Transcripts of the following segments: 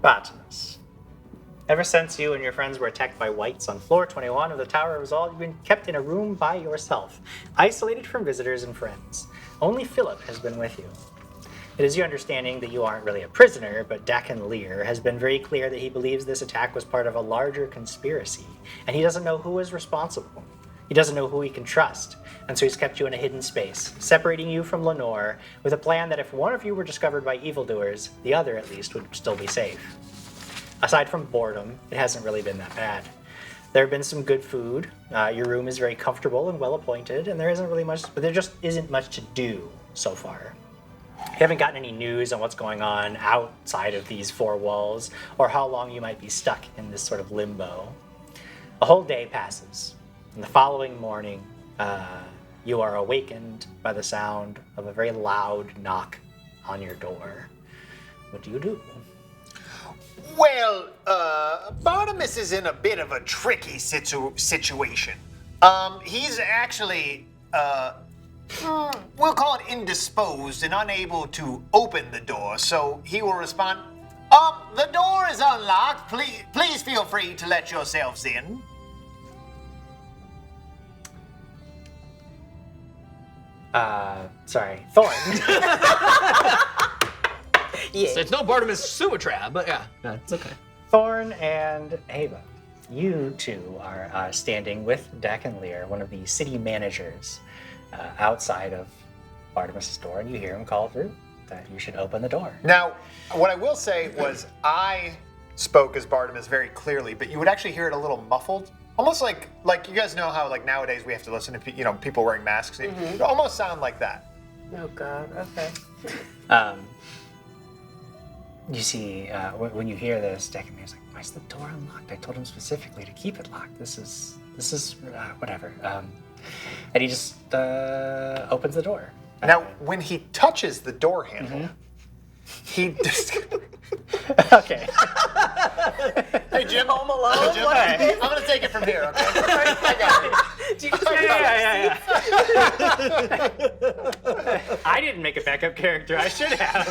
Botanist. Ever since you and your friends were attacked by wights on floor 21 of the Tower of Resolve, you've been kept in a room by yourself, isolated from visitors and friends. Only Philip has been with you. It is your understanding that you aren't really a prisoner, but Dakin Lear has been very clear that he believes this attack was part of a larger conspiracy, and he doesn't know who is responsible. He doesn't know who he can trust, and so he's kept you in a hidden space, separating you from Lenore, with a plan that if one of you were discovered by evildoers, the other at least would still be safe. Aside from boredom, it hasn't really been that bad. There have been some good food, your room is very comfortable and well appointed, and there just isn't much to do so far. You haven't gotten any news on what's going on outside of these four walls, or how long you might be stuck in this sort of limbo. A whole day passes, and the following morning, you are awakened by the sound of a very loud knock on your door. What do you do? Well, Bartimus is in a bit of a tricky situation. He's actually, we'll call it indisposed and unable to open the door, so he will respond, the door is unlocked. Please feel free to let yourselves in. Sorry, Thorn. Yeah. So it's no Bartimus Sumatra, but yeah, it's okay. Thorn and Ava, you two are standing with Dakin Lear, one of the city managers, outside of Bartimus' door, and you hear him call through that you should open the door. Now, what I will say was I spoke as Bartimus very clearly, but you would actually hear it a little muffled. Almost like you guys know how like nowadays we have to listen to people wearing masks. Mm-hmm. It almost sound like that. Oh God. Okay. You see, when you hear this, Dakin Lear's like, "Why is the door unlocked? I told him specifically to keep it locked. This is whatever." And he just opens the door. Now, when he touches the door handle, he just. Okay. Hey, Jim. Home Alone? Hey, Jim. What? I'm going to take it from here, okay? I got it. Do you guys Yeah. I didn't make a backup character. I should have.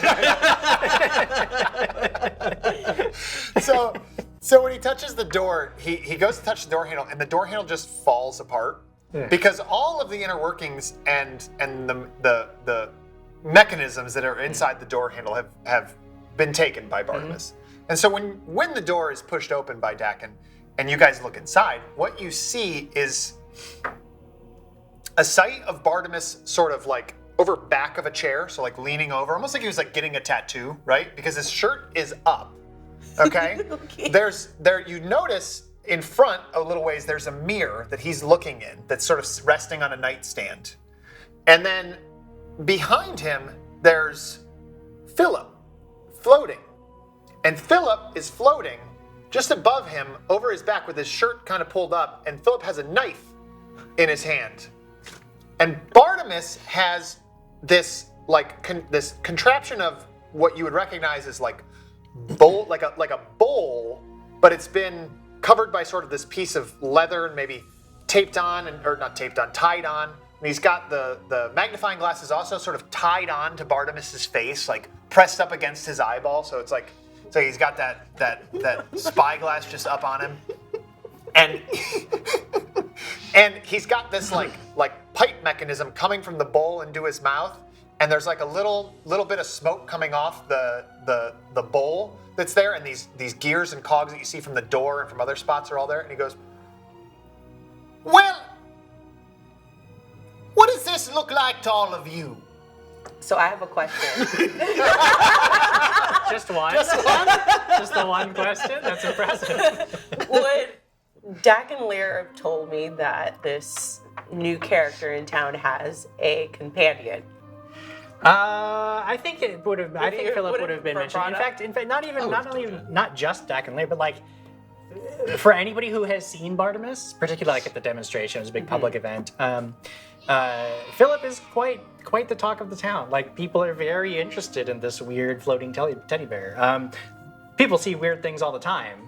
So when he touches the door, he goes to touch the door handle, and the door handle just falls apart. Yeah. Because all of the inner workings and the mechanisms that are inside the door handle have been taken by Bartimus. And so when the door is pushed open by Dakin and you guys look inside, what you see is a sight of Bartimus sort of like over back of a chair, so like leaning over, almost like he was like getting a tattoo, right? Because his shirt is up. Okay? Okay. You notice in front a little ways there's a mirror that he's looking in that's sort of resting on a nightstand. And then behind him there's Philip floating. And Philip is floating just above him over his back with his shirt kind of pulled up, and Philip has a knife in his hand. And Bartimus has this this contraption of what you would recognize as like bowl, like a bowl, but it's been covered by sort of this piece of leather and maybe tied on. And he's got the magnifying glass is also sort of tied on to Bartimus's face, like pressed up against his eyeball. So it's like, so he's got that spyglass just up on him, and he's got this like pipe mechanism coming from the bowl into his mouth, and there's like a little bit of smoke coming off the bowl that's there, and these gears and cogs that you see from the door and from other spots are all there, and he goes, "Well, what does this look like to all of you?" So I have a question. Just one? Just the one question? That's impressive. Would Dakin Lear have told me that this new character in town has a companion? I think it would have. I think Philip would have been mentioned. In fact, not just Dakin Lear, but like for anybody who has seen Bartimus, particularly like at the demonstration, it was a big public event. Philip is quite the talk of the town. Like people are very interested in this weird floating teddy bear. People see weird things all the time.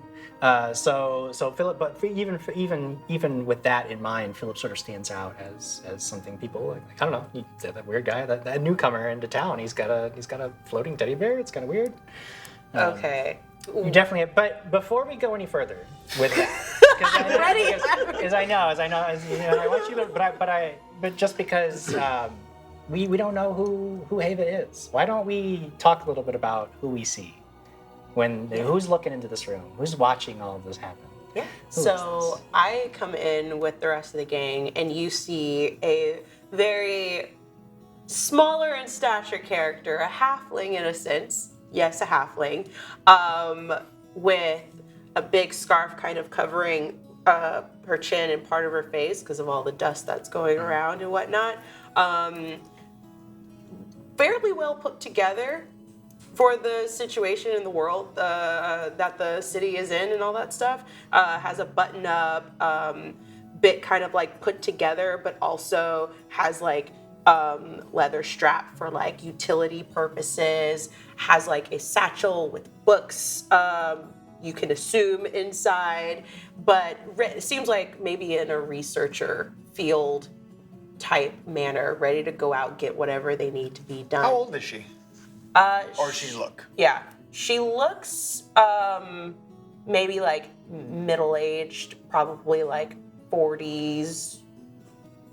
So Philip, but even with that in mind, Philip sort of stands out as something people like. I don't know, that weird guy, that newcomer into town. He's got a floating teddy bear. It's kind of weird. Okay. You definitely. But before we go any further with that, because I know, I want you to, but just because we don't know who Hava is, why don't we talk a little bit about who we see who's looking into this room, who's watching all of this happen? Yeah. So I come in with the rest of the gang, and you see a very smaller in stature character, a halfling in a sense. Yes, a halfling, with a big scarf kind of covering her chin and part of her face because of all the dust that's going around and whatnot. Fairly well put together for the situation in the world that the city is in and all that stuff. Has a button-up, bit kind of like put together, but also has like leather strap for like utility purposes, has like a satchel with books you can assume inside, but it seems like maybe in a researcher field type manner, ready to go out, get whatever they need to be done. How old is she? Or she look? Yeah. She looks maybe like middle-aged, probably like 40s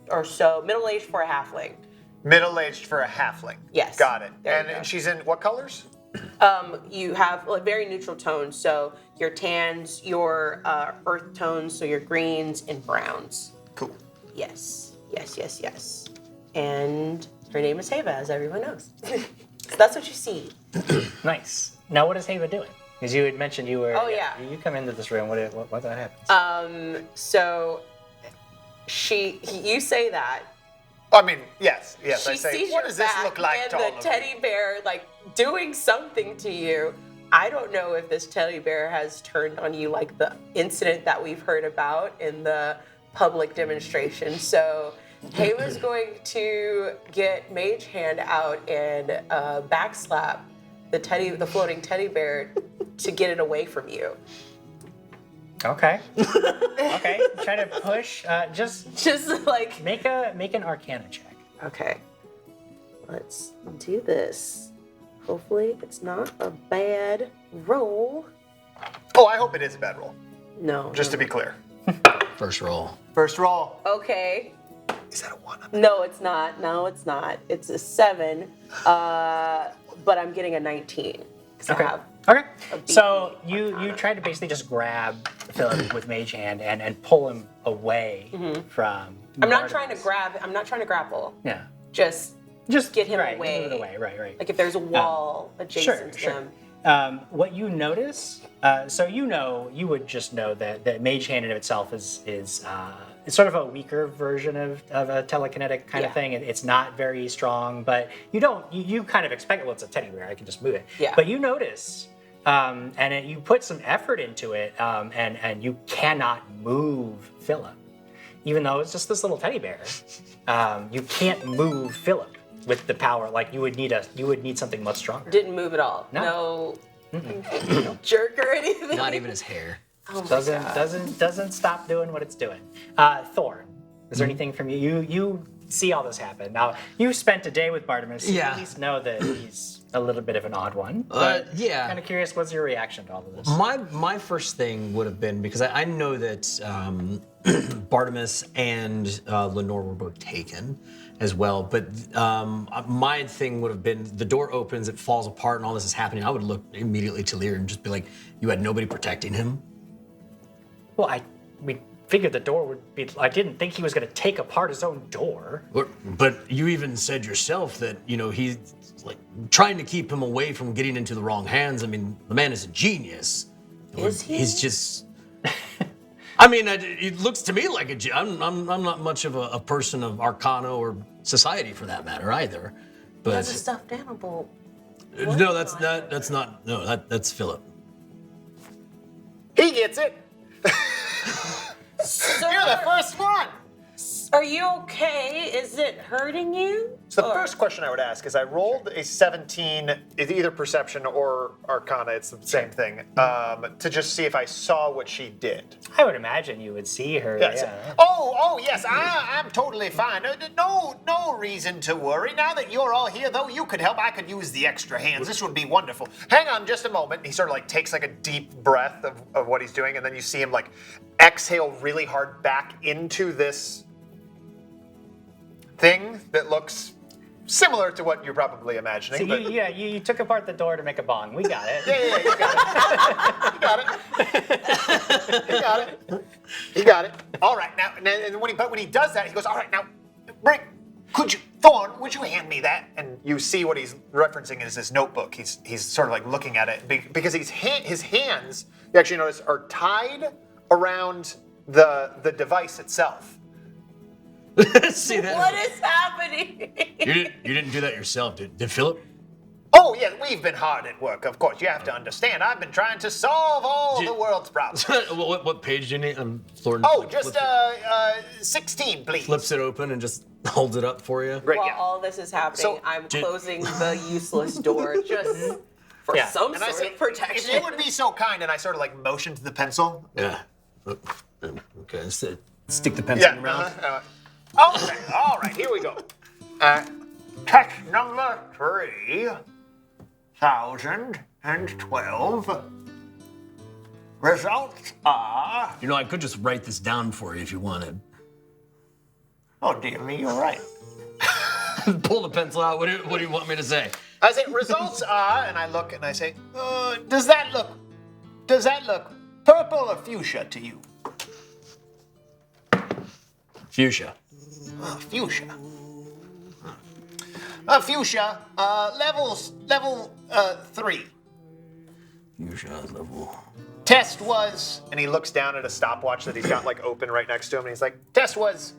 or so. Middle-aged for a halfling. Middle-aged for a halfling. Yes. Got it. There you And go. she's in what colors? You have like very neutral tones, so your tans, your earth tones, so your greens and browns. Cool. Yes. And her name is Hava, as everyone knows. So that's what you see. Nice. Now, what is Hava doing? Because you had mentioned you were. Oh, yeah. You come into this room. What that happens? So you say that. I mean, yes, She I say, sees what your does this back look like and to all the of teddy you? bear like doing something to you. I don't know if this teddy bear has turned on you like the incident that we've heard about in the public demonstration. So Hava's going to get Mage Hand out and backslap the floating teddy bear to get it away from you. Okay. Okay. Try to push. Just like Make an Arcana check. okay. Let's do this. Hopefully it's not a bad roll. Oh, I hope it is a bad roll. No. Just to be clear. First roll. First roll. Okay. Is that a 1? No, it's not. It's a 7. But I'm getting a 19. 'Cause I have Okay. a beat. So you try to basically just grab Philip with Mage Hand and pull him away from. I'm not trying to Barnabas. I'm not trying to grapple. Yeah. Just get him right, away. Move it away. Right. like if there's a wall adjacent to Sure. them. What you notice, so you would just know that Mage Hand in itself is it's sort of a weaker version of a telekinetic kind of Yeah. thing. It's not very strong, but you kind of expect, well, it's a teddy bear, I can just move it. Yeah. But you notice, you put some effort into it, and you cannot move Philip. Even though it's just this little teddy bear, you can't move Philip with the power. Like you would need something much stronger. Didn't move at all. No. Jerk or anything. Not even his hair. Oh my Doesn't God. doesn't stop doing what it's doing. Thor, is there anything from you? You see all this happen. Now you spent a day with Bartimus. You Yeah. at least know that he's a little bit of an odd one. Yeah. Kind of curious, what's your reaction to all of this? My first thing would have been, because I know that Bartimus and Lenore were both taken as well, but my thing would have been, the door opens, it falls apart, and all this is happening. I would look immediately to Lear and just be like, you had nobody protecting him? Well, we figured the door would be. I didn't think he was going to take apart his own door. But you even said yourself that, he's like trying to keep him away from getting into the wrong hands. I mean, the man is a genius. Is he? He's just. I mean, it looks to me like I'm not much of a person of Arcana or society for that matter either. But That's a stuffed animal. no, that's Philip. He gets it. Sir, You're the first one. are you you okay? Is it hurting you? So the first question I would ask is I rolled a 17, it's either perception or arcana, it's the same thing, to just see if I saw what she did. I would imagine you would see her. Yes. Yeah. Oh, yes, I'm totally fine. No reason to worry. Now that you're all here, though, you could help. I could use the extra hands. This would be wonderful. Hang on just a moment. He sort of like takes like a deep breath of what he's doing, and then you see him like exhale really hard back into this thing that looks similar to what you're probably imagining. So but you took apart the door to make a bong. We got it. yeah, you got it. You got it. You got it. All right, now, and when he does that, he goes, all right, now, Thorn, would you hand me that? And you see what he's referencing is his notebook. He's sort of like looking at it because his hands, you actually notice, are tied around the device itself. See that? What is happening? You didn't do that yourself, did Philip? Oh, yeah, we've been hard at work, of course. You have to understand. I've been trying to solve all the world's problems. what page do you need? Thorn. Oh, just 16, please. Flips it open and just holds it up for you. Great, While yeah. all this is happening, So- I'm closing the useless door just for Yeah. some And I sort say, of protection. if you would be so kind, and I sort of like motion to the pencil. Yeah. Okay. Stick the pencil in your mouth. Okay, all right, here we go. Test number 3012. Results are. You know, I could just write this down for you if you wanted. Oh dear me, you're right. Pull the pencil out. What do you want me to say? I say results are, and I look and I say, does that look purple or fuchsia to you? Fuchsia. Fuchsia. Fuchsia, level 3. Fuchsia level. Test was, and he looks down at a stopwatch that he's got like open right next to him, and he's like, test was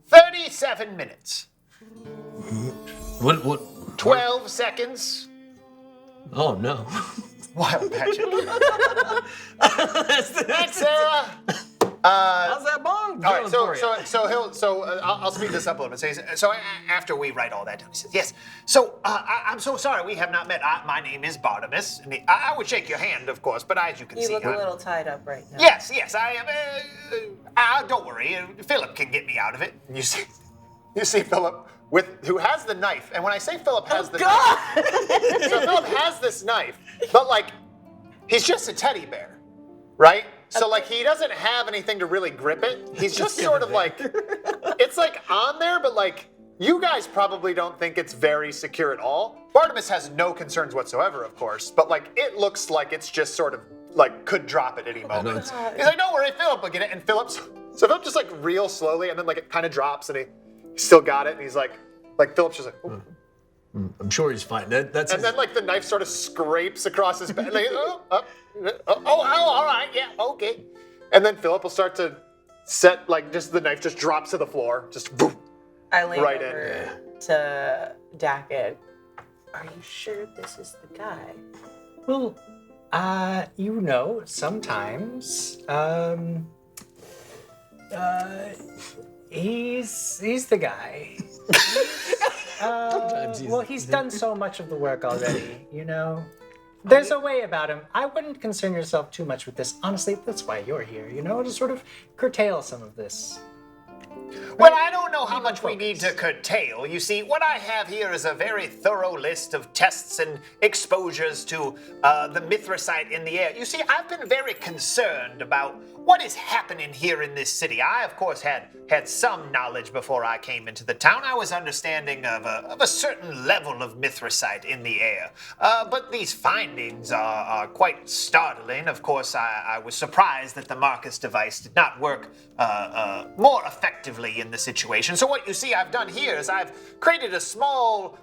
37 minutes. What? 12 seconds. Oh no. Wild magic. That's how's that bong? All right, I'll speed this up a little bit. So after we write all that down, he says, yes. So I'm so sorry we have not met. My name is Bartimus, and I would shake your hand, of course, but as you can You see, look a little tied up right now. Yes, I am. Don't worry, Philip can get me out of it. And you see Philip who has the knife, and when I say Philip has the knife, so Philip has this knife, but like he's just a teddy bear, right? So like he doesn't have anything to really grip it. He's just sort of like, it's like on there, but like you guys probably don't think it's very secure at all. Bartimus has no concerns whatsoever, of course, but like it looks like it's just sort of like could drop at any moment. He's like, don't worry, Philip will get it. And Philip just like real slowly, and then like it kind of drops, and he still got it, and he's like Philip's just like, oh. I'm sure he's fine. That's And then like the knife sort of scrapes across his back. Like, all right, yeah, okay. And then Philip will start to set like just the knife just drops to the floor, just boom. I lean Right over to Dakin. Are you sure this is the guy? Well, sometimes, he's the guy. Well, he's done so much of the work already, you know? There's a way about him. I wouldn't concern yourself too much with this. Honestly, that's why you're here, you know, to sort of curtail some of this. Well, I don't know how much we need to curtail. You see, what I have here is a very thorough list of tests and exposures to the mithracite in the air. You see, I've been very concerned about what is happening here in this city. I, of course, had some knowledge before I came into the town. I was understanding of a certain level of mithracite in the air. But these findings are quite startling. Of course, I was surprised that the Marcus device did not work more effectively in the situation. So what you see I've done here is I've created a small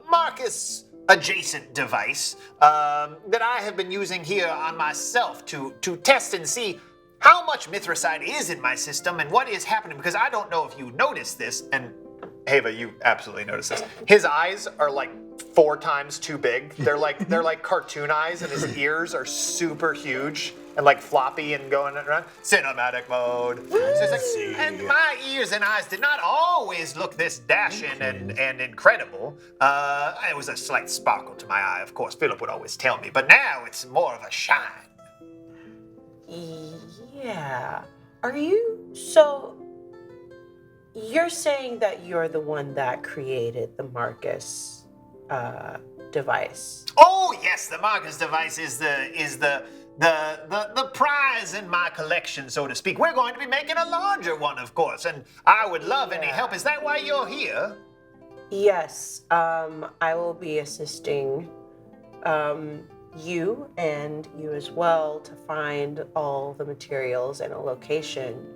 Marcus adjacent device that I have been using here on myself to test and see how much mithracite is in my system and what is happening, because I don't know if you noticed this, and Hava, you absolutely noticed this. His eyes are like 4 times too big. They're like cartoon eyes, and his ears are super huge. and like floppy and going around. Cinematic mode. So it's like, and my ears and eyes did not always look this dashing and incredible. There was a slight sparkle to my eye, of course. Philip would always tell me, but now it's more of a shine. Yeah. Are you so? You're saying that you're the one that created the Marcus device. Oh yes, the Marcus device is the prize in my collection, so to speak. We're going to be making a larger one, of course, and I would love any help. Is that why you're here? Yes. I will be assisting you and you as well to find all the materials and a location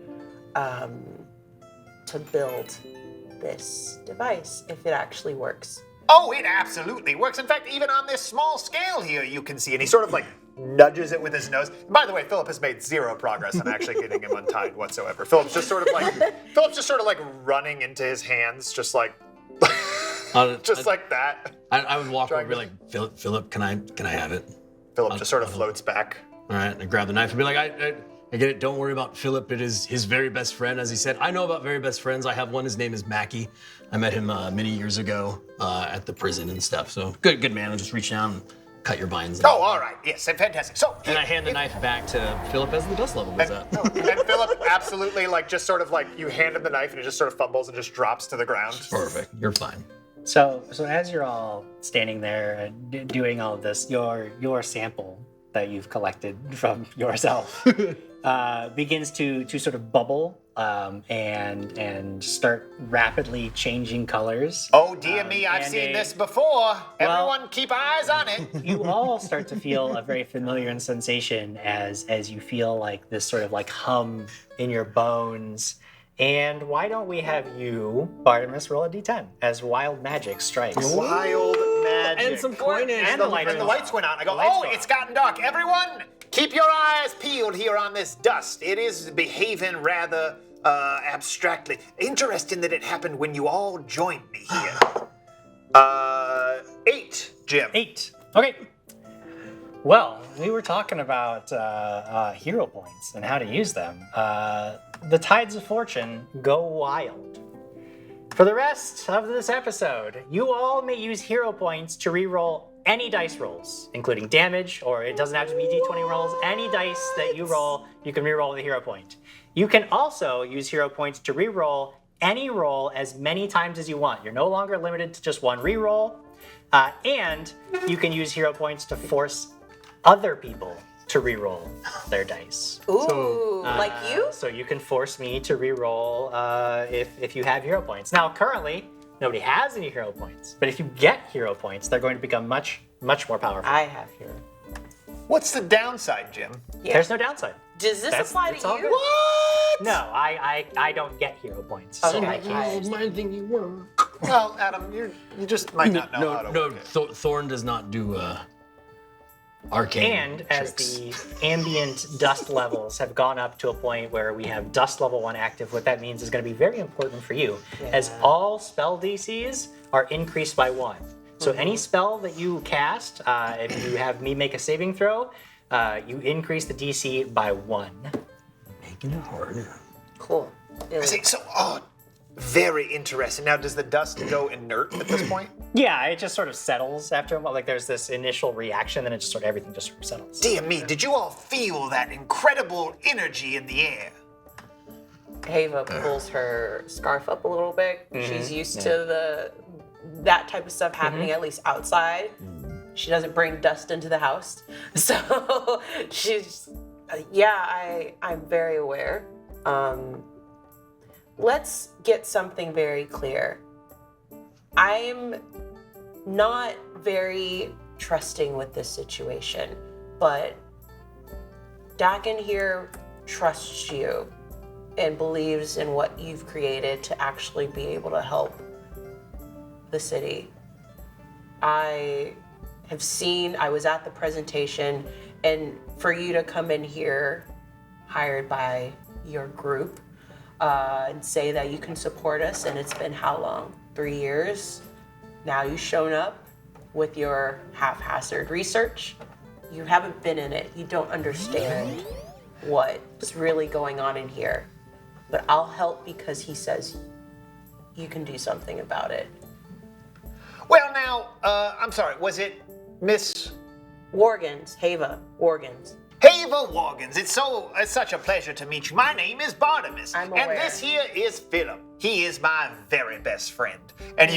to build this device if it actually works. Oh, it absolutely works. In fact, even on this small scale here, you can see, and he sort of like nudges it with his nose. By the way, Philip has made zero progress on actually getting him untied whatsoever. Philip's just sort of like running into his hands, just like like that. I would walk over and be like, Philip, can I have it? Philip just sort of floats back. All right, and I grab the knife and be like, I get it. Don't worry about Philip. It is his very best friend, as he said. I know about very best friends. I have one. His name is Mackie. I met him many years ago at the prison and stuff. So good man. I'll just reach down and cut your vines. Oh, all right. Yes, fantastic. So and I hand the knife back to Philip as the dust level goes up. And Philip absolutely just sort of you hand him the knife and it just sort of fumbles and just drops to the ground. Perfect. You're fine. So as you're all standing there doing all of this, your sample that you've collected from yourself begins to sort of bubble and start rapidly changing colors. Oh dear me, I've seen this before. Everyone keep eyes on it. You all start to feel a very familiar sensation as you feel like this sort of hum in your bones. And why don't we have you, Bartimus, roll a d10 as wild magic strikes. Wild magic. And some coinage. And the lights went out. I go, oh, it's gotten dark. Everyone, keep your eyes peeled here on this dust. It is behaving rather abstractly. Interesting that it happened when you all joined me here. 8, Jim. 8. Okay. Well, we were talking about hero points and how to use them. The tides of fortune go wild. For the rest of this episode, you all may use hero points to reroll any dice rolls, including damage, or it doesn't have to be d20 rolls. Any dice that you roll, you can reroll with a hero point. You can also use hero points to reroll any roll as many times as you want. You're no longer limited to just one reroll, and you can use hero points to force other people to reroll their dice. Ooh, like you? So you can force me to reroll if you have hero points. Now, currently, nobody has any hero points, but if you get hero points, they're going to become much more powerful. I have hero. What's the downside, Jim? Yeah. There's no downside. Does this apply it's to all you? good. What? No, I don't get hero points, so I can't. Mine thing you were. Well, Adam, you just might not know how to work it. Thorn does not do arcane And as tricks. the ambient dust levels have gone up to a point where we have dust level 1 active, what that means is going to be very important for you, as all spell DCs are increased by 1. So any spell that you cast, if you have me make a saving throw, you increase the DC by 1. Making it harder. Cool. I see. So, very interesting. Now, does the dust go inert at this point? Yeah, it just sort of settles after a while. Like there's this initial reaction, then it just everything just sort of settles. Dear me, did you all feel that incredible energy in the air? Ava pulls her scarf up a little bit. She's used to that type of stuff happening, at least outside. She doesn't bring dust into the house. So she's, I'm very aware. Let's get something very clear. I'm not very trusting with this situation, but Dakin here trusts you and believes in what you've created to actually be able to help the city. I was at the presentation, and for you to come in here hired by your group and say that you can support us, and it's been how long? 3 years? Now you've shown up with your haphazard research. You haven't been in it. You don't understand what's really going on in here. But I'll help because he says you can do something about it. Well, now, I'm sorry, was it Miss Worgens, Hava, Worgens. Hava Worgens? It's such a pleasure to meet you. My name is Bartimus. I'm aware. And this here is Philip. He is my very best friend. And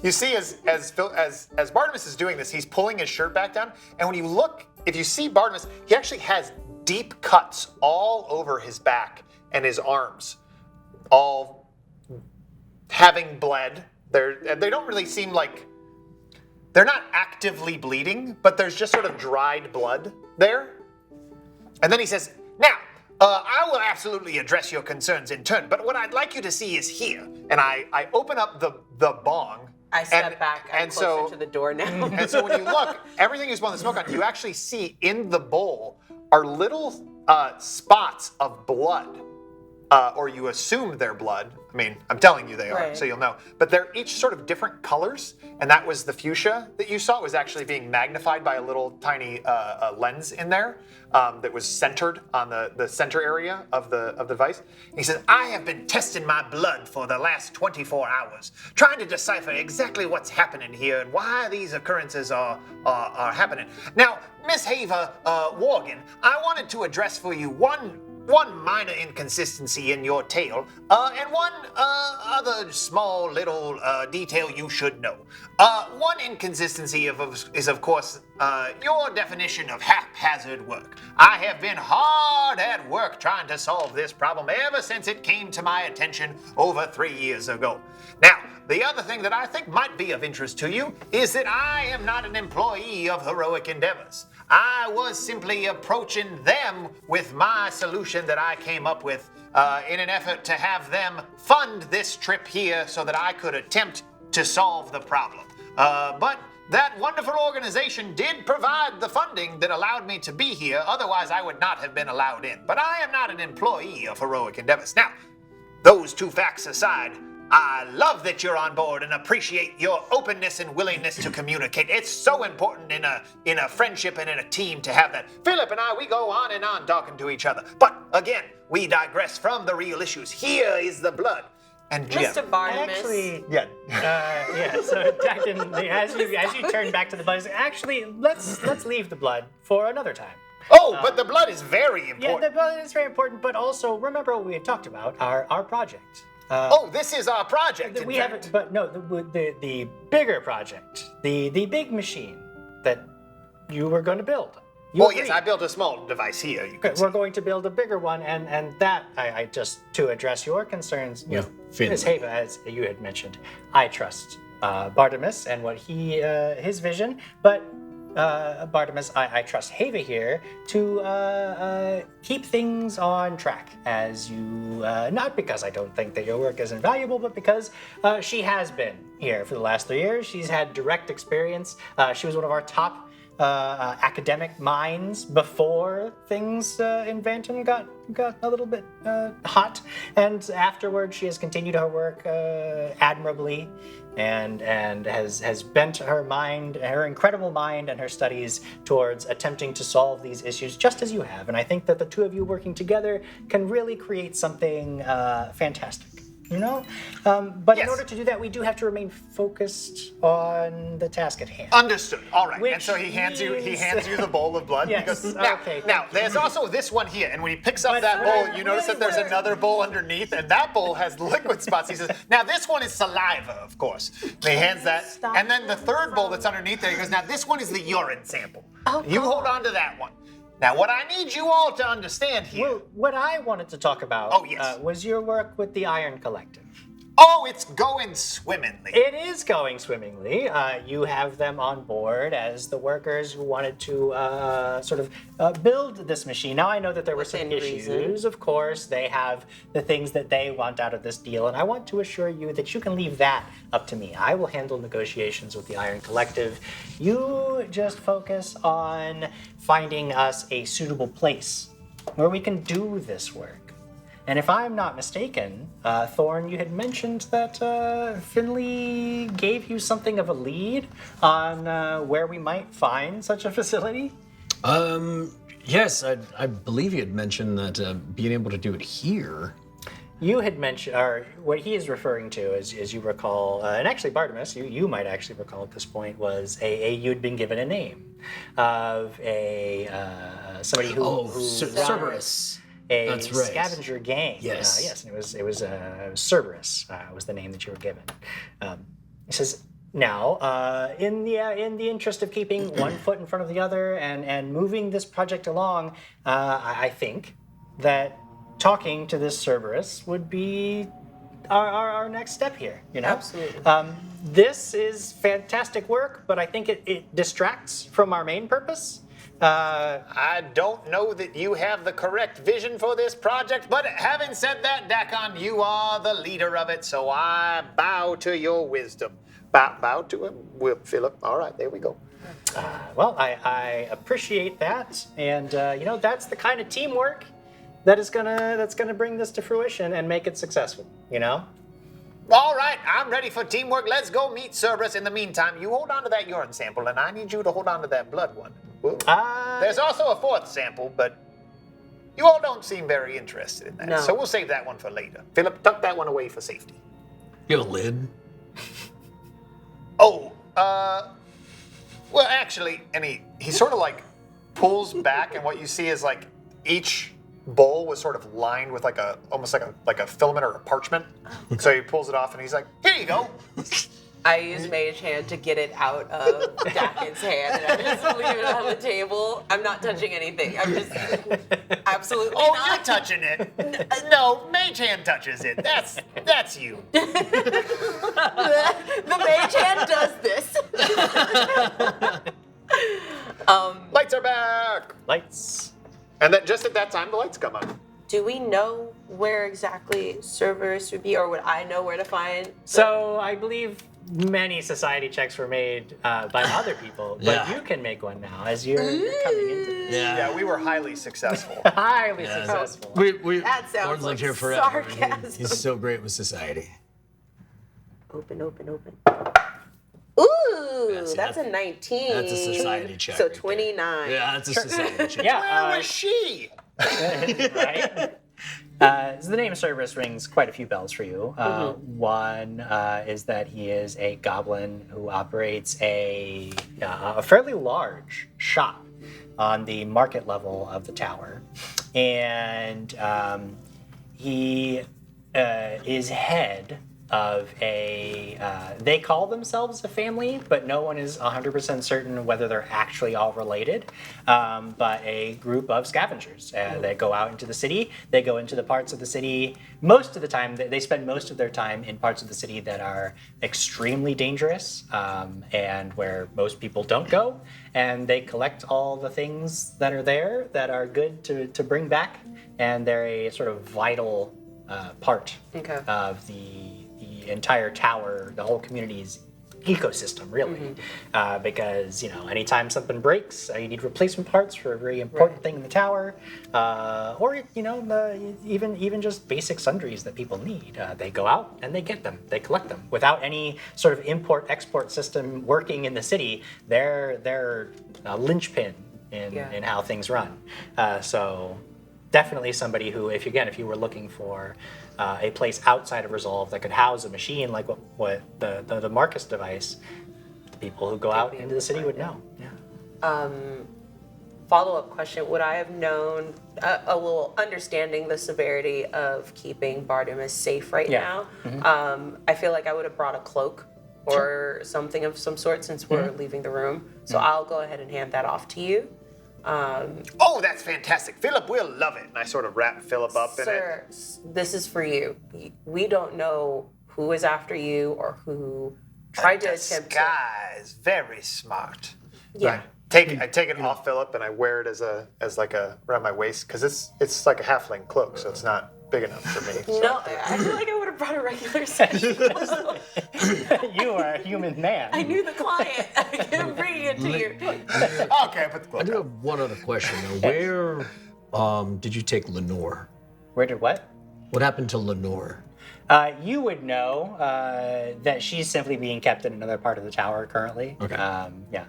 you see as Bartimus is doing this, he's pulling his shirt back down. And when you look, if you see Bartimus, he actually has deep cuts all over his back and his arms, all having bled. They don't really seem like, they're not actively bleeding, but there's just sort of dried blood there. And then he says, now, I will absolutely address your concerns in turn, but what I'd like you to see is here. And I open up the bong. I step back. I'm closer to the door now. And so when you look, everything is blowing the smoke on. You actually see in the bowl are little spots of blood. Or you assume they're blood. I mean, I'm telling you they are, Right. so you'll know. But they're each sort of different colors, and that was the fuchsia that you saw. It was actually being magnified by a little tiny lens in there that was centered on the center area of the device. And he says, I have been testing my blood for the last 24 hours, trying to decipher exactly what's happening here and why these occurrences are happening. Now, Miss Hava Worgen, I wanted to address for you one minor inconsistency in your tale, and one other small little detail you should know. One inconsistency is, of course, your definition of haphazard work. I have been hard at work trying to solve this problem ever since it came to my attention over 3 years ago. Now, the other thing that I think might be of interest to you is that I am not an employee of Heroic Endeavors. I was simply approaching them with my solution that I came up with in an effort to have them fund this trip here so that I could attempt to solve the problem. But that wonderful organization did provide the funding that allowed me to be here, otherwise I would not have been allowed in. But I am not an employee of Heroic Endeavors. Now, those two facts aside, I love that you're on board and appreciate your openness and willingness to communicate. It's so important in a friendship and in a team to have that. Philip and I, we go on and on talking to each other. But again, we digress from the real issues. Here is the blood. And Jim. Mr. Bartimus. Actually, Yeah. so Dacton, as you turn back to the blood, actually, let's leave the blood for another time. Oh, but the blood is very Yeah, important. the blood is very important, but also remember what we had talked about, our project. Oh, this is our project. in We fact. haven't, but no, the bigger project, the big machine that you were going to build. You Well, agreed. yes, I built a small device here. You can We're going to build a bigger one, and that I just to address your concerns, you know, Finley. Ms. Hava, as you had mentioned, I trust Bartimus and what his vision, but Bartimus, I trust Hava here to keep things on track as you, not because I don't think that your work is invaluable, but because she has been here for the last 3 years. She's had direct experience. She was one of our top academic minds before things in VANTAM got a little bit hot, and afterwards she has continued her work admirably and has bent her mind, her incredible mind and her studies towards attempting to solve these issues just as you have. And I think that the two of you working together can really create something fantastic. You know, but Yes. in order to do that, we do have to remain focused on the task at hand. Understood. All right. Which and so he hands you means- the bowl of blood. Yes, He goes, okay, now thank you. there's also this one here, and when he picks up But that what bowl, I you notice that really there's were- another bowl underneath, and that bowl has liquid spots. He says, now this one is saliva, of course. And he hands that, Stop. and then the third bowl that's underneath there, he goes, now this one is the urine sample. You hold on to that one. Now, what I need you all to understand here. Well, what I wanted to talk about Oh, yes. was your work with the Iron Collective. Oh, it's going swimmingly. It is going swimmingly. You have them on board as the workers who wanted to sort of build this machine. Now, I know that there were some Within reason. issues, of course. They have the things that they want out of this deal, and I want to assure you that you can leave that up to me. I will handle negotiations with the Iron Collective. You just focus on finding us a suitable place where we can do this work. And if I'm not mistaken, Thorn, you had mentioned that Finley gave you something of a lead on where we might find such a facility? Yes, I believe you had mentioned that being able to do it here. You had mentioned, or what he is referring to, as you recall, and actually Bartimus, you might actually recall at this point, was you'd been given a name of somebody who Cerberus. a That's right. scavenger gang. Yes. Yes, and it was Cerberus was the name that you were given. He says, now, in the interest of keeping one foot in front of the other and moving this project along, I think that talking to this Cerberus would be our next step here. You know, Absolutely. This is fantastic work, but I think it distracts from our main purpose. I don't know that you have the correct vision for this project, but having said that, Dakon, you are the leader of it, so I bow to your wisdom. Bow to him, Philip. All right, there we go. Well, I appreciate that, and that's the kind of teamwork that's gonna bring this to fruition and make it successful. You know. All right, I'm ready for teamwork. Let's go meet Cerberus. In the meantime, you hold on to that urine sample, and I need you to hold on to that blood one. Well, there's also a fourth sample, but you all don't seem very interested in that. No. So we'll save that one for later. Philip, tuck that one away for safety. You have a lid? Oh, well, actually, and he sort of like pulls back, and what you see is like each bowl was sort of lined with almost like a filament or a parchment. So he pulls it off, and he's like, "Here you go." I use Mage Hand to get it out of Dakin's hand, and I just leave it on the table. I'm not touching anything. I'm just absolutely Oh, not. you're touching it. No, Mage Hand touches it. That's you. The Mage Hand does this. Lights are back. Lights. And then just at that time, the lights come on. Do we know where exactly Cerberus would be, or would I know where to find? So I believe many society checks were made by other people, but Yeah. you can make one now as you're coming into this. Yeah, we were highly successful. Highly successful. We That sounds Lauren's like lived here forever. sarcasm. He's so great with society. Open. Ooh, that's a 19. That's a society check. So right there. 29. Yeah, that's a society check. Yeah, Where was she? right? So the name Cerberus rings quite a few bells for you. One is that he is a goblin who operates a fairly large shop on the market level of the tower, and he is head of they call themselves a family, but no one is 100% certain whether they're actually all related, but a group of scavengers that go out into the city. They go into the parts of the city, most of the time, they spend most of their time in parts of the city that are extremely dangerous and where most people don't go, and they collect all the things that are there that are good to bring back, and they're a sort of vital part of the entire tower, the whole community's ecosystem, really. Because, anytime something breaks, you need replacement parts for a very important thing in the tower, or, even just basic sundries that people need. They go out and they get them, they collect them. Without any sort of import-export system working in the city, they're a linchpin in how things run. So definitely somebody who, if you were looking for a place outside of Resolve that could house a machine like what the Marcus device, the people who go out into the city would know. Yeah. Follow-up question: would I have known a little understanding the severity of keeping Bartimus safe right now? I feel like I would have brought a cloak or something of some sort since we're leaving the room. So I'll go ahead and hand that off to you. Oh, that's fantastic. Philip will love it. And I sort of wrap Philip up in it. Sir, this is for you. We don't know who is after you or who tried to attempt to. Disguise, very smart. Yeah. I take it off Philip and I wear it as around my waist because it's like a halfling cloak, so it's not big enough for me. So. No, I feel like I would have brought a regular set. You are a human man. I knew the client. I'm bringing it to you. Okay, put the cloak I do on. have one other question though. Where did you take Lenore? Where did what? What happened to Lenore? You would know that she's simply being kept in another part of the tower currently. Okay. Yeah.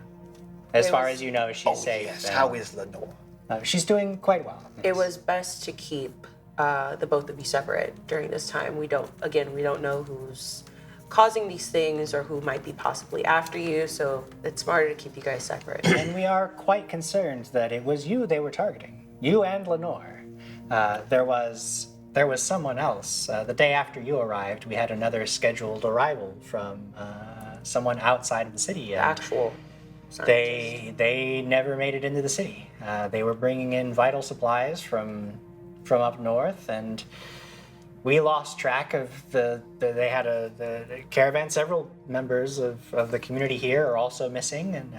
As It far was- as you know, she's safe. Yes. How is Lenore? She's doing quite well. It was best to keep the both of you separate during this time. We don't know who's causing these things or who might be possibly after you, so it's smarter to keep you guys separate. And we are quite concerned that it was you they were targeting. You and Lenore. There was someone else. The day after you arrived, we had another scheduled arrival from someone outside of the city. And Actual they never made it into the city. They were bringing in vital supplies from up north, and we lost track of they had the caravan. Several members of the community here are also missing, and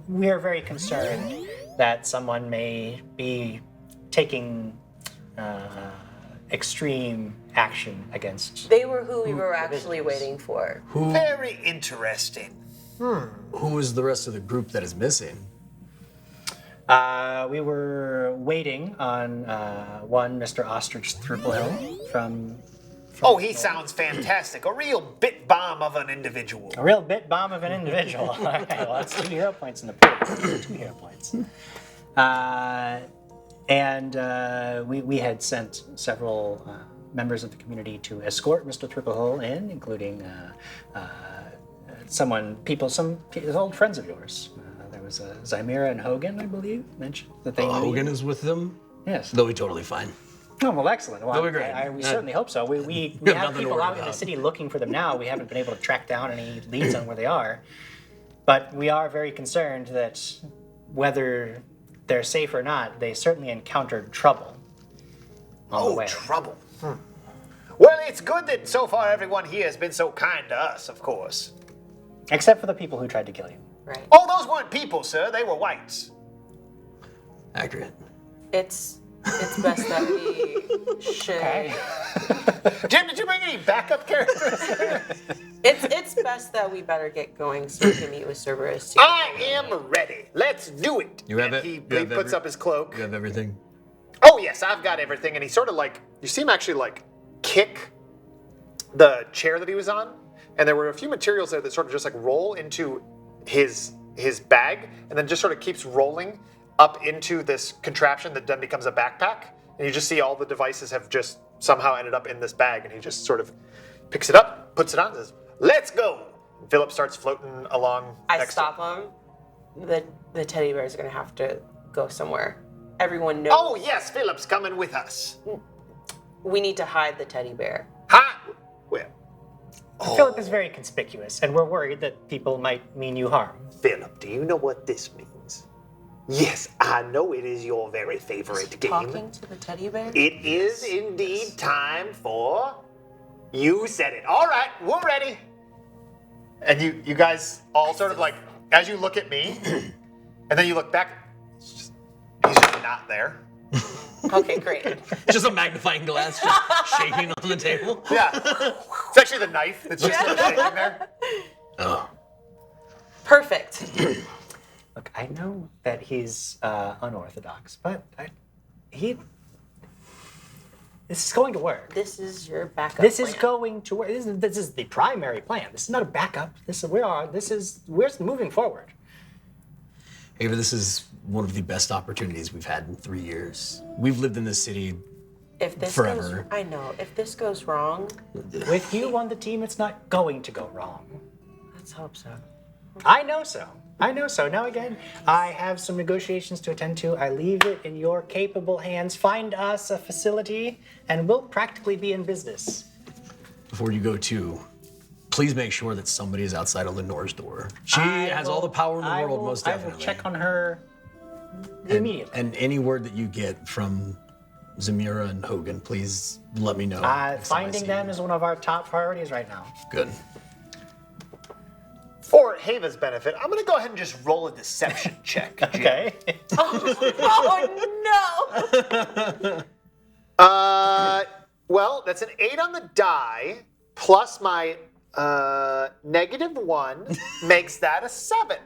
we are very concerned that someone may be taking extreme action against. They were who we were actually waiting for. Very interesting. Who is the rest of the group that is missing? We were waiting on one Mr. Ostrich Thrupplehill from Oh, he sounds fantastic. A real bit bomb of an individual. a real bit bomb of an individual. All right, well, that's 2 hero points in the pool. 2 hero points. We had sent several members of the community to escort Mr. Thrupplehill in, including some old friends of yours. There was Zymira and Hogan, I believe, mentioned that they knew Hogan you. is with them? Yes. They'll be totally fine. Oh, well, excellent. Well, They'll be great. We certainly hope so. We have have nothing to people worry out in the about. city looking for them now. We haven't been able to track down any leads on where they are. But we are very concerned that whether they're safe or not, they certainly encountered trouble on the way. Trouble. Well, it's good that so far everyone here has been so kind to us, of course. Except for the people who tried to kill you. Right. Oh, those weren't people, sir. They were whites. Accurate. It's best that we should. Okay. Jim, did you bring any backup characters? It's best that we better get going so we can meet with Cerberus. I am ready. Let's do it. You have And it? He You have puts up his cloak. You have everything? Oh, yes, I've got everything. And he sort of you see him actually kick the chair that he was on. And there were a few materials there that sort of just roll into his bag and then just sort of keeps rolling up into this contraption that then becomes a backpack. And you just see all the devices have just somehow ended up in this bag. And he just sort of picks it up, puts it on, and says, "Let's go." And Philip starts floating along. I next stop him. The teddy bears are gonna have to go somewhere. Everyone knows. Oh, yes, Philip's coming with us. We need to hide the teddy bear. Ha! Well, Philip is very conspicuous, and we're worried that people might mean you harm. Philip, do you know what this means? Yes, I know it is your very favorite game. Talking to the teddy bear? It is indeed time for... You said it. All right, we're ready. And you guys all sort of as you look at me, and then you look back, he's just not there. Okay, great. Just a magnifying glass just shaking on the table. Yeah. It's actually the knife that's just sort of shaking there. Oh. Perfect. Look, I know that he's unorthodox, but this is going to work. This is your backup This is plan. going to work. This is the primary plan. This is not a backup. We're moving forward. Ava, this is one of the best opportunities we've had in 3 years. We've lived in this city If this forever. goes, I know. If this goes wrong, With you on the team, it's not going to go wrong. let's hope so. I know so. Now again, I have some negotiations to attend to. I leave it in your capable hands. Find us a facility, and we'll practically be in business. Before you go too, please make sure that somebody is outside of Lenore's door. She has all the power in the world, most definitely. I will check on her And- immediately. And any word that you get from Zamira and Hogan, please let me know. next time I Finding see them you. is one of our top priorities right now. Good. For Hava's benefit, I'm going to go ahead and just roll a deception check. Jim. Okay. Oh no! Well, that's an 8 on the die, plus my -1 makes that a 7.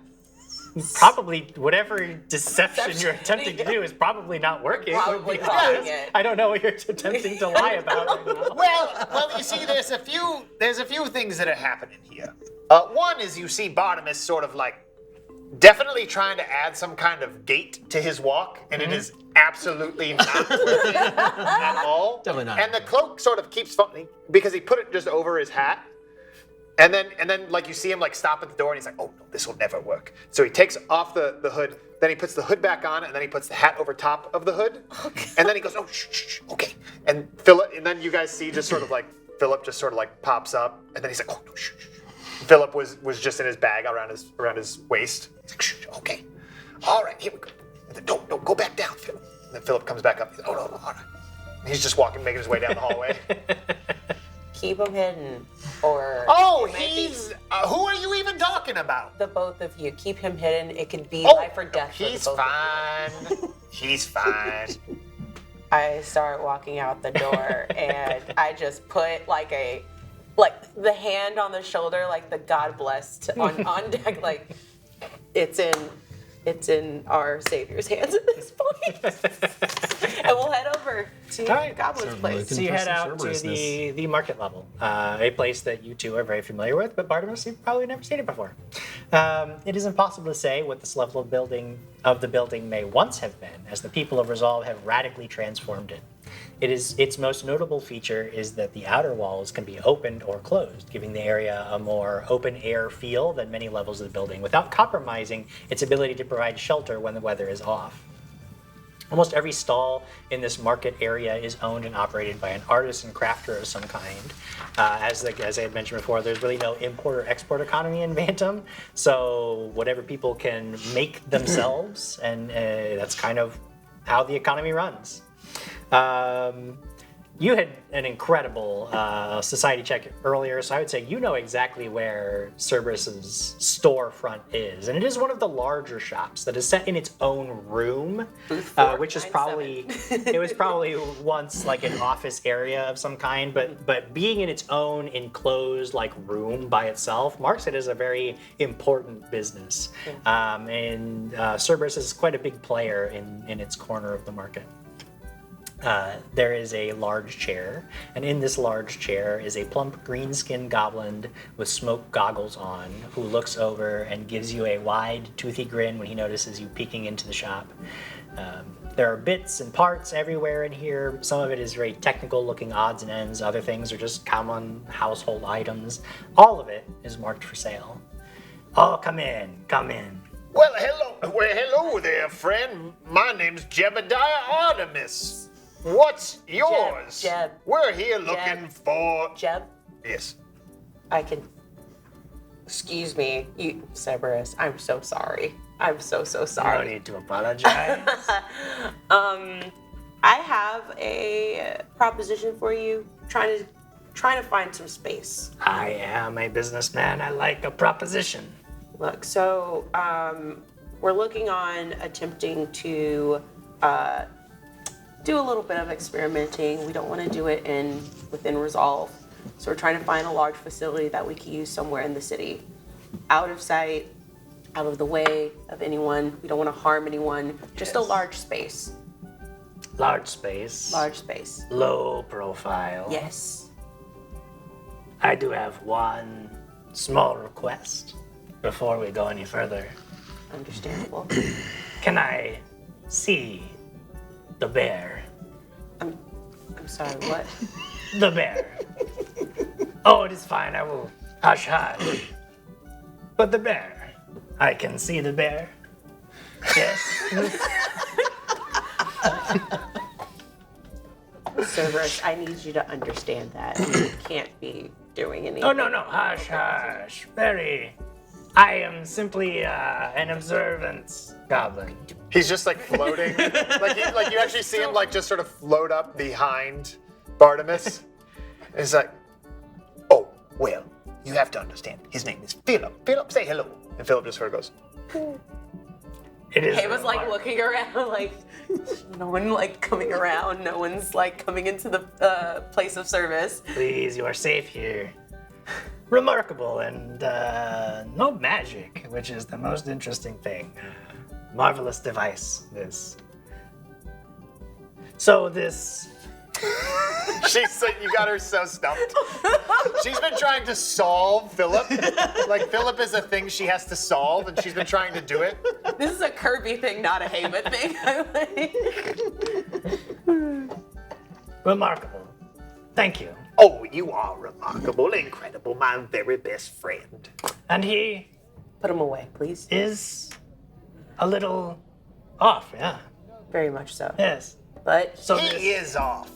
Probably whatever deception you're attempting to do is probably not working. Probably Yes. wrong it. I don't know what you're attempting to lie about right now. Well, you see, there's a few things that are happening here. One is you see Barnabas sort of definitely trying to add some kind of gait to his walk, and it is absolutely not working at all. Definitely not. And the cloak sort of keeps falling because he put it just over his hat. And then like you see him like stop at the door and he's like, oh no, this will never work. So he takes off the hood, then he puts the hood back on, and then he puts the hat over top of the hood. Okay. And then he goes, oh shh, okay. And Philip, and then you guys see just sort of like Philip just sort of like pops up, and then he's like, oh no, shh. Philip was just in his bag around his waist. He's like, shh, okay. All right, here we go. And then, don't go back down, Philip. And then Philip comes back up. He's like, oh no, all right. And he's just making his way down the hallway. Keep him hidden, or Oh, he's. Who are you even talking about? the both of you. Keep him hidden. It could be life or death. He's for the both of fine. He's fine. you. I start walking out the door, and I just put like the hand on the shoulder, like the God blessed on deck, like it's in our Savior's hands at this point. And we'll head over to Alright. Goblin's place. So you head out to the market level, a place that you two are very familiar with, but Bartimus, you've probably never seen it before. It is impossible to say what this level of the building may once have been, as the people of Resolve have radically transformed it. Its most notable feature is that the outer walls can be opened or closed, giving the area a more open-air feel than many levels of the building, without compromising its ability to provide shelter when the weather is off. Almost every stall in this market area is owned and operated by an artist and crafter of some kind. As I had mentioned before, there's really no import or export economy in VANTAM, so whatever people can make themselves, and that's kind of how the economy runs. You had an incredible society check earlier, so I would say you know exactly where Cerberus's storefront is, and it is one of the larger shops that is set in its own room, which is probably it was probably once like an office area of some kind, but being in its own enclosed like room by itself marks it as a very important business, and Cerberus is quite a big player in its corner of the market. There is a large chair, and in this large chair is a plump green-skinned goblin with smoke goggles on, who looks over and gives you a wide, toothy grin when he notices you peeking into the shop. There are bits and parts everywhere in here. Some of it is very technical-looking odds and ends. Other things are just common household items. All of it is marked for sale. Oh, come in, come in. Well, hello there, friend. My name's Jebediah Artemis. What's yours? Jeb. We're here looking for... Jeb, Yes. I can. Excuse me, Cerberus. I'm so sorry. I'm so No sorry. need to apologize. I have a proposition for you. Trying to find some space. I am a businessman. I like a proposition. Look, so we're looking on attempting to do a little bit of experimenting. We don't want to do it within Resolve. So we're trying to find a large facility that we can use somewhere in the city. Out of sight, out of the way of anyone. We don't want to harm anyone. Just a large space. Large space. Large space. Low profile. Yes. I do have one small request before we go any further. Understandable. Can I see the bear? I'm sorry, what? The bear. Oh, it is fine. I will hush hush. But the bear. I can see the bear. Yes. Cerberus, I need you to understand that. You can't be doing anything. Oh, no. Hush hush. Very. I am simply an observant goblin. He's just like floating. like you actually see him like just sort of float up behind Bartimus. And he's like, oh, well, you have to understand. His name is Philip. Philip, say hello. And Philip just sort of goes, It is. He was like looking around, like no one like coming around. No one's like coming into the place of service. Please, you are safe here. Remarkable and no magic, which is the most interesting thing. Marvelous device, this. So this You got her so stumped. She's been trying to solve Philip. Like Philip is a thing she has to solve, and she's been trying to do it. This is a Kirby thing, not a Haven thing. Remarkable. Thank you. Oh, you are remarkable, incredible, my very best friend. And he Put him away, please. is a little off, yeah. Very much so. Yes. But So He is off.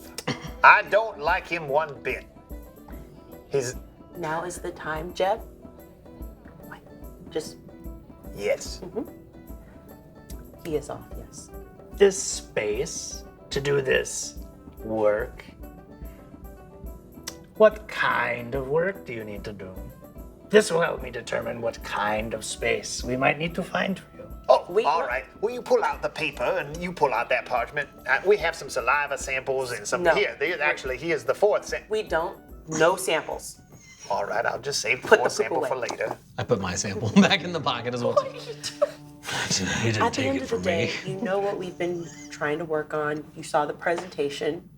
I don't like him one bit. He's now is the time, Jeb. Just, Yes. he is off, yes. this space to do this work. What kind of work do you need to do? This will help me determine what kind of space we might need to find for you. Oh, We- all right. Well, you pull out the paper and you pull out that parchment. We have some saliva samples and some. No. Actually, here's the fourth sample. We don't. No samples. All right, I'll just save the Put the fourth poop sample for away. later. I put my sample back in the pocket as well. He didn't At the take end it of the from day, me. you know what we've been trying to work on. You saw the presentation.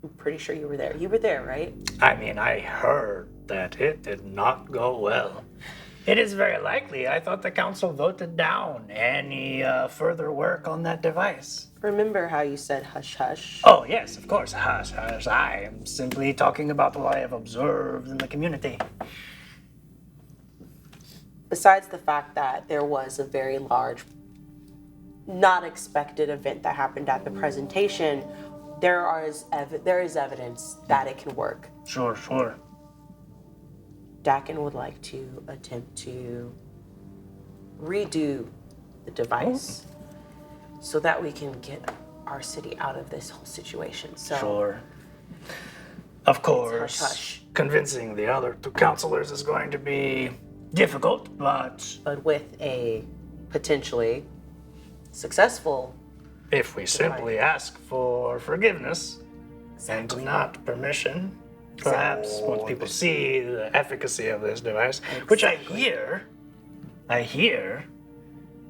I'm pretty sure you were there. You were there, right? I mean, I heard that it did not go well. It is very likely. I thought the council voted down any further work on that device. Remember how you said hush hush? Oh, yes, of course. Hush, hush. I am simply talking about what I have observed in the community. Besides the fact that there was a very large, not expected event that happened at the presentation, there is evidence that it can work. Sure, sure. Dakin would like to attempt to redo the device so that we can get our city out of this whole situation. So Sure. Of course, hush. convincing the other two counselors is going to be difficult, but but with a potentially successful, if we simply ask for forgiveness and not permission, perhaps once people see the efficacy of this device, which I hear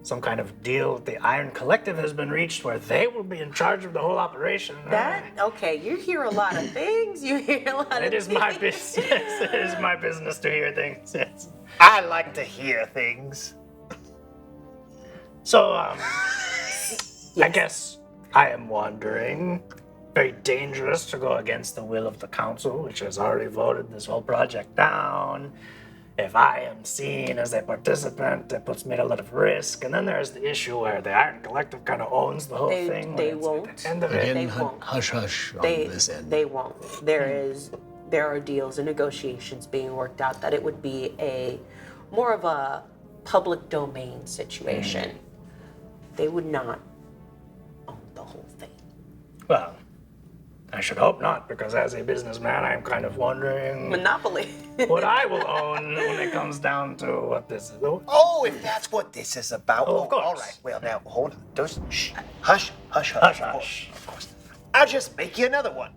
some kind of deal with the Iron Collective has been reached where they will be in charge of the whole operation. okay, you hear a lot of things. You hear a lot of It is things. my business. It is my business to hear things. Yes. I like to hear things. So, I guess I am wondering, very dangerous to go against the will of the council, which has already voted this whole project down. If I am seen as a participant, it puts me at a lot of risk. And then there's the issue where the Iron Collective kind of owns the whole thing. They when it's won't. At the end of it. Again, They won't. hush hush on They this end. they won't. There are deals and negotiations being worked out that it would be a more of a public domain situation. They would not own the whole thing. Well, I should hope not, because as a businessman, I'm kind of wondering Monopoly. what I will own when it comes down to what this is. Oh, if that's what this is about. Oh, of course. All right. Well, now, hold on. Don't, shh. Hush, hush, hush. Hush, Of course, hush. Of course. I'll just make you another one.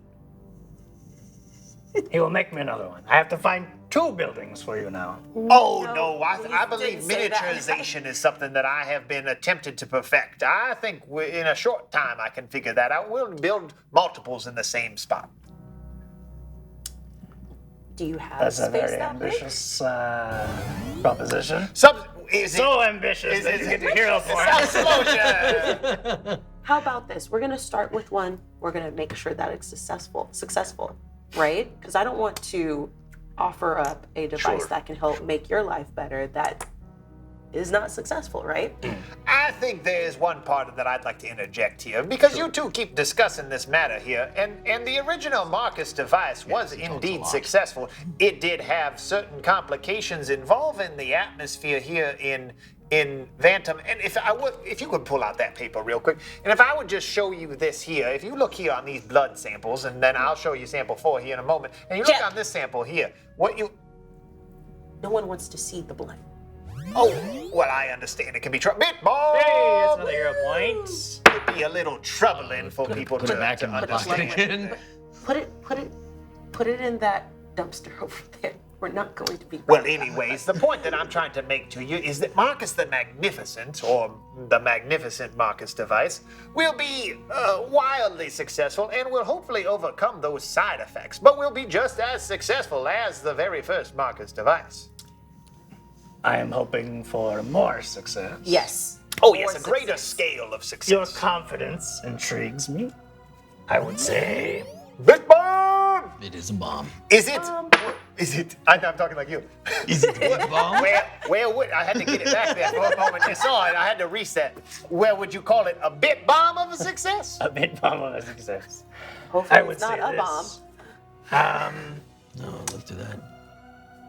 He will make me another one. I have to find 2 buildings for you now. Oh, no. I please believe didn't say that. miniaturization is something that I have been attempted to perfect. I think in a short time I can figure that out. We'll build multiples in the same spot. Do you have That's a space very that big? ambitious proposition. Is So ambitious that you get to hero for it. Explosion! How about this? We're gonna start with one. We're gonna make sure that it's successful, right? Because I don't want to offer up a device Sure. that can help make your life better that is not successful, right? I think there is one part that I'd like to interject here, because you two keep discussing this matter here, and the original Marcus device was he talks a indeed lot. successful. It did have certain complications involving the atmosphere here in VANTAM, and if you could pull out that paper real quick, and if I would just show you this here, if you look here on these blood samples, and then I'll show you sample 4 here in a moment, and you look Yeah. on this sample here, No one wants to see the blood. oh, well, I understand it can be trouble. Meatball! Hey, that's another hero point. It'd be a little troubling for people Put to it back to in my understand. pocket again. Put it in that dumpster over there. We're not going to be. Well, anyways, the point that I'm trying to make to you is that Marcus the Magnificent, or the Magnificent Marcus device, will be wildly successful and will hopefully overcome those side effects, but will be just as successful as the very first Marcus device. I am hoping for more success. Yes. Oh, yes, More a greater success. scale of success. Your confidence intrigues me. I would say. Big bomb! It is a bomb. Is it? Is it? I'm talking like you. Is it a bomb? Where would I had to get it back there for a moment? You saw it. I had to reset. Where would you call it? A bit bomb of a success? A bit bomb of a success. Hopefully I would it's not say a bomb. this. No, look to that.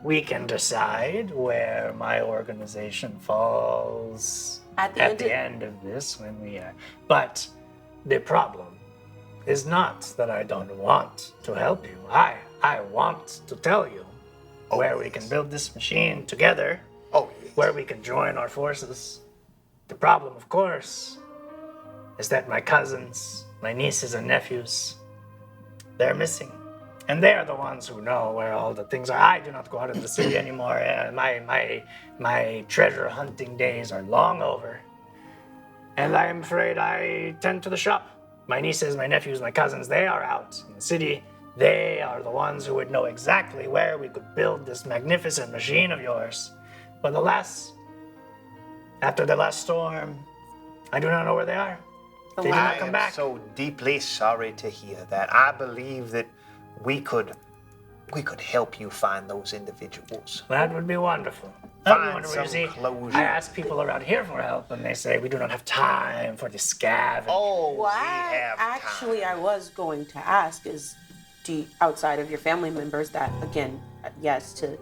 We can decide where my organization falls At the end of this when we are. But the problem is not that I don't want to help you. I want to tell you where we can build this machine together, Oh, yes. where we can join our forces. The problem, of course, is that my cousins, my nieces and nephews, they're missing. And they are the ones who know where all the things are. I do not go out in the city anymore. My treasure hunting days are long over. And I am afraid I tend to the shop. My nieces, my nephews, my cousins, they are out in the city. They are the ones who would know exactly where we could build this magnificent machine of yours. But after the last storm, I do not know where they are. They did I not come am back. so deeply sorry to hear that. I believe that we could help you find those individuals. That would be wonderful. That would be Find wonderful. You some see, closure. I ask people around here for help, and they say we do not have time for the scav. And Oh, Well, we have actually, time. I was going to ask is, outside of your family members, that again, yes, to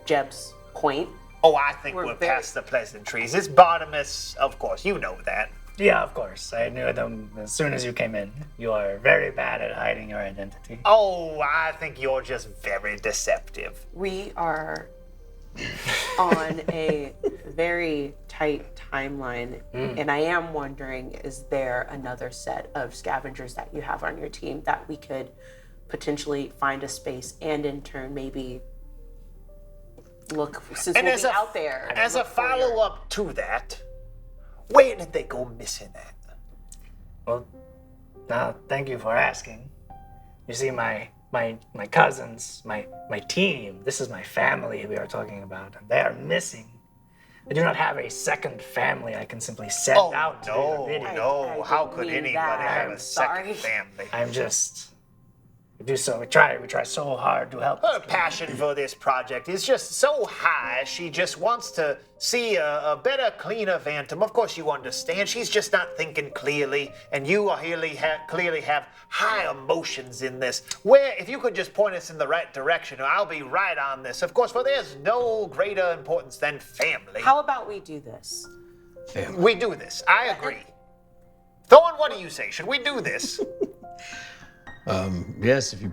Jeb's point, Oh, I think We're we're very- past the pleasantries. It's Bartimus, of course, you know that. yeah, of course. I knew them as soon as you came in. You are very bad at hiding your identity. Oh, I think you're just very deceptive. we are on a very tight timeline, and I am wondering, is there another set of scavengers that you have on your team that we could potentially find a space and in turn maybe look, since And we'll as be a, out there. as a look for your- follow-up to that, where did they go missing at? Well, now thank you for asking. You see, my cousins, my team. This is my family we are talking about, and they are missing. I do not have a second family I can simply send Oh, out to no, the video. no. How didn't could mean anybody that. have I'm a second sorry. family? I'm just. We do so. We try so hard to help. Her passion for this project is just so high. She just wants to see a better, cleaner Phantom. Of course, you understand. She's just not thinking clearly, and you are clearly have high emotions in this. Where, if you could just point us in the right direction, I'll be right on this. Of course, for there's no greater importance than family. How about we do this? Family. We do this. I agree. Thorn, what do you say? Should we do this? Yes, if you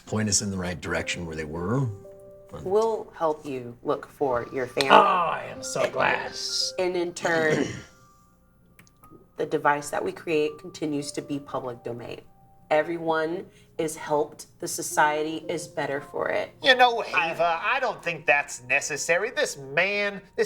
point us in the right direction where they were. We'll help you look for your family. Oh, I am so glad. And in turn, the device that we create continues to be public domain. Everyone is helped. The society is better for it. You know, Ava, I don't think that's necessary. This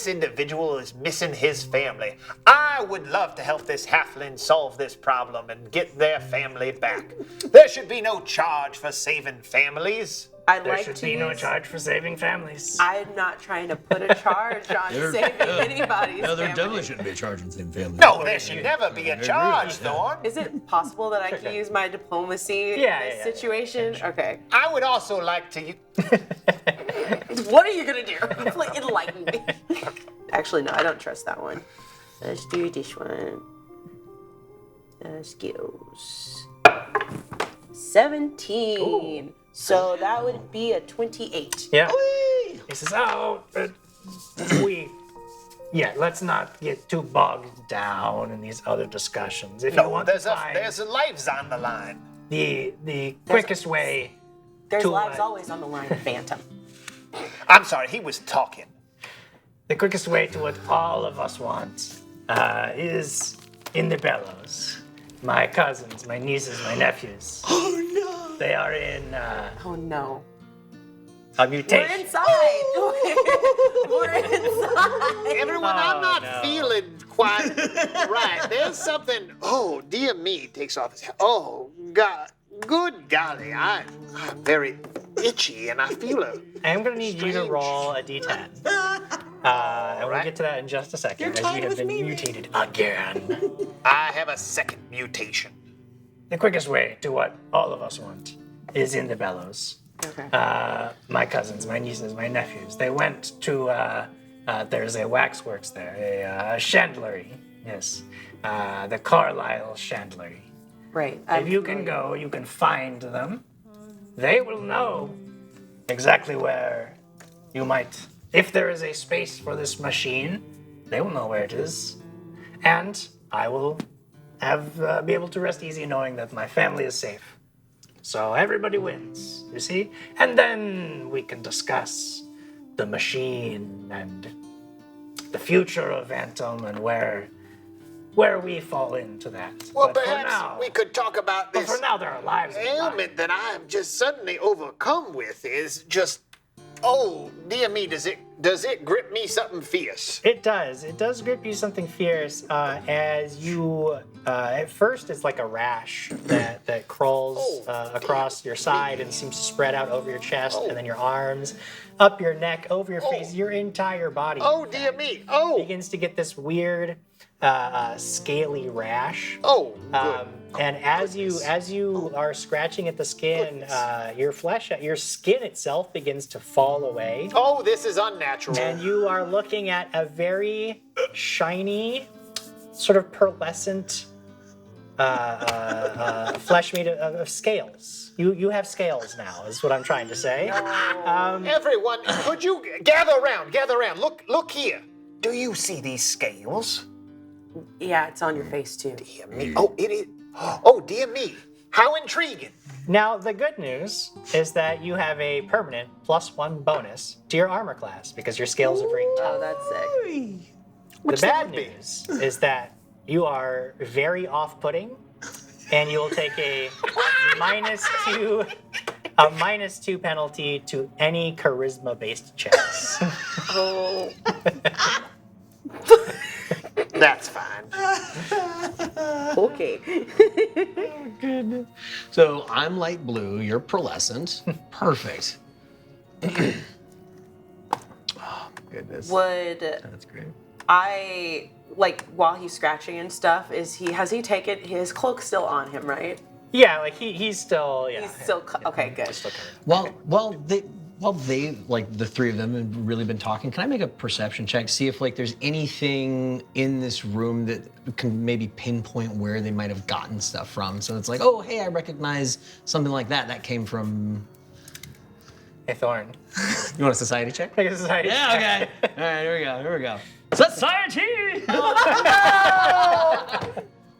individual is missing his family. I would love to help this halfling solve this problem and get their family back. There should be no charge for saving families. I'd There like should to be no use- charge for saving families. I'm not trying to put a charge on saving anybody's No, there family. definitely shouldn't be a charge in the same family. No, there should never be a agree charge, with that. Thorn. Is it possible that I can use my diplomacy Yeah, in this yeah, situation? Okay. I would also like to. What are you gonna do? Like, enlighten me. Actually, no, I don't trust that one. Let's do this one. Skills. 17. So that would be a 28. Yeah. He says, "Oh, let's not get too bogged down in these other discussions. If you No, want there's to find lives on the line. the quickest way, There's to, lives always on the line of Phantom. I'm sorry, he was talking. the quickest way to what all of us want, is in the bellows. My cousins, my nieces, my nephews. Oh no! They are in. Oh no. A We're mutation. inside. We're inside. Everyone, I'm not no. feeling quite right. There's something. Oh, dear me, takes off his hat. Oh, God. Good golly, I'm very itchy and I feel a. I am going to need you to Strange. roll a d10. And we'll get to that in just a second, as you have been mutated again. I have a second mutation. The quickest way to what all of us want is in the bellows. Okay. My cousins, my nieces, my nephews, they went to, there's a Waxworks there, a chandlery, yes, the Carlisle chandlery. Right. If you can go, you can find them. They will know exactly where you might. If there is a space for this machine, they will know where it is. And I will be able to rest easy knowing that my family is safe. So everybody wins, you see? And then we can discuss the machine and the future of VANTAM and where we fall into that. Well, But for perhaps now- we could talk about But this for now, there are lives. in the line. ailment that I am just suddenly overcome with. Is just, oh dear me, does it grip me something fierce? It does. It does grip you something fierce. As you, at first, it's like a rash that crawls across your side and seems to spread out over your chest, and then your arms, up your neck, over your face, your entire body. Oh dear me. Oh, Begins to get this weird, scaly rash. oh, good. And as you are scratching at the skin, your skin itself begins to fall away. Oh, this is unnatural. And you are looking at a very shiny, sort of pearlescent flesh made of scales. You have scales now, is what I'm trying to say. Everyone, could you gather around? Gather around. Look here. Do you see these scales? Yeah, it's on your face too. Dear me. Oh, it is. Oh, dear me. How intriguing. Now, the good news is that you have a permanent +1 bonus to your armor class because your scales have ring. Oh, that's sick. Which The that bad would be. news is that you are very off-putting, and you will take a -2 penalty to any charisma-based checks. Oh. That's fine. Okay. So I'm light blue, you're pearlescent. Perfect. Oh, goodness. Would That's great. I like while he's scratching and stuff? Has he taken his cloak still on him? Right. Yeah, like he's still, yeah. He's still okay. Good. While they, like the three of them, have really been talking, can I make a perception check, see if like there's anything in this room that can maybe pinpoint where they might have gotten stuff from? So it's like, oh, hey, I recognize something like that. That came from. Hey, Thorn. You want a society check? Take a society check. Yeah, okay. All right, here we go. Society!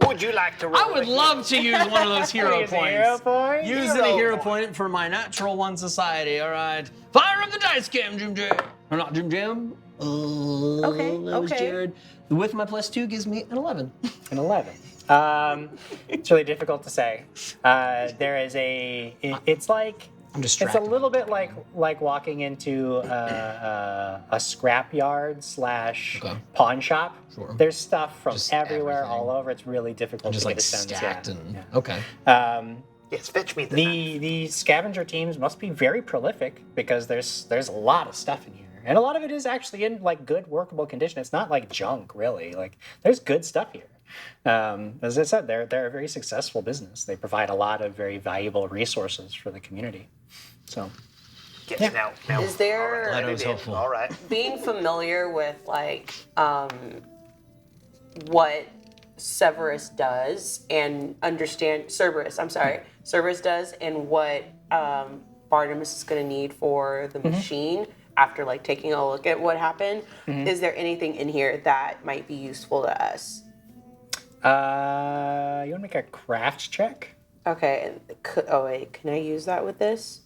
Would you like to roll? I would love to use one of those hero Use a points. hero point? Using a hero point for my natural one society. All right. Fire up the dice cam, Jim Jam. Or not Jim Jam. Okay, That was okay. Jared. With my +2 gives me an 11. An 11. It's really difficult to say. There is it's like, I'm it's distracted. a little bit like walking into a scrapyard / Okay. pawn shop. Sure. There's stuff from Just everywhere, everything. all over. It's really difficult Just to like get a sense. stacked Yeah. and Yeah. okay. Yes, fetch me the knife. The scavenger teams must be very prolific because there's a lot of stuff in here, and a lot of it is actually in like good workable condition. It's not like junk, really. Like there's good stuff here. As I said, they're a very successful business. They provide a lot of very valuable resources for the community. So Yes, Yeah. now. Is there- Glad it was Maybe- helpful. All right. Being familiar with like what Cerberus does and understand Cerberus does and what Barnabas is going to need for the machine after like taking a look at what happened. Is there anything in here that might be useful to us? you want to make a craft check Okay. Oh wait, can I use that with this?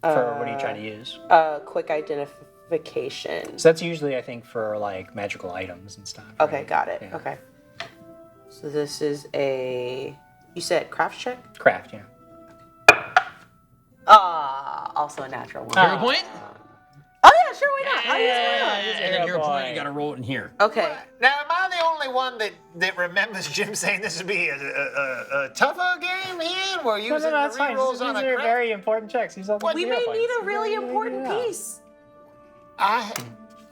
for what are you trying to use? Quick identification. So that's usually, I think, for like magical items and stuff. Okay, right? got it. Yeah. Okay. So this is you said craft check? Craft, yeah. Also a natural one. Hero point? Oh yeah, sure, why not? I'll use my And then your boy. point, you gotta roll it in here. own. Okay. Now, am I the only one that remembers Jim saying this would be a tougher game here? We're No, using that's the fine. rerolls These on a are crit? very important checks. These are We may need a really important piece.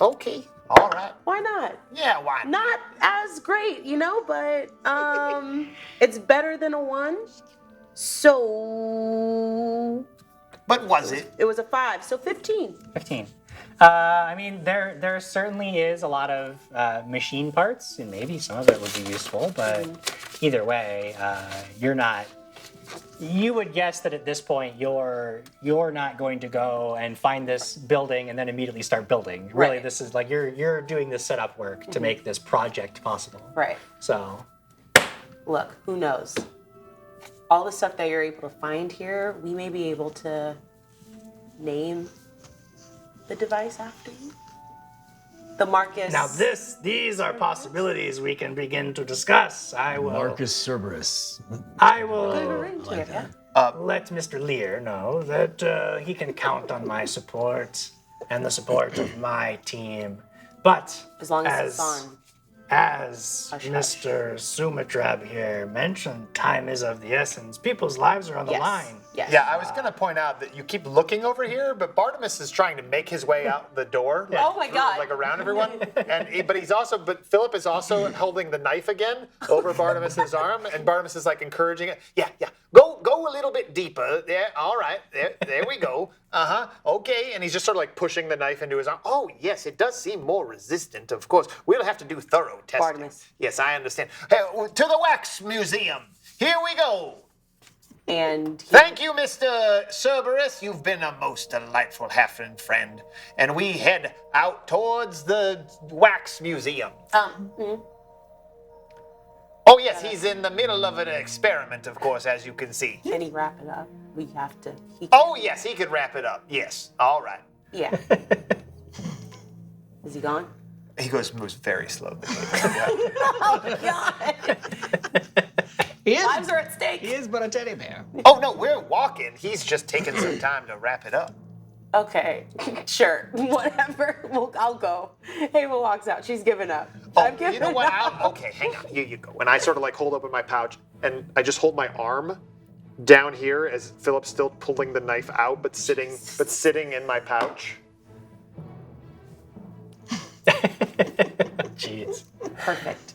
Okay, all right. Why not? Yeah, why not? Not as great, but it's better than a 1. So But was it? it was a 5, so 15. 15. I mean, there certainly is a lot of machine parts, and maybe some of it would be useful, but either way, you're not. You would guess that at this point you're not going to go and find this building and then immediately start building. Really, Right. this is like you're doing the setup work to make this project possible. Right. So, Look, who knows? All the stuff that you're able to find here, we may be able to name the device after you. The Marcus. now these are possibilities we can begin to discuss. I will. Marcus Cerberus. I Good will ring to it, yeah. let Mr. Lear know that he can count on my support and the support of my team. But As long as it's on. as Hush, Mr. Sumitrab here mentioned, time is of the essence. People's lives are on the Yes. line. Yes. Yeah, I was going to point out that you keep looking over here, but Bartimus is trying to make his way out the door. Oh my God. Like around everyone. But Philip is also holding the knife again over Bartimus's arm, and Bartimus is like encouraging it. Yeah. Go a little bit deeper. Yeah, all right. There we go. Okay. And he's just sort of like pushing the knife into his arm. Oh, yes, it does seem more resistant, of course. We'll have to do thorough testing. Bartimus. Yes, I understand. Hey, to the Wax Museum. Here we go. And he, Thank you, Mr. Cerberus. You've been a most delightful halfling friend. And we head out towards the Wax Museum. Oh, yes, he's in the middle of an experiment, of course, as you can see. can he wrap it up? We have to. Oh, yes, he could wrap it up. Yes, all right. Yeah. Is he gone? He moves very slowly. Oh God. He is, Lives are at stake. he is but a teddy bear. Oh, no, we're walking. He's just taking some time to wrap it up. Okay, sure, whatever. I'll go. Ava walks out. She's given up. I've given You know what? up. Okay, hang on. Here you go. And I sort of like hold open my pouch, and I just hold my arm down here as Philip's still pulling the knife out, but sitting in my pouch. Jeez. Perfect.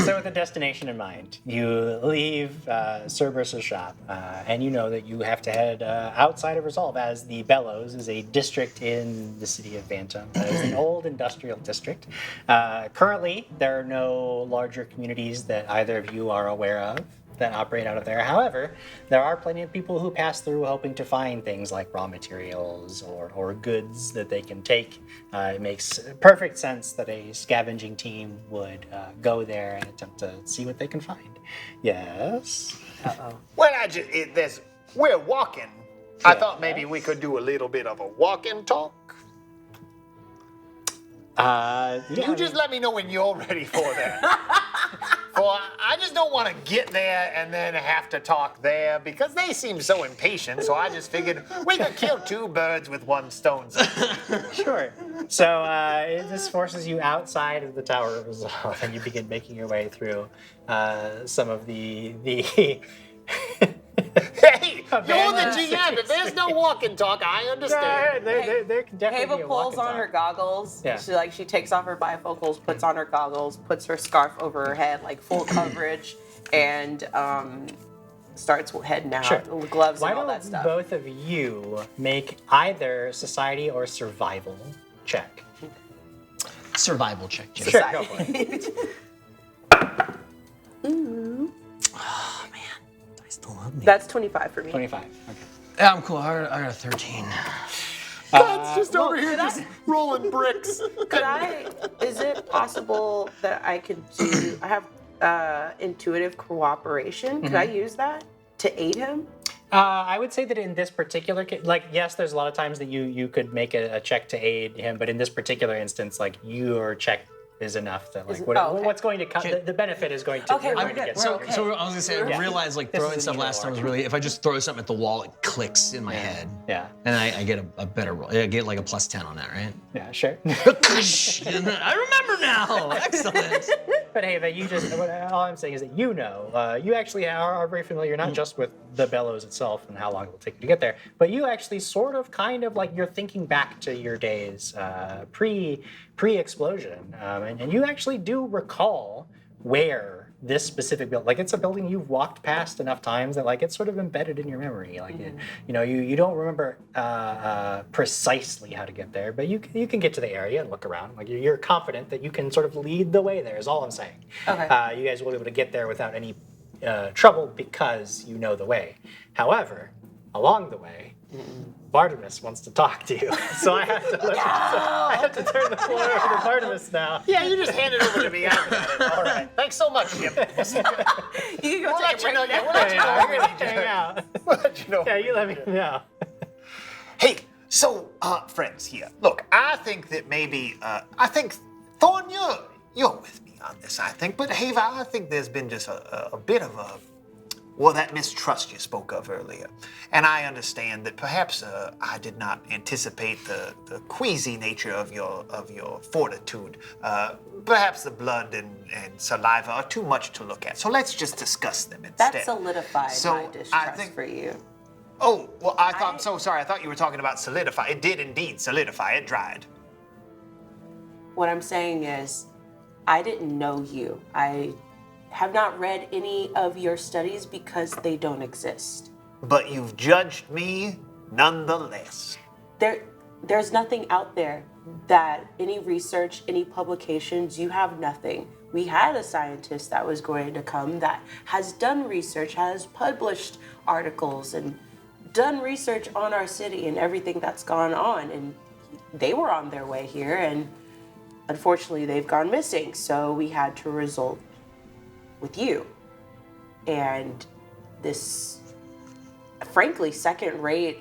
So with a destination in mind, you leave Cerberus' shop, and you know that you have to head outside of Resolve, as the Bellows is a district in the city of VANTAM. It's an old industrial district. Currently, there are no larger communities that either of you are aware of that operate out of there. However, there are plenty of people who pass through hoping to find things like raw materials or goods that they can take. It makes perfect sense that a scavenging team would go there and attempt to see what they can find. Yes? Well, we're walking. I thought maybe we could do a little bit of a walk and talk. You just let me know when you're ready for that. For I just don't want to get there and then have to talk there because they seem so impatient. So I just figured we could kill two birds with one stone. Sure. So this forces you outside of the Tower of Resolve, and you begin making your way through some of the Hey, you're the GM. If there's no walk and talk, I understand. there can definitely be Ava a walk pulls and on talk. her goggles. Yeah. She takes off her bifocals, puts on her goggles, puts her scarf over her head, like full coverage, and starts heading out. Sure. The gloves Why and all don't that stuff. both of you make either society or survival check? Survival check, Jim. Sure, go for it. Ooh. Oh, man. I still love me. That's 25 for me. 25. Okay. Yeah, I'm cool. I got a 13. It's just over here just rolling bricks. Is it possible that I could do, I have intuitive cooperation. Could I use that to aid him? I would say that in this particular case, like, yes, there's a lot of times that you could make a check to aid him, but in this particular instance, like, your check is enough that like Is- what, oh, okay. what's going to come. The benefit is going to. Okay, you're we're going to good. get We're something. okay. So I was gonna say, I Yeah. realized like This throwing is stuff neutral last time was arc. really, if I just throw something at the wall, it clicks in my head. Yeah. And I get a better roll. I get like a +10 on that, right? Yeah, sure. I remember now. Excellent. But hey, but you just, all I'm saying is that you actually are very familiar not just with the bellows itself and how long it will take you to get there, but you actually sort of kind of like you're thinking back to your days pre-explosion, and you actually do recall where this specific building, like it's a building you've walked past enough times that like it's sort of embedded in your memory. Like you don't remember precisely how to get there, but you can get to the area and look around. Like you're confident that you can sort of lead the way there. Is all I'm saying. Okay. You guys will be able to get there without any trouble because you know the way. However, along the way, Bartimus wants to talk to you, so I have to I have to turn the floor over to Bartimus now. Yeah, you just hand it over to me. I got it. All right. Thanks so much, Jim. You can go We'll let take a you know. break. Yeah, we'll let you know. Yeah, We're we're gonna gonna hang out. We'll let you know. Yeah, you let me know. Hey, so, friends here, look, I think that maybe, I think, Thorn, you're with me on this, I think, but Haver, I think there's been just a bit of that mistrust you spoke of earlier. And I understand that perhaps I did not anticipate the queasy nature of your fortitude. Perhaps the blood and saliva are too much to look at, so let's just discuss them instead. That solidified my distrust for you. Oh, well, I'm so sorry. I thought you were talking about solidify. It did indeed solidify. It dried. What I'm saying is, I didn't know you. I have not read any of your studies because they don't exist. But you've judged me nonetheless. There's nothing out there that any research, any publications, you have nothing. We had a scientist that was going to come that has done research, has published articles and done research on our city and everything that's gone on. And they were on their way here and unfortunately they've gone missing. So we had to result with you. And this, frankly, second-rate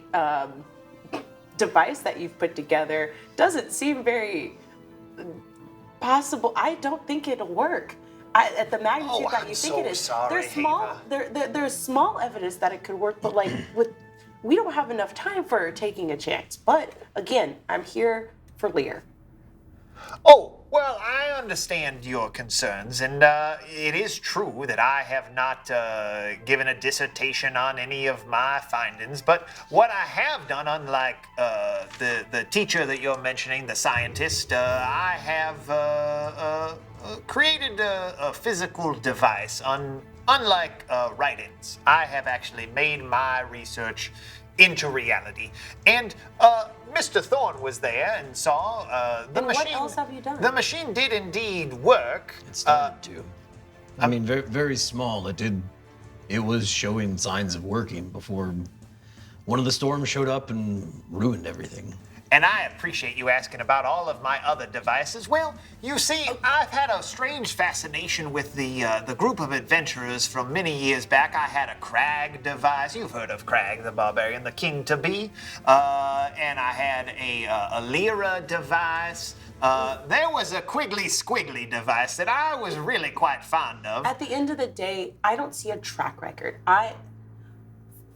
device that you've put together doesn't seem very possible. I don't think it'll work. At the magnitude that I'm you think so it is. sorry, There's small there's small evidence that it could work, but like we don't have enough time for taking a chance. But again, I'm here for Lear. Oh, well, I understand your concerns, and it is true that I have not given a dissertation on any of my findings, but what I have done, unlike the teacher that you're mentioning, the scientist, I have created a physical device. Unlike write-ins, I have actually made my research into reality. And Mr. Thorne was there and saw the And machine. what else have you done? The machine did indeed work. It started to. I mean, very, very small. It was showing signs of working before one of the storms showed up and ruined everything. And I appreciate you asking about all of my other devices. Well, you see, I've had a strange fascination with the group of adventurers from many years back. I had a Crag device. You've heard of Crag, the barbarian, the king-to-be. And I had a Lyra device. There was a Quiggly Squiggly device that I was really quite fond of. At the end of the day, I don't see a track record. For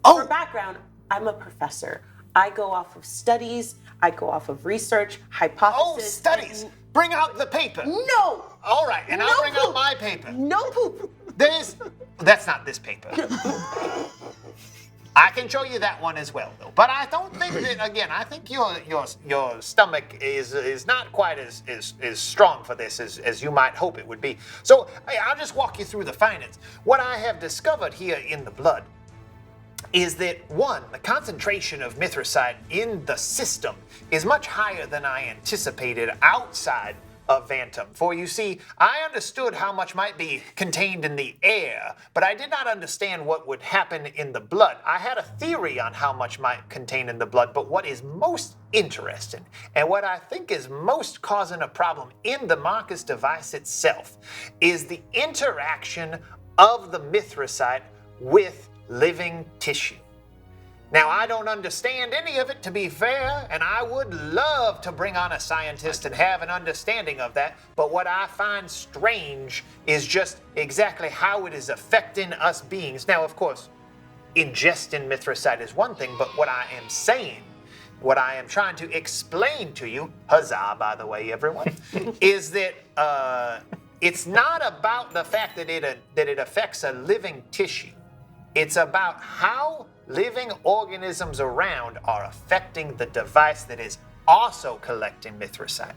Oh, background, I'm a professor. I go off of studies, I go off of research, hypothesis. studies! Bring out the paper. No! All right, and I'll No bring out poop. my paper. No poop! That's not this paper. I can show you that one as well, though. But I don't think that, again, I think your stomach is not quite as strong for this as you might hope it would be. So I'll just walk you through the findings. What I have discovered here in the blood is that, one, the concentration of mithracite in the system is much higher than I anticipated outside of VANTAM. For you see, I understood how much might be contained in the air, but I did not understand what would happen in the blood. I had a theory on how much might contain in the blood, but what is most interesting, and what I think is most causing a problem in the Marcus device itself, is the interaction of the mithracite with living tissue. Now, I don't understand any of it, to be fair, and I would love to bring on a scientist and have an understanding of that, but what I find strange is just exactly how it is affecting us beings. Now, of course, ingesting mithracite is one thing, but what I am saying, what I am trying to explain to you, huzzah, by the way, everyone, is that it's not about the fact that it affects a living tissue. It's about how living organisms around are affecting the device that is also collecting mithracite.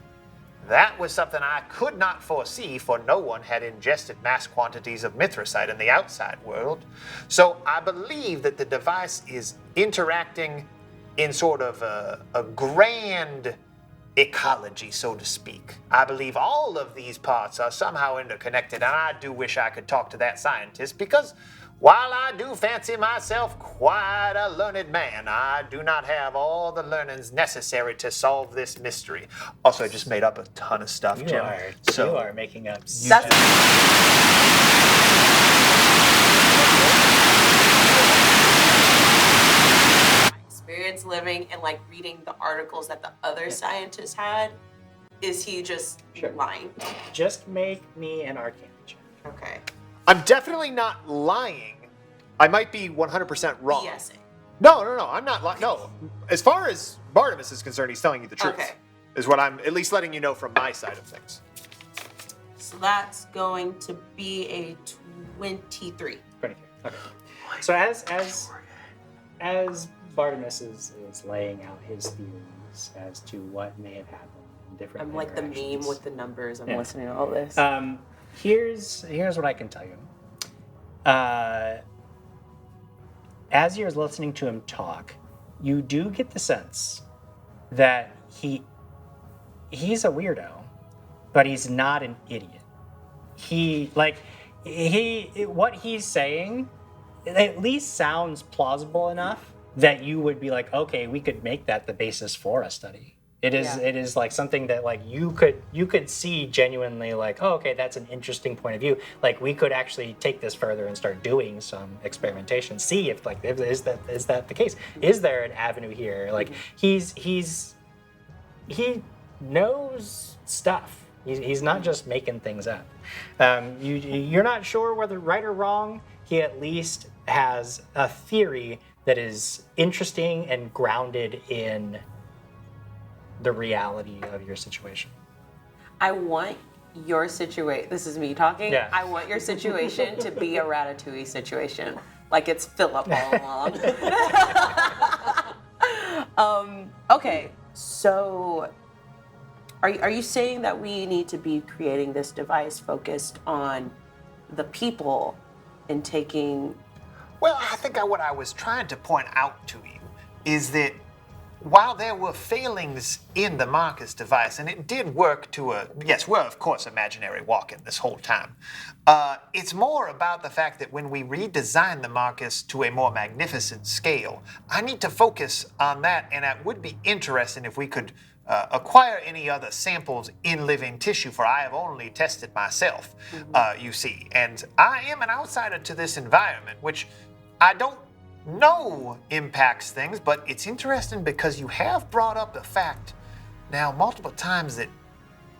That was something I could not foresee, for no one had ingested mass quantities of mithracite in the outside world. So I believe that the device is interacting in sort of a grand ecology, so to speak. I believe all of these parts are somehow interconnected, and I do wish I could talk to that scientist, because while I do fancy myself quite a learned man, I do not have all the learnings necessary to solve this mystery. Also, I just made up a ton of stuff, Jim. You are making up. That's experience living and like reading the articles that the other scientists had. Is he just lying? Just make me an Arcana check. Okay. I'm definitely not lying. I might be 100% wrong. BSing. No, I'm not lying. No. As far as Barnabas is concerned, he's telling you the truth. Okay. Is what I'm at least letting you know from my side of things. So that's going to be a 23. 23. Okay. So as Bartimus is laying out his theories as to what may have happened in different I'm like the interactions, meme with the numbers. I'm Yeah. listening to all this. Here's what I can tell you. As you're listening to him talk, you do get the sense that he's a weirdo, but he's not an idiot. What he's saying at least sounds plausible enough that you would be like, okay, we could make that the basis for a study. It is like something that like you could see genuinely like, oh, okay, that's an interesting point of view. Like we could actually take this further and start doing some experimentation, see if is that the case? Is there an avenue here? Like he knows stuff. He's not just making things up. You're not sure whether right or wrong. He at least has a theory that is interesting and grounded in the reality of your situation. I want your situation. This is me talking. Yeah. I want your situation to be a Ratatouille situation, like it's Philip all along. Okay, so are you saying that we need to be creating this device focused on the people and taking? Well, I think what I was trying to point out to you is that while there were failings in the Marcus device, and it did work yes, we're of course imaginary walking this whole time, it's more about the fact that when we redesign the Marcus to a more magnificent scale, I need to focus on that, and it would be interesting if we could acquire any other samples in living tissue, for I have only tested myself, you see, and I am an outsider to this environment, which I don't know impacts things, but it's interesting because you have brought up the fact now multiple times that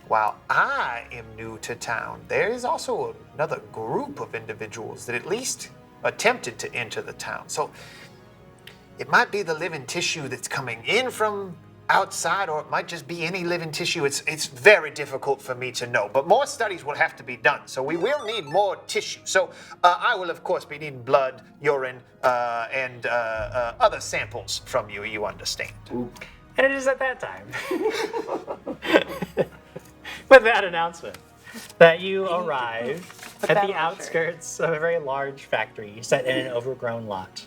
while I am new to town, there is also another group of individuals that at least attempted to enter the town. So it might be the living tissue that's coming in from outside, or it might just be any living tissue. It's very difficult for me to know, but more studies will have to be done. So we will need more tissue. So I will, of course, be needing blood, urine, and other samples from you, you understand. And it is at that time, with that announcement, that you arrive at the outskirts of a very large factory set in an overgrown lot.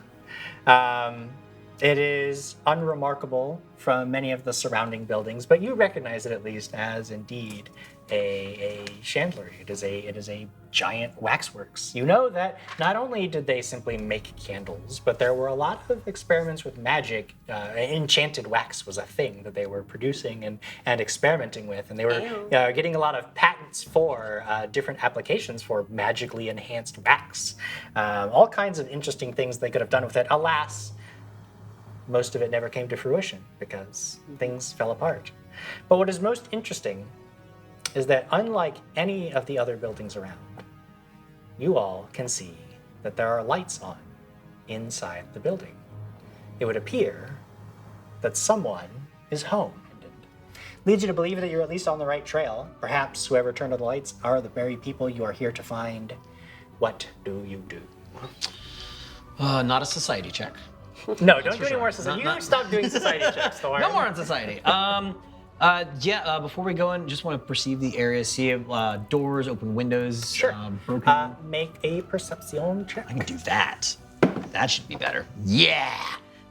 It is unremarkable from many of the surrounding buildings, but you recognize it at least as indeed a chandlery. It is a giant waxworks. You know that not only did they simply make candles, but there were a lot of experiments with magic. Enchanted wax was a thing that they were producing and experimenting with, and they were getting a lot of patents for different applications for magically enhanced wax. All kinds of interesting things they could have done with it. Alas, most of it never came to fruition because things fell apart. But what is most interesting is that unlike any of the other buildings around, you all can see that there are lights on inside the building. It would appear that someone is home. Leads you to believe that you're at least on the right trail. Perhaps whoever turned on the lights are the very people you are here to find. What do you do? Not a society check. No, don't do any more society. You stop doing society checks, Thor. No more on society. Before we go in, just want to perceive the area, see if doors, open windows, Sure. broken. Make a perception check. I can do that. That should be better. Yeah,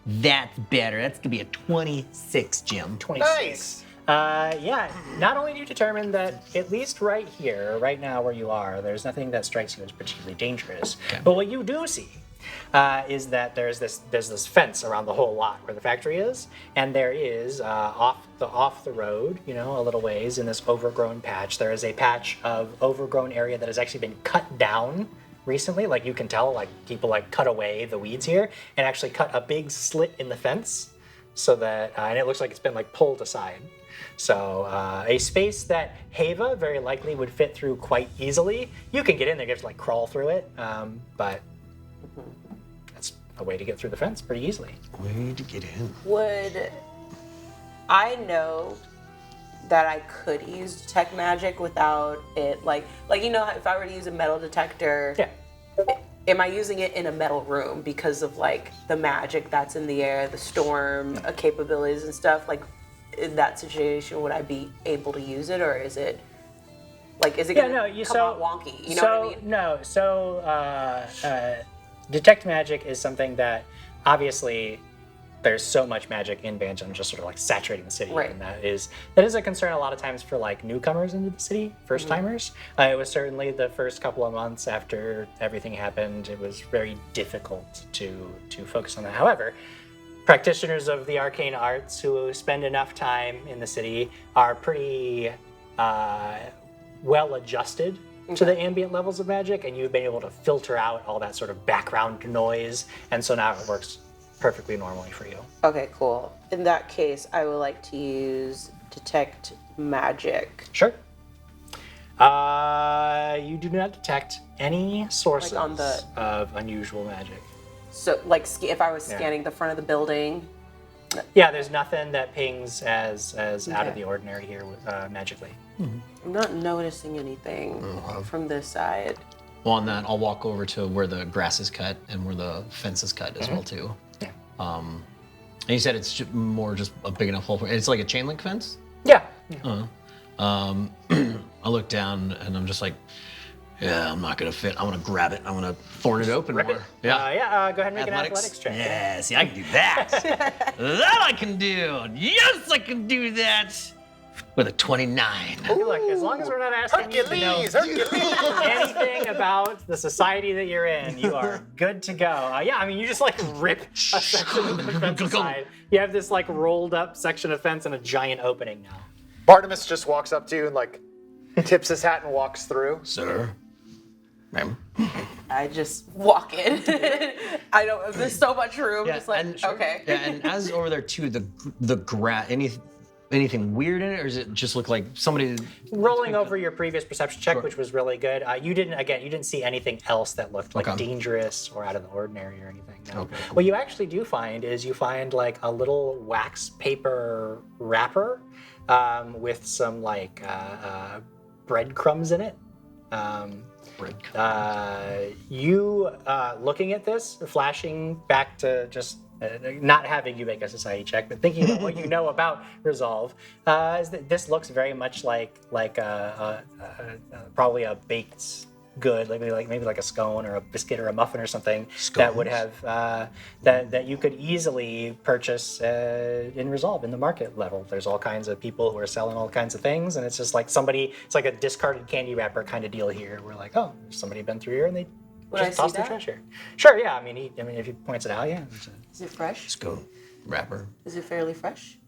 that's better. That's gonna be a 26, Jim. 26. Nice. Yeah, not only do you determine that at least right here, right now where you are, there's nothing that strikes you as particularly dangerous. Okay. But what you do see is that there's this fence around the whole lot where the factory is, and there is off the road, a little ways in this overgrown patch. There is a patch of overgrown area that has actually been cut down recently. Like you can tell, like people like cut away the weeds here and actually cut a big slit in the fence, so that and it looks like it's been like pulled aside. So a space that Hava very likely would fit through quite easily. You can get in there, just like crawl through it, but that's a way to get through the fence pretty easily. Way to get in. Would I know that I could use detect magic without it, like if I were to use a metal detector? Yeah. Am I using it in a metal room because of like the magic that's in the air, the storm capabilities and stuff? Like in that situation, would I be able to use it, or is it gonna come out wonky? You know what I mean? No, so detect magic is something that obviously there's so much magic in VANTAM just sort of like saturating the city, Right. and that is a concern a lot of times for like newcomers into the city, first timers. It was certainly the first couple of months after everything happened. It was very difficult to focus on that. However, practitioners of the arcane arts who spend enough time in the city are pretty well adjusted to the ambient levels of magic, and you've been able to filter out all that sort of background noise, and so now it works perfectly normally for you. Okay, cool. In that case, I would like to use detect magic. Sure. You do not detect any sources Like on the- of unusual magic. So, like, if I was scanning the front of the building. Yeah, there's nothing that pings as out of Okay. the ordinary here magically. I'm not noticing anything from this side. Well, on that, I'll walk over to where the grass is cut and where the fence is cut as well too. Yeah. And you said it's more just a big enough hole for it's like a chain link fence. Yeah. I look down and I'm just like, yeah, I'm not gonna fit. I'm gonna grab it. I'm gonna thorn it open Rip more. it. Yeah. Go ahead and make an athletics check. Yeah, see, I can do that. That I can do. Yes, I can do that. With a 29. Hey, look, as long as we're not asking you to know Hercules! anything about the society that you're in, you are good to go. You just like rip a section of the fence aside. You have this like rolled up section of fence and a giant opening now. Bartimus just walks up to you and like tips his hat and walks through. Sir. Ma'am. I just walk in. I don't. There's so much room. Yeah, just like and okay. Yeah, and as over there too, the grass. Anything weird in it, or does it just look like somebody Rolling over your previous perception check, which was really good, you didn't see anything else that looked like dangerous or out of the ordinary or anything. No. Okay, cool. What you actually do find is you find like a little wax paper wrapper with some like breadcrumbs in it. You looking at this, flashing back to just not having you make a society check, but thinking about what you know about Resolve, is that this looks very much like probably a baked good, maybe like a scone or a biscuit or a muffin or something that would have that you could easily purchase in Resolve in the market level. There's all kinds of people who are selling all kinds of things, and it's just like it's like a discarded candy wrapper kind of deal here. We're like, oh, somebody been through here and they Would I just see tossed their that? trash here. Sure, yeah. If he points it out, yeah. Is it fresh? Scone wrapper? Is it fairly fresh?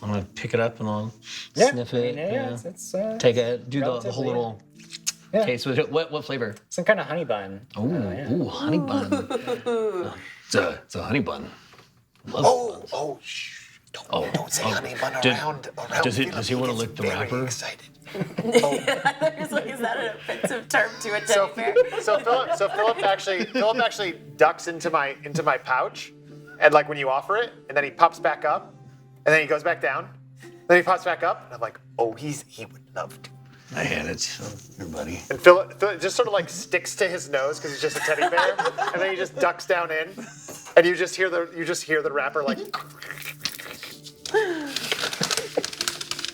I'm gonna pick it up and I'll Yeah, sniff it. It's Take it. Do the whole relatively, little yeah. case with it. What flavor? Some kind of honey bun. Ooh, honey bun. It's a honey bun. Shh. Don't say honey bun around does he Philip. wanna Gets lick the very wrapper? excited. Is that an offensive term to a teddy bear? So Philip actually ducks into my pouch, and like when you offer it, and then he pops back up, and then he goes back down, then he pops back up, and I'm like, oh, he would love to. I hand it to your buddy. And Philip just sort of like sticks to his nose because he's just a teddy bear, and then he just ducks down in, and you just hear the wrapper like.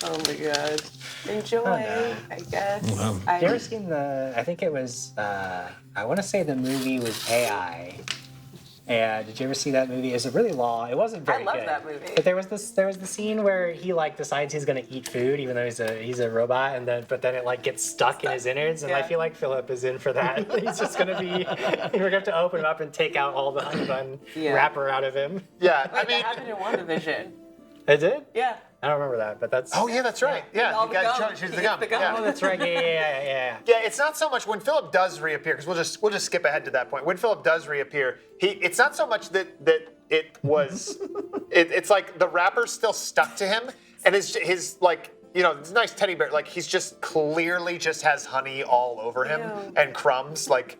Oh my god. Enjoy, I guess. Wow. Have you ever seen I think it was, I want to say the movie was AI. And did you ever see that movie? It was really long. It wasn't very good. I love that movie. But there was the scene where he like decides he's gonna eat food, even though he's a robot, and then it like gets stuck in his innards. And I Yeah. feel like Philip is in for that. He's just gonna be. We're gonna have to open him up and take out all the honey bun wrapper out of him. Yeah, I That mean. happened in WandaVision. It did? Yeah. I don't remember that, but that's. Oh yeah, that's right. Yeah, All you the guys gum. choose He the gets gum. the gum. Yeah. Oh, that's right. Yeah. Yeah, it's not so much when Philip does reappear, because we'll just skip ahead to that point. When Philip does reappear, it's not so much that it was, it's like the wrapper's still stuck to him, and his like, this nice teddy bear, like he's just clearly just has honey all over him Ew. and crumbs like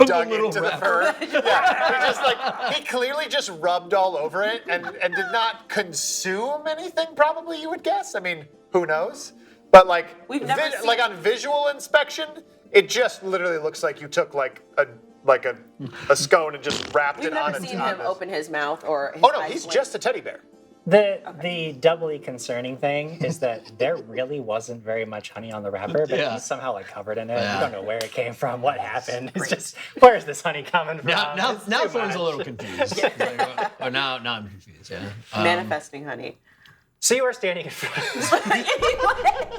dug little into the wrapper. fur. Yeah, he clearly just rubbed all over it and did not consume anything. Probably you would guess. I mean, who knows? But like, We've never seen- like on visual inspection, it just literally looks like you took like a scone and just wrapped We've it on never a seen him open his mouth or his Oh no, eyes he's blink. just a teddy bear. The doubly concerning thing is that there really wasn't very much honey on the wrapper, but Yeah. he's somehow like covered in it. Yeah. You don't know where it came from, what happened. It's just, where's this honey coming from? Now It's too Thorne's a much. little confused. Or now I'm confused. Yeah. Manifesting honey. So you are standing in front.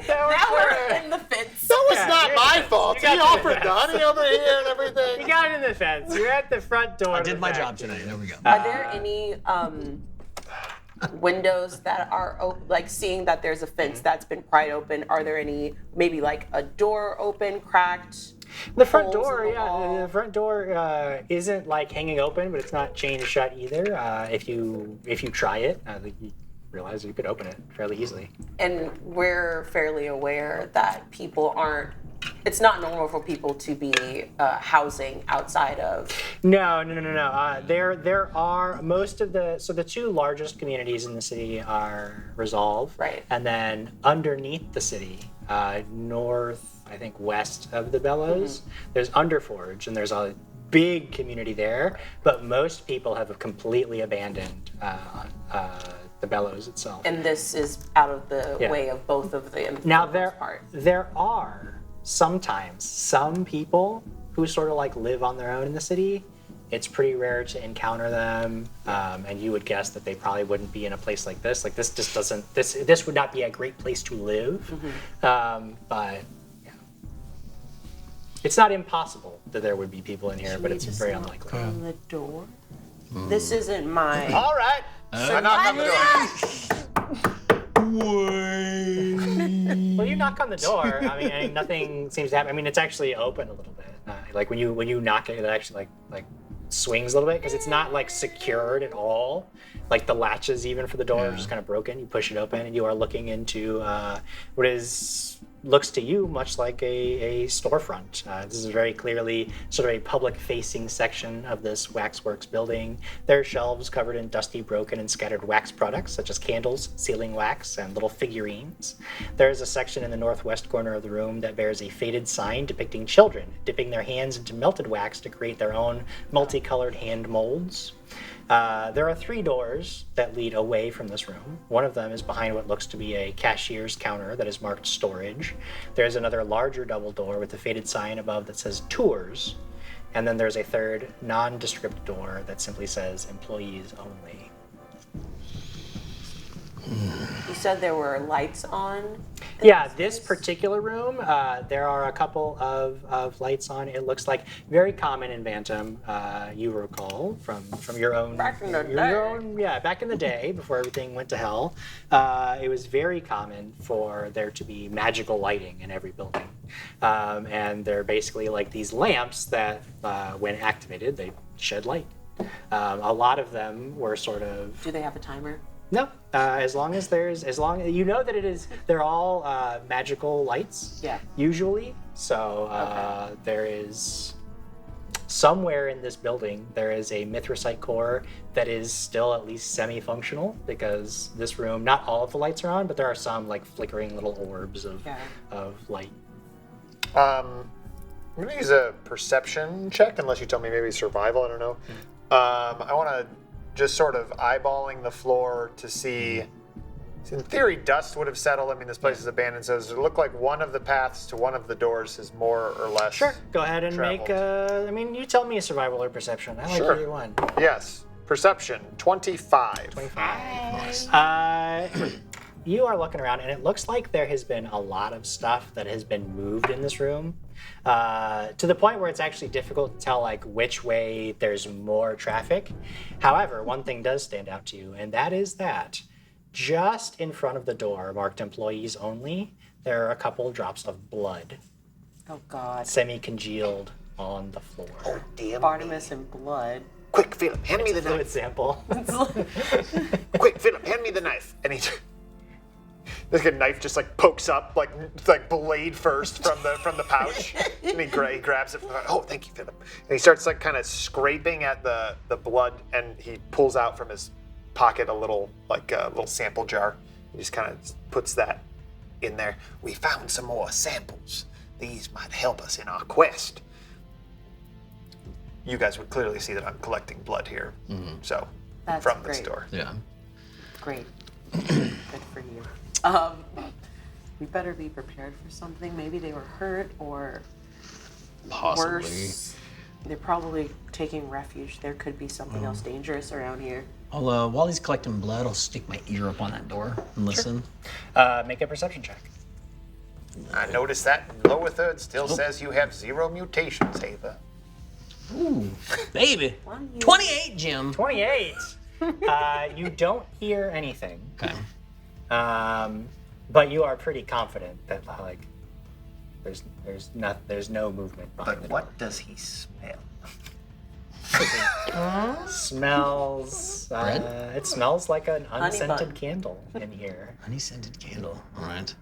Now we're in the fence. That was Yeah, not you're my the- fault. you He got offered the honey over here and everything. You got in the fence. You're at the front door. I of did the my factory. job tonight. There we go. Are there any windows that are like seeing that there's a fence that's been pried open? Are there any maybe like a door open, cracked? The front holes door, in the wall? the front door isn't like hanging open, but it's not chained shut either. If you try it, you realize you could open it fairly easily. And we're fairly aware that people aren't. It's not normal for people to be housing outside of. No. There are most of the two largest communities in the city are Resolve, Right. and then underneath the city, north, I think west of the Bellows, there's Underforge, and there's a big community there. But most people have completely abandoned the Bellows itself. And this is out of the Yeah. way of both of them. Now for the most there are sometimes some people who sort of like live on their own in the city. It's pretty rare to encounter them, and you would guess that they probably wouldn't be in a place like this. Like this just doesn't. This would not be a great place to live, but yeah. It's not impossible that there would be people in here, but it's Just very knock unlikely. on the door. This isn't my. All right. I knock on the door. Well, you knock on the door. I mean, nothing seems to happen. I mean, it's actually open a little bit. Like when you knock it, it actually like swings a little bit because it's not like secured at all. Like the latches, even for the door, are just kind of broken. You push it open, and you are looking into what looks to you much like a storefront. This is very clearly sort of a public-facing section of this Waxworks building. There are shelves covered in dusty, broken, and scattered wax products, such as candles, sealing wax, and little figurines. There is a section in the northwest corner of the room that bears a faded sign depicting children dipping their hands into melted wax to create their own multicolored hand molds. There are 3 doors that lead away from this room. One of them is behind what looks to be a cashier's counter that is marked storage. There's another larger double door with a faded sign above that says tours. And then there's a third nondescript door that simply says employees only. You said there were lights on. Yeah, this particular room, there are a couple of lights on. It looks like very common in VANTAM. You recall from your own Back in the back in the day before everything went to hell. It was very common for there to be magical lighting in every building, and they're basically like these lamps that, when activated, they shed light. A lot of them were sort of Do they have a timer? no. As long as you know that they're all magical lights. Yeah. Usually, so there is. Somewhere in this building, there is a mithracite core that is still at least semi-functional because this room, not all of the lights are on, but there are some like flickering little orbs of light. I'm gonna use a perception check, unless you tell me maybe survival. I don't know. I want to just sort of eyeballing the floor to see. In theory, dust would have settled. I mean, this place is abandoned, so does it look like one of the paths to one of the doors is more or less? Sure. Go ahead and traveled? make. You tell me a survival or perception. I like Sure. either one. Yes. Perception 25. 25. You are looking around, and it looks like there has been a lot of stuff that has been moved in this room, to the point where it's actually difficult to tell like which way there's more traffic. However, one thing does stand out to you, and that is that just in front of the door, marked employees only, there are a couple drops of blood, Oh God. semi-congealed on the floor. Oh, damn. Barnabas and blood. Quick, Philip, hand me the Fluid knife. sample. Quick, Philip, hand me the knife. And this knife just like pokes up, like blade first from the pouch, and he grabs it. Oh, thank you, Philip. And he starts like kind of scraping at the blood, and he pulls out from his pocket a little sample jar. He just kind of puts that in there. We found some more samples. These might help us in our quest. You guys would clearly see that I'm collecting blood here. So That's from this great. door. Yeah. Great. Good for you. We better be prepared for something. Maybe they were hurt or Possibly. worse. They're probably taking refuge. There could be something else dangerous around here. While he's collecting blood, I'll stick my ear up on that door and listen. Make a perception check. I noticed that lower third still says you have 0 mutations, Ava. Ooh, baby. 28, Jim. 28. You don't hear anything. Okay. But you are pretty confident that like there's no movement behind But the door. what does he smell? Smells. Bread? It smells like an Honey unscented bun. candle in here. Honey scented candle. All right.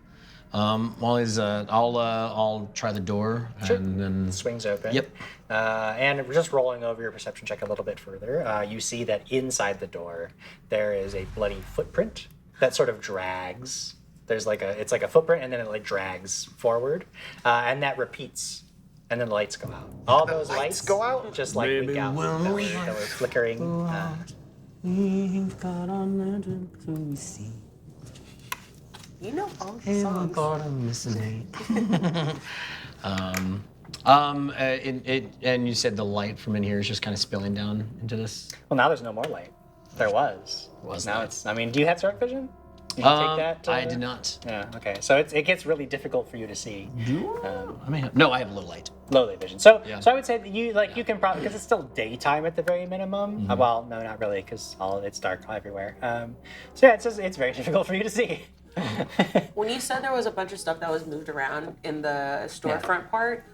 While he's, I'll try the door and then. Swings open. Yep. And just rolling over your perception check a little bit further, you see that inside the door there is a bloody footprint that sort of drags. It's like a footprint, and then it like drags forward, and that repeats. And then the lights go out. All those lights go out? just like Baby, wink out. when That we were flickering. We've got a legend to see. You know all the songs. And you said the light from in here is just kind of spilling down into this. Well, now there's no more light. There was. Was now there? it's. I mean, do you have dark vision? You can take that. I did not. Yeah. Okay. So it gets really difficult for you to see. I may have. No, I have low light. Low light vision. So Yeah. so I would say that you can probably, because it's still daytime at the very minimum. Well, no, not really, because it's dark everywhere. So yeah, it's very difficult for you to see. When you said there was a bunch of stuff that was moved around in the storefront part,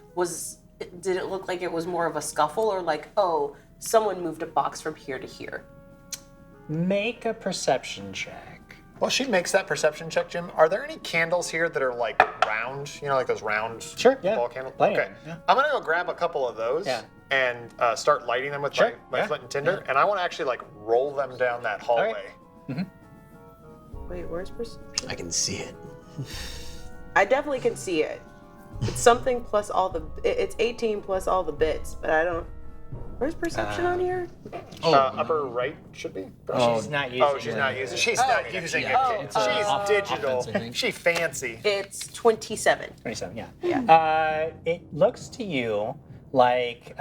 did it look like it was more of a scuffle, or like, oh, someone moved a box from here to here? Make a perception check. While she makes that perception check, Jim, are there any candles here that are like round? You know, like those round Sure, yeah. ball candles? Plenty of Okay. them, yeah. I'm gonna go grab a couple of those Yeah. and start lighting them with Sure, my yeah. flint and tinder, and I want to actually like roll them down that hallway. Wait, where's perception? I can see it. I definitely can see it. It's something plus all the. It's 18 plus all the bits, but I don't. Where's perception on here? Upper right should be. She's not using. Oh, she's not using. She's not using it. Oh, It's She's digital. offense, I think. She fancy. It's 27. 27. Yeah. It looks to you like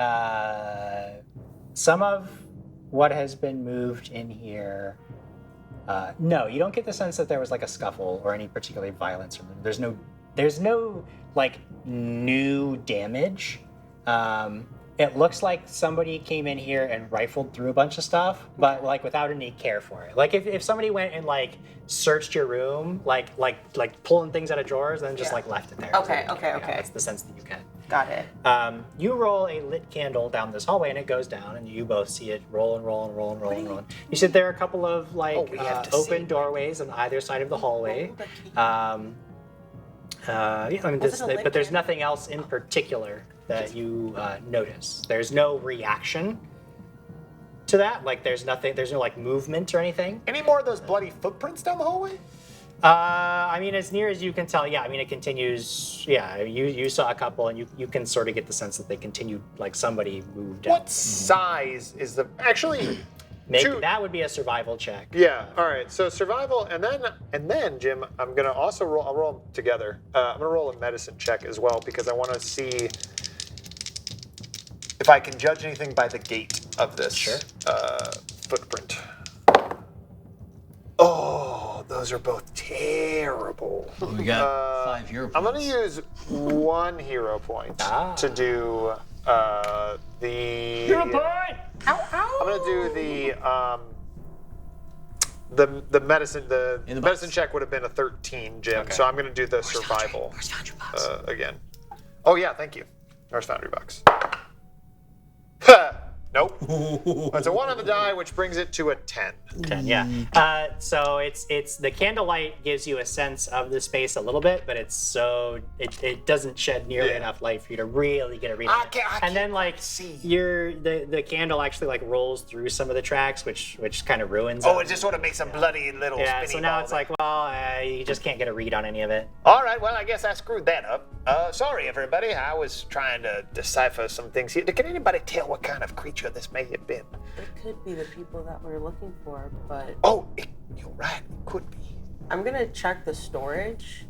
some of what has been moved in here. No, you don't get the sense that there was like a scuffle or any particularly violence. There's no like new damage. It looks like somebody came in here and rifled through a bunch of stuff, but like without any care for it. Like if somebody went and like searched your room, like pulling things out of drawers, and then just Yeah. like left it there. Okay, Yeah, okay. That's the sense that you get. Got it. You roll a lit candle down this hallway, and it goes down, and you both see it roll and roll and roll and roll and roll. You see there are a couple of we have to open see. doorways on either side of the hallway. lit But there's candle? nothing else in particular that you notice. There's no reaction to that. Like there's no like movement or anything. Any more of those bloody footprints down the hallway? As near as you can tell, yeah. It continues. Yeah, you saw a couple, and you can sort of get the sense that they continued. Like somebody moved. What size is the actually? That would be a survival check. Yeah. All right. So survival, and then Jim, I'm gonna also roll. I'll roll them together. I'm gonna roll a medicine check as well because I want to see if I can judge anything by the gait of this footprint. Oh, those are both terrible. We got 5 hero points. I'm gonna use 1 hero point to do the Hero point. Ow, ow. I'm gonna do the medicine. The In the medicine box. check would have been a 13, Jim. Okay. So I'm gonna do the survival Where's Foundry Box? again. Oh yeah, thank you. North Foundry Box. Nope. That's a 1 on the die, which brings it to a 10. 10, yeah. So it's the candlelight gives you a sense of the space a little bit, but it doesn't shed nearly Yeah. enough light for you to really get a read on it. And then like see. the candle actually like rolls through some of the tracks, which kind of ruins. Oh, them. it just sort of makes a bloody little yeah. spinny So now ball it's there. like, well, you just can't get a read on any of it. All right, well, I guess I screwed that up. Sorry, everybody. I was trying to decipher some things here. Can anybody tell what kind of creature this may have been? It could be the people that we're looking for, but Oh, you're right. It could be. I'm gonna check the storage.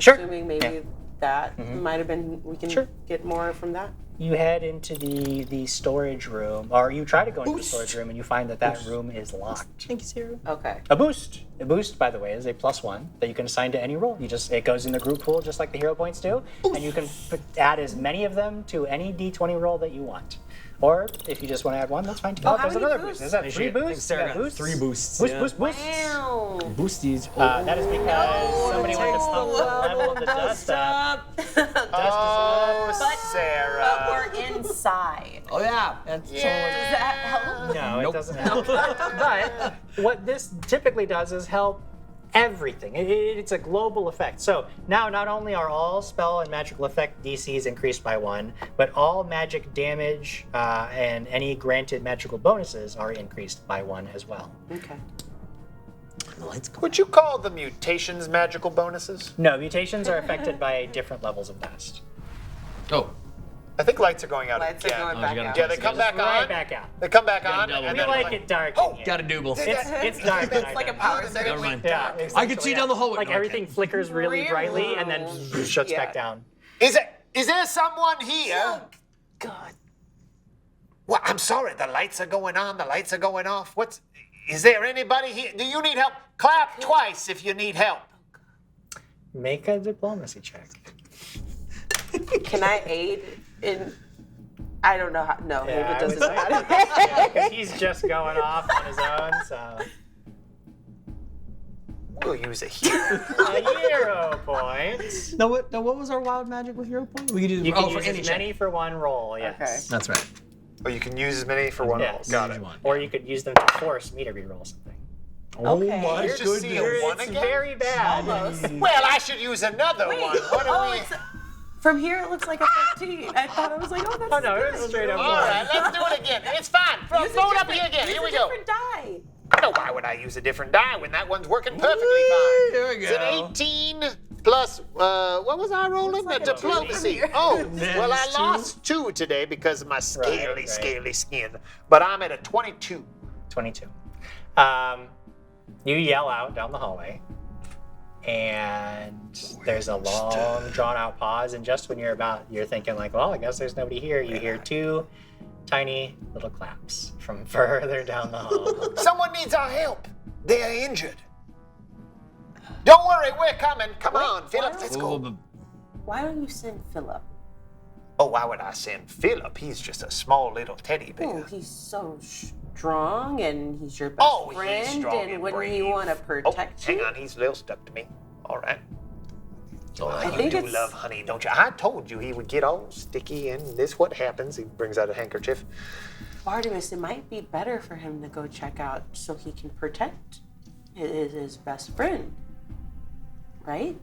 Sure. Assuming maybe that might have been. We can get more from that. You head into the storage room, or you try to go into the storage room, and you find that room is locked. Thank you, Sarah. Okay. A boost. A boost, by the way, is a +1 that you can assign to any roll. It goes in the group pool just like the hero points do, and you can add as many of them to any D20 roll that you want. Or if you just want to add one, that's fine too. how There's many another boosts? boost. Is that 3 I think boosts? Sarah You got got boosts? 3 boosts. Boost, yeah. boost, boost. Wow. Boosties. That is because somebody went to pump the level of the dust up. Oh, But Sarah. we're inside. Oh yeah. That's Does that help? No, Nope. it doesn't help. But what this typically does is help everything. It's a global effect. So now not only are all spell and magical effect DCs increased by 1, but all magic damage and any granted magical bonuses are increased by 1 as well. Okay. the lights go. Would you call the mutations magical bonuses? No, mutations are affected by different levels of dust. Oh. I think lights are going out Lights again. are going Oh, back you gotta out. Yeah, they come back Right on. back out. They come back on. double and We then like it dark. in here. Got a double. It's dark. It's Like a power circuit. Never mind. Yeah, I could see down the hallway. Like No, I everything can't. flickers really brightly and then shuts Yeah. back down. Is there someone here? God. Well, I'm sorry. The lights are going on. The lights are going off. Is there anybody here? Do you need help? Clap twice if you need help. Make a diplomacy check. Can I aid in? I don't know how. No, Yeah, I David would doesn't know say- how to. Because he's just going off on his own, so. We'll use a hero. A hero point. Now what was our wild magic with hero point? We could do You can for use any as check. many for one roll, yes. Okay. That's right. Oh, you can use as many for one roll. Yes. Got it. One. Or you could use them to force me to reroll something. Okay. my You're just seeing one It's again? very bad. Almost. Well, I should use another Wait. one. What do Oh, we? it's, from here it looks like a 15. I thought I was like, oh, that's Oh no, good. it's straight up All right, let's do it again. It's fine. Throw Use a it up different- here again. use Here a we go. different die. No, why would I use a different die when that one's working perfectly fine? There we It's go. an 18 plus, what was I rolling? like The a diplomacy. 20. Oh, well, I Minus two. lost 2 today because of my scaly, right. scaly skin. But I'm at a 22. 22. You yell out down the hallway, and there's a long, drawn-out pause. And just when you're thinking like, well, I guess there's nobody here, you hear 2 tiny little claps from further down the hall. Someone needs our help. They are injured. Don't worry, we're coming. Come on, Philip, let's go. Why don't you send Philip? Oh, why would I send Philip? He's just a small little teddy bear. Oh, he's so strong and he's your best Oh, friend. he's strong and and wouldn't brave. you want to Oh, protect hang you? on, he's a little stuck to me. All right. That's all I I got. think You it's- love honey, don't you? I told you he would get all sticky, and this what happens. He brings out a handkerchief. Artemis, it might be better for him to go check out so he can protect his best friend, right?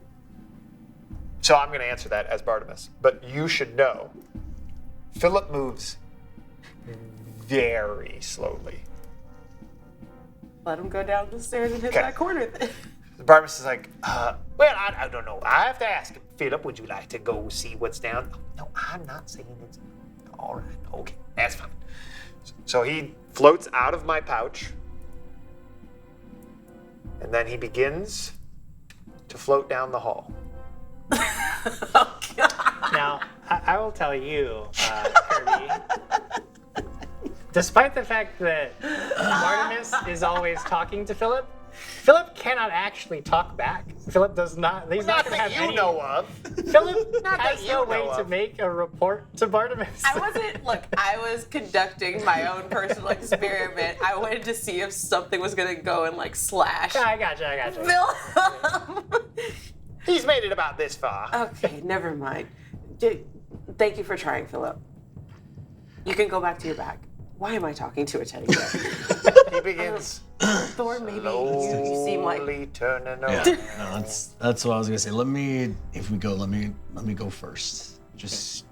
So I'm going to answer that as Bartimus. But you should know, Philip moves very slowly. Let him go down the stairs and hit Okay. that corner then. Bartimus is like, Well, I don't know. I have to ask Philip, would you like to go see what's down? No, I'm not saying it's. All right, okay, that's fine. so he floats out of my pouch. And then he begins to float down the hall. Now, I will tell you, Kirby, despite the fact that Artemis is always talking to Philip, Philip cannot actually talk back. Philip does not. He's not Not going to that have you any. know of. Philip Not has that no you way know to of. make a report to Bartimus. I was conducting my own personal experiment. I wanted to see if something was gonna go and like slash. I gotcha. Phil. He's made it about this far. Okay, never mind. Thank you for trying, Philip. You can go back to your bag. Why am I talking to a teddy bear? He begins Thor, maybe you seem like slowly turning around. Yeah, no, that's what I was gonna say. Let me go first. Just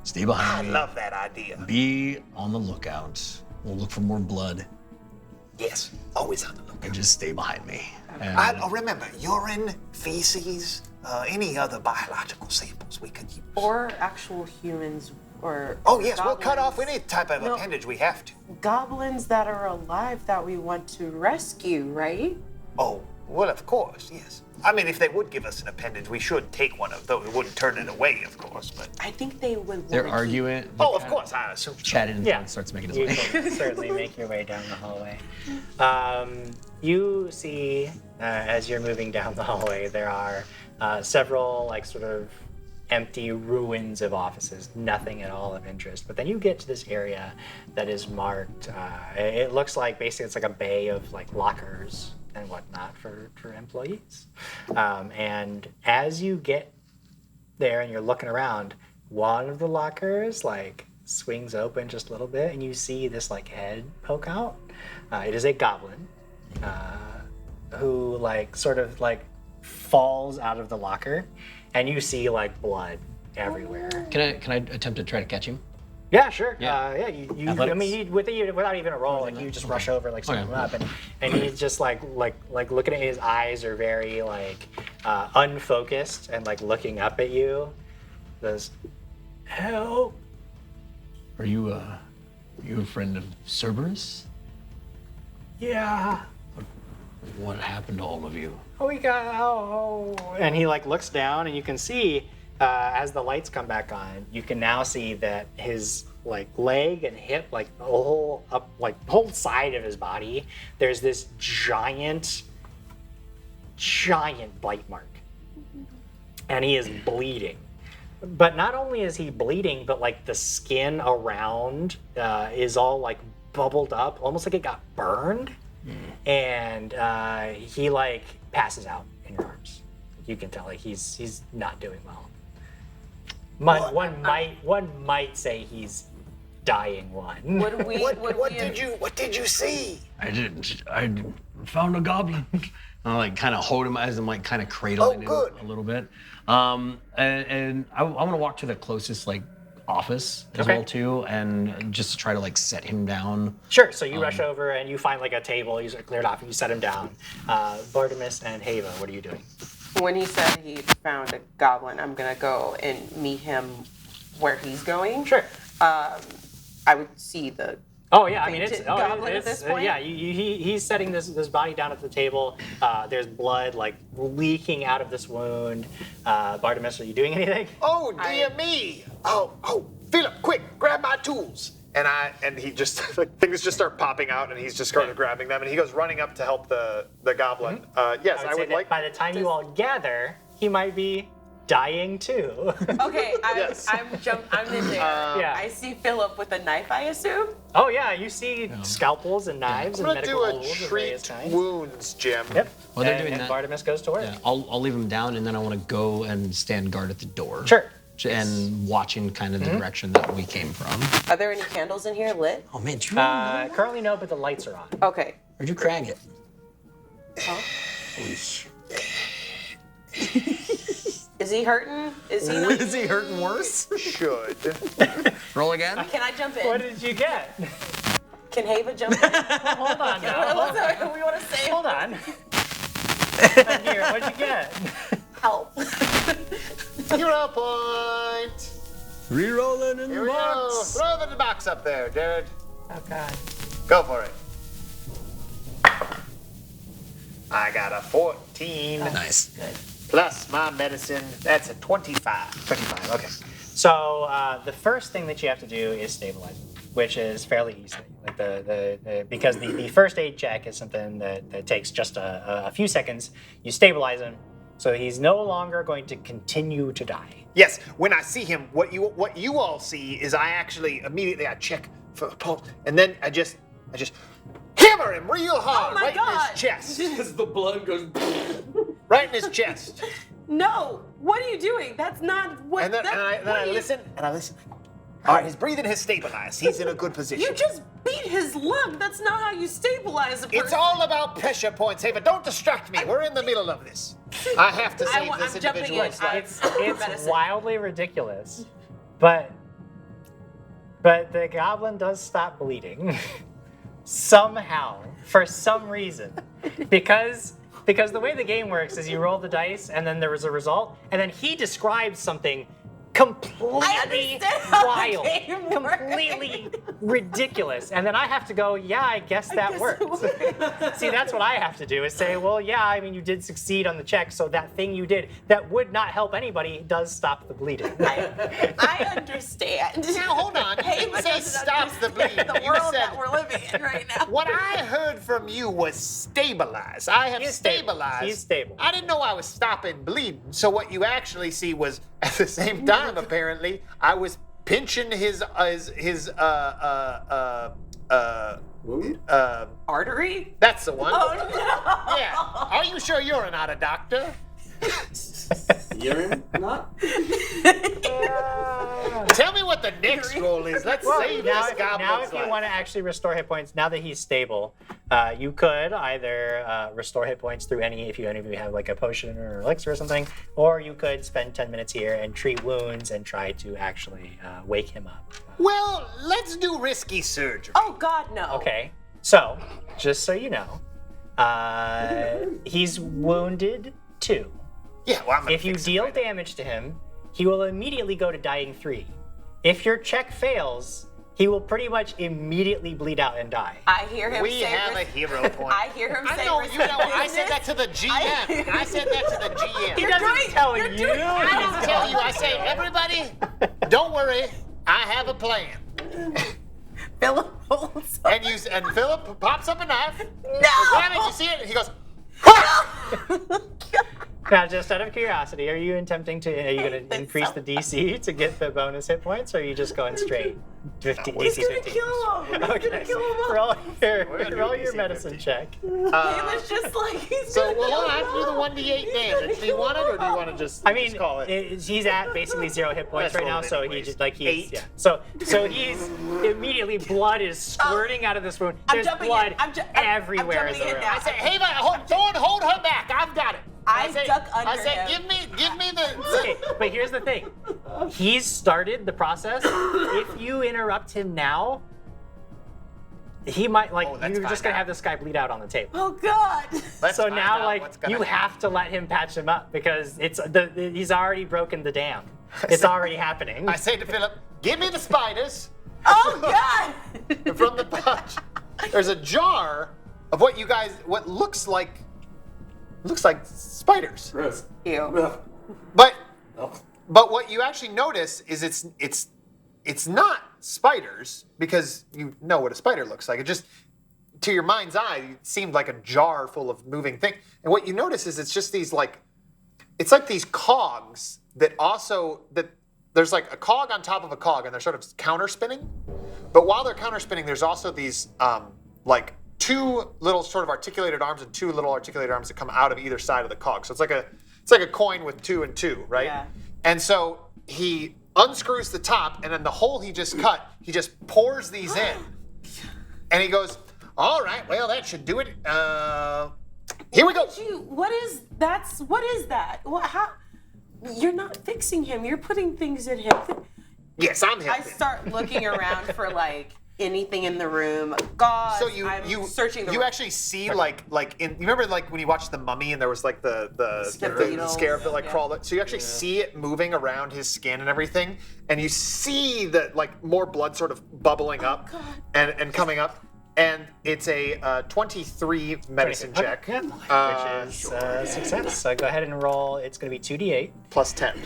stay I behind me. love that idea. Be on the lookout. We'll look for more blood Yes, always on the lookout. and just stay behind me. And Remember, urine, feces, any other biological samples we could use. or actual humans or Oh yes, we'll cut off goblins. any type of No. appendage we have to. Goblins that are alive that we want to rescue, right? Oh, well, of course, yes. I mean, if they would give us an appendage, we should take one of those. We wouldn't turn it away, of course, but. I think they would. they're wanna arguing. Oh, of course, I assume. So. Chatting and Yeah. starts making his You way. can certainly make your way down the hallway. You see, as you're moving down the hallway, there are several like sort of empty ruins of offices, nothing at all of interest. But then you get to this area that is marked. It looks like basically it's like a bay of like lockers and whatnot for employees. And as you get there and you're looking around, one of the lockers like swings open just a little bit, and you see this like head poke out. It is a goblin who like sort of like falls out of the locker, and you see like blood everywhere. Can I attempt to try to catch him? Yeah, sure. Yeah. You I Athletics? mean, without even a roll, like you just rush over, like scoop him up, and he's just like looking at his eyes are very like unfocused and like looking up at you. Says, "Help!" Are you a friend of Cerberus? Yeah. What happened to all of you? And he like looks down, and you can see as the lights come back on, you can now see that his like leg and hip, like the whole whole side of his body, there's this giant bite mark, and he is bleeding. But not only is he bleeding, but like the skin around is all like bubbled up, almost like it got burned. And he like passes out in your arms. You can tell like he's not doing well. One might say he's dying one. What did you see? I found a goblin. I like kind of hold him as I'm like kind of cradling him good. a little bit. And I want to walk to the closest like office as Okay. well too, and just try to like set him down. Sure. So you rush over and you find like a table. You clear it off and you set him down. Bartimus and Hava, what are you doing? When he said he found a goblin, I'm gonna go and meet him where he's going. Sure. I would see the. Oh yeah, I mean Fainted it's goblin at this point? yeah. He's setting this body down at the table. There's blood like leaking out of this wound. Bartimus, are you doing anything? Oh dear me! Oh, Philip, quick, grab my tools. And he just like things just start popping out, and he's just started grabbing them, and he goes running up to help the goblin. Yes, I say would that like. by the time you all gather, he might be dying too. Okay, I'm in there. Yeah. I see Philip with a knife, I assume. Oh yeah, you see scalpels and knives I'm and gonna medical do a tools of various treat kinds. wounds, Jim. Yep. While they're and, doing and that- Bartimus goes to work. Yeah, I'll leave him down, and then I want to go and stand guard at the door. Sure. And watching kind of the direction that we came from. Are there any candles in here lit? Oh man, do you really know? Currently no, but the lights are on. Okay. Where'd you crag it? Is he hurting? Is he not? Is he hurting worse? Should. Roll again. Can I jump in? What did you get? Can Hava jump in? Hold on now. What we want to say? Hold on. Here, what'd you get? Help. Hero point. Rerolling in Here the we go. box. Throw the box up there, Jared. Oh god. Go for it. I got a 14 Nice. plus my medicine. That's a 25. 25. Okay. So the first thing that you have to do is stabilize him, which is fairly easy. Like because the first aid check is something that takes just a few seconds. You stabilize him, so he's no longer going to continue to die. Yes, when I see him, what you all see is I actually immediately I check for a pulse, and then I just hammer him real hard my right God. in his chest. As the blood goes. Right in his chest. No. What are you doing? That's not what. And then, that, and I listen, and I listen. All right, his breathing has stabilized. He's in a good position. You just beat his lung. That's not how you stabilize a person. It's all about pressure points, Haven. Don't distract me. We're in the middle of this. I have to save this I'm jumping individual's in. life. It's medicine. wildly ridiculous, but the goblin does stop bleeding somehow for some reason because the way the game works is you roll the dice and then there was a result and then he describes something completely understand how the wild, game works. completely ridiculous, and then I have to go, yeah, I guess that guess worked. it worked. See, that's what I have to do is say, well, yeah, I mean, you did succeed on the check, so that thing you did that would not help anybody does stop the bleeding. I understand. Now, hold on. You Hava didn't say doesn't stop the bleeding. understand the You world said- that we're living in right now. What I heard from you was stabilize. I have He's stable. stabilized. He's stable. I didn't know I was stopping bleeding. So what you actually see was at the same time, apparently, I was pinching his Artery? that's the one. Oh no! Yeah. Are you sure you're not a doctor? Urine? Not? Tell me what the next roll is. Let's save now, this goblin's if you life. want to actually restore hit points, now that he's stable, you could either restore hit points through if any of you have like a potion or elixir or something, or you could spend 10 minutes here and treat wounds and try to actually wake him up. Well, let's do risky surgery. Oh God, no. Okay, so just so you know, he's wounded 2. Yeah, well, I'm gonna If you fix it deal right now. damage to him, he will immediately go to dying 3. If your check fails, he will pretty much immediately bleed out and die. I hear him We say. have a hero point. I hear him I say. know, you know, I said business. that to the GM. I said that to the GM. He doesn't doing- tell you're you. doing- I don't tell you. I say, everybody, don't worry. I have a plan. Philip holds up. And Philip pops up a knife. No! Damn it, you see it? And he goes, Now, just out of curiosity, are you attempting to? Are you going to think increase so. the DC to get the bonus hit points, or are you just going straight 50 He's DC gonna 15? kill him. He's Okay, gonna kill him all. roll your medicine check. He was just like he's so, gonna well, kill hold on, I have to do him the all. 1d8 He's damage. gonna Do you kill want it, him or do you all. want to just, I mean, just call it? he's at basically 0 hit points Let's right now, roll it so anyways. he just like he's 8. yeah. So he's immediately blood is squirting out of this wound. I'm There's jumping in. blood I'm everywhere. jumping in the in room. now. I said, hey, Thorn, hold her back. I've got it. I said, duck under I said, him. give me the. Okay, but here's the thing. He's started the process. If you interrupt him now, he might Oh, that's you're just fine gonna now. have this guy bleed out on the table. Oh God. Let's So find now, out what's gonna you happen. have to let him patch him up because he's already broken the dam. It's already happening. I say to Philip, give me the spiders. Oh God. From the pouch, there's a jar of what looks like spiders. Gross. Ew. But what you actually notice is it's not spiders because you know what a spider looks like. It just to your mind's eye it seemed like a jar full of moving things. And what you notice is it's just these like it's like these cogs that there's like a cog on top of a cog, and they're sort of counter spinning. But while they're counter spinning, there's also these like two little sort of articulated arms and two little articulated arms that come out of either side of the cog. So it's like a coin with 2 and 2, right? Yeah. And so he unscrews the top, and then the hole he just cut, he just pours these in, and he goes, "All right, well that should do it. Here we go." What is that? How? You're not fixing him. You're putting things in him. Yes, I'm I helping. start looking around for like anything in the room. God, So I'm searching the you room. actually see like you remember like when you watched The Mummy and there was like the scarab that like crawled. So you actually see it moving around his skin and everything, and you see that like more blood sort of bubbling up and coming up. And it's a 23 medicine check, which is a success. So go ahead and roll. It's going to be 2d8. plus 10.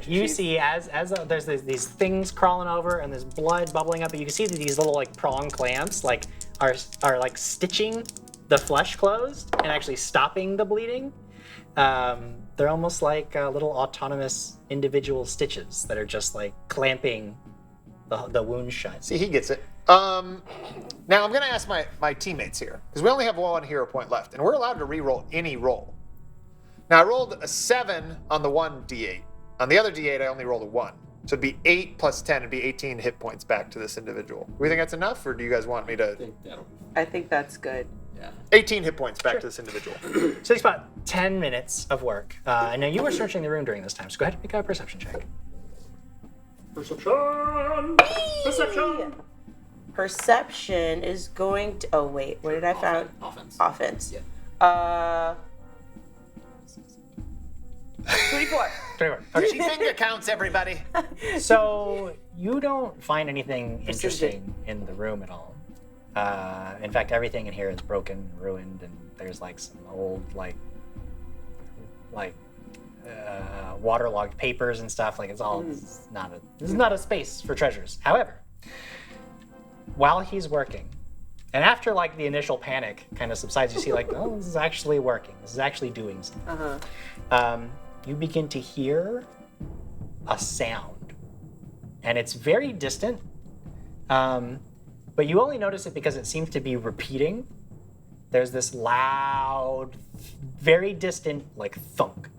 You see as there's these things crawling over and there's blood bubbling up, and you can see that these little like prong clamps like are like stitching the flesh closed and actually stopping the bleeding. They're almost like little autonomous individual stitches that are just like clamping the wound shut. See, he gets it. Now I'm gonna ask my teammates here, because we only have one hero point left, and we're allowed to re-roll any roll. Now I rolled a 7 on the one d8. On the other d8, I only rolled a 1. So it'd be 8 plus 10, it'd be 18 hit points back to this individual. Do we think that's enough, or do you guys want me to? I think that's good. 18 hit points back to this individual. So it's about 10 minutes of work. And now you were searching the room during this time, so go ahead and make a perception check. Perception is going to. Oh wait, what did I find? Offense. Yeah. 24. 24. Okay. She finger counts, everybody. So you don't find anything interesting in the room at all. In fact, everything in here is broken, ruined, and there's like some old waterlogged papers and stuff. Like it's not a space for treasures. However, while he's working, and after like the initial panic kind of subsides, you see like, oh, this is actually working. This is actually doing something. You begin to hear a sound, and it's very distant. But you only notice it because it seems to be repeating. There's this loud, very distant, like thunk.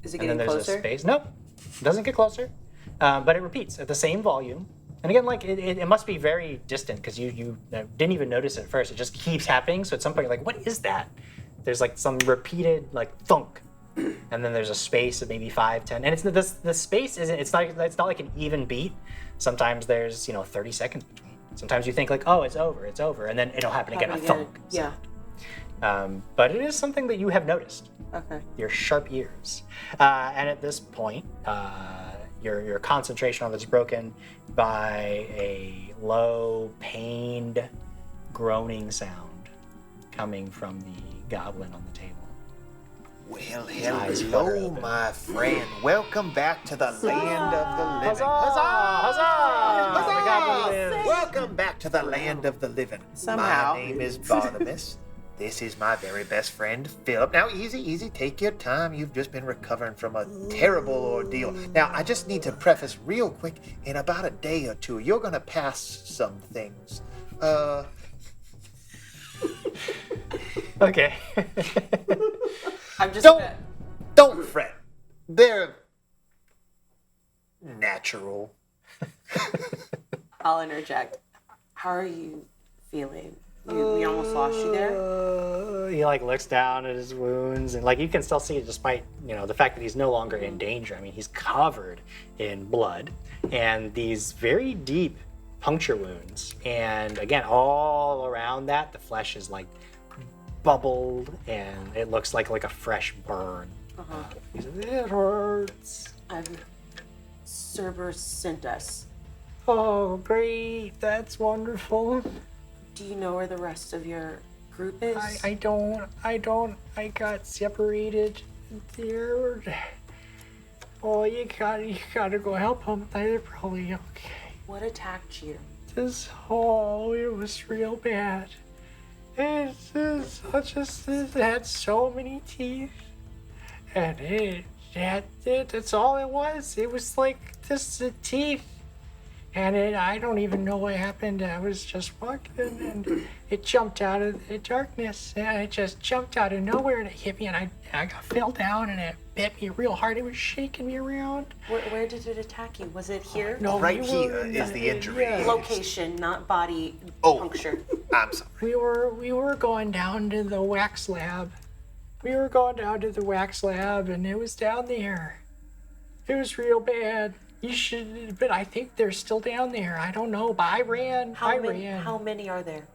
Is it And then getting there's closer? a space. Nope, it doesn't get closer, but it repeats at the same volume. And again, like it must be very distant because you didn't even notice it at first. It just keeps happening. So at some point you're like, what is that? There's like some repeated like thunk, and then there's a space of maybe 5, 10, and it's the space isn't. It's not like an even beat. Sometimes there's 30 seconds between. Sometimes you think like, oh, it's over, and then it'll happen again, a thunk. Yeah. But it is something that you have noticed. Okay. Your sharp ears. And at this point, your concentration on it is broken by a low, pained, groaning sound coming from the goblin on the table. Well, eyes flutter hello, open. my friend. Welcome back to the land of the living. Huzzah! The goblin lives. Welcome back to the land of the living. Somehow. My name is Barnabas. This is my very best friend, Philip. Now, easy, take your time. You've just been recovering from a terrible ordeal. Now, I just need to preface real quick, in about a day or two, you're gonna pass some things. Okay. I'm just. Don't fret. They're natural. I'll interject. How are you feeling? We almost lost you there. He like looks down at his wounds, and like you can still see it despite the fact that he's no longer in danger. I mean, he's covered in blood and these very deep puncture wounds, and again, all around that, the flesh is like bubbled, and it looks like a fresh burn. He says, it hurts. Cerberus sent us. Oh, great! That's wonderful. Do you know where the rest of your group is? I don't. I got separated there. Oh, you gotta go help them. They're probably okay. What attacked you? It was real bad. It had so many teeth, And that's all it was. It was like just the teeth. And I don't even know what happened. I was just walking and it jumped out of the darkness. And it just jumped out of nowhere and it hit me and I fell down and it bit me real hard. It was shaking me around. Where did it attack you? Was it here? No, Right we here were is the injury. yeah. Location, not body Oh. puncture. I'm sorry. We were going down to the wax lab. We were going down to the wax lab and it was down there. It was real bad. You should, but I think they're still down there. I don't know, but I ran. How many are there?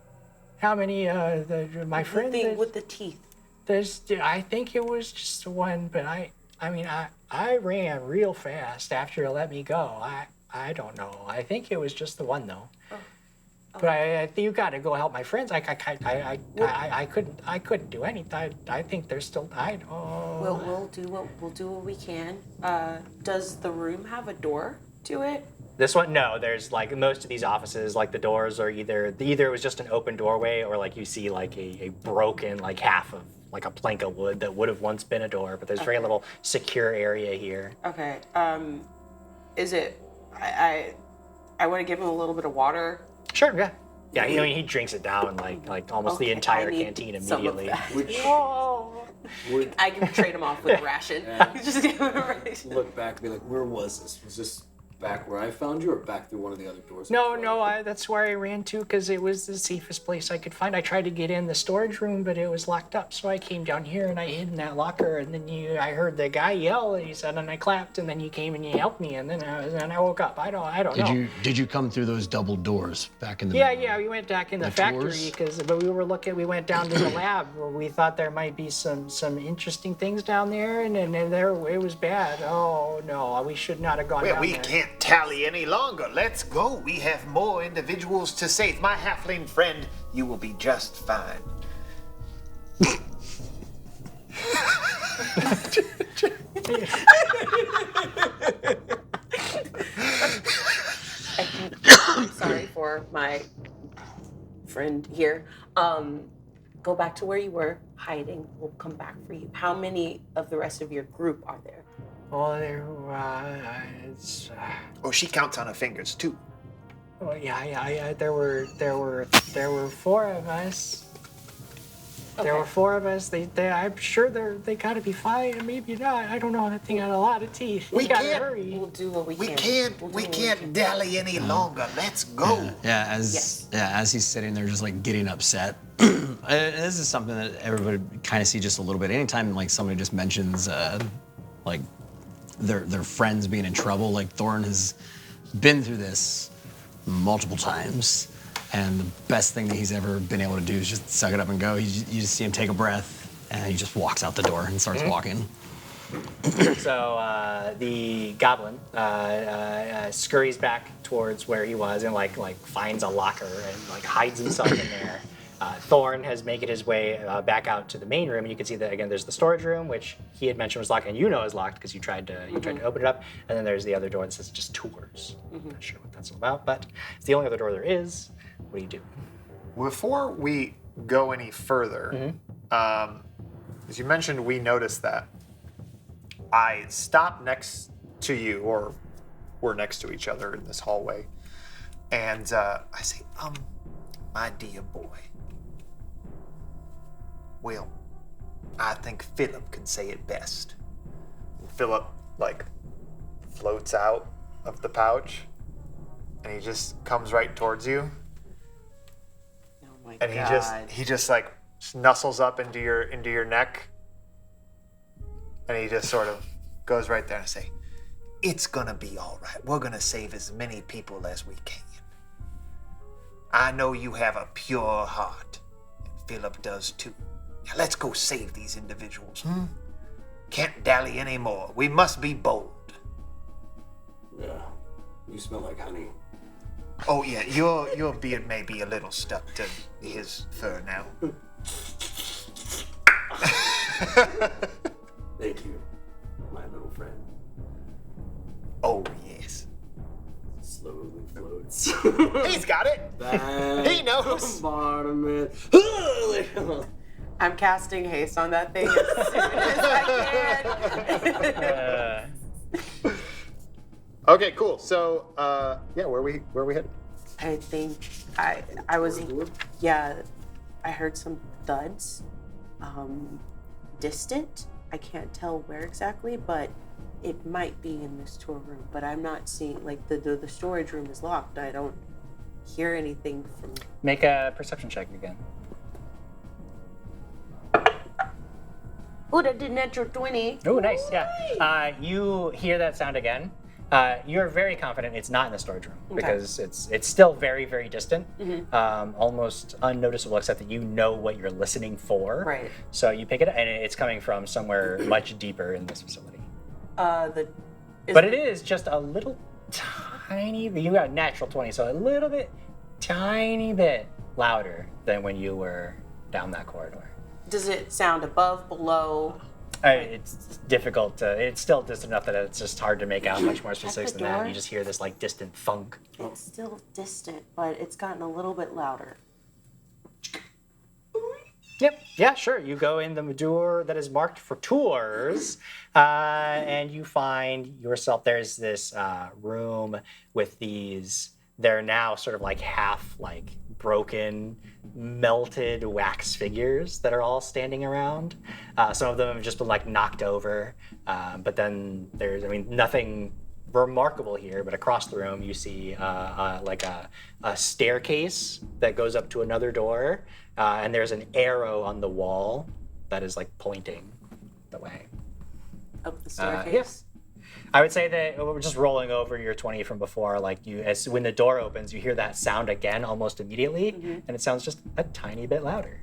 How many? My friend. The thing with the teeth. I think it was just one, but I ran real fast after it let me go. I don't know. I think it was just the one though. But I think you got to go help my friends. I couldn't do anything. I think they're still. We'll do what we can. Does the room have a door to it? This one, no. There's like most of these offices, like the doors are either it was just an open doorway, or like you see like a broken like half of like a plank of wood that would have once been a door. But there's very little secure area here. Okay. Is it? I want to give him a little bit of water. Sure, yeah. Yeah, you know, he drinks it down like almost the Okay, entire I need canteen some of immediately. that. I can trade him off with a ration. Just give him a ration. Look back and be like, where was this? Was this back where I found you or back through one of the other doors? No, that's where I ran to because it was the safest place I could find. I tried to get in the storage room, but it was locked up. So I came down here and I hid in that locker. And then I heard the guy yell, and he said, and I clapped. And then you came and you helped me. And then I woke up. I don't know. Did you come through those double doors back in the? Yeah. We went back in the factory tours? but we went down to the lab where we thought there might be some interesting things down there, and there it was bad. Oh no, we should not have gone Well, down we there. can't tally any longer. Let's go. We have more individuals to save. My halfling friend, you will be just fine. I'm sorry for my friend here. Go back to where you were hiding. We'll come back for you. How many of the rest of your group are there? Well, Oh, she counts on her fingers too. there were four of us. There were four of us. I'm sure they gotta be fine. Maybe not. I don't know. That thing had a lot of teeth. We gotta can't- hurry. We'll do what we We can. can't. We'll do We what can't can. dally any longer. Let's go. As he's sitting there just like getting upset. This is something that everybody kind of see just a little bit. Anytime like somebody just mentions like their friends being in trouble, like Thorn has been through this multiple times, and the best thing that he's ever been able to do is just suck it up and go. You just see him take a breath, and he just walks out the door and starts walking. So the goblin scurries back towards where he was and like finds a locker and like hides himself in there. Thorn has made his way back out to the main room, and you can see that again. There's the storage room, which he had mentioned was locked, and you know is locked because you tried to open it up. And then there's the other door that says just tours. I'm not sure what that's all about, but it's the only other door there is. What do you do? Before we go any further, as you mentioned, we noticed that I stopped next to you, or we're next to each other in this hallway, and I say, My dear boy. Well, I think Philip can say it best. Philip like floats out of the pouch, and he just comes right towards you, Oh my and God. he just like nuzzles up into your neck, and he just sort of goes right there and say, It's gonna be all right. We're gonna save as many people as we can. I know you have a pure heart, and Philip does too. Now let's go save these individuals. Can't dally anymore. We must be bold. Yeah. You smell like honey. Oh yeah, your beard may be a little stuck to his fur now. Thank you, my little friend. Oh yes. Slowly floats. He's got it. Back He knows. Bottom it. I'm casting haste on that thing as soon as I can. Okay, cool. So, where we headed? I think I was, yeah, I heard some thuds, distant. I can't tell where exactly, but it might be in this tour room. But I'm not seeing, like, the storage room is locked. I don't hear anything from. Make a perception check again. Oh, that did natural 20. Oh, nice. Yeah. You hear that sound again. You're very confident it's not in the storage room because it's still very, very distant, almost unnoticeable, except that you know what you're listening for. Right. So you pick it up, and it's coming from somewhere much deeper in this facility. But it is just a little tiny. You got a natural 20, so a little bit, tiny bit louder than when you were down that corridor. Does it sound above, below? It's difficult to, it's still distant enough that it's just hard to make out much more specifics than that. door? You just hear this like distant thunk. It's still distant, but it's gotten a little bit louder. Yep. Yeah, sure. You go in the door that is marked for tours, and you find yourself, there's this room with these, they're now sort of like half like broken, melted wax figures that are all standing around. Some of them have just been like knocked over, but then there's, nothing remarkable here, but across the room you see like a staircase that goes up to another door, and there's an arrow on the wall that is like pointing the way. Up the staircase? Yes. I would say that we're just rolling over your 20 from before. Like when the door opens, you hear that sound again almost immediately, and it sounds just a tiny bit louder.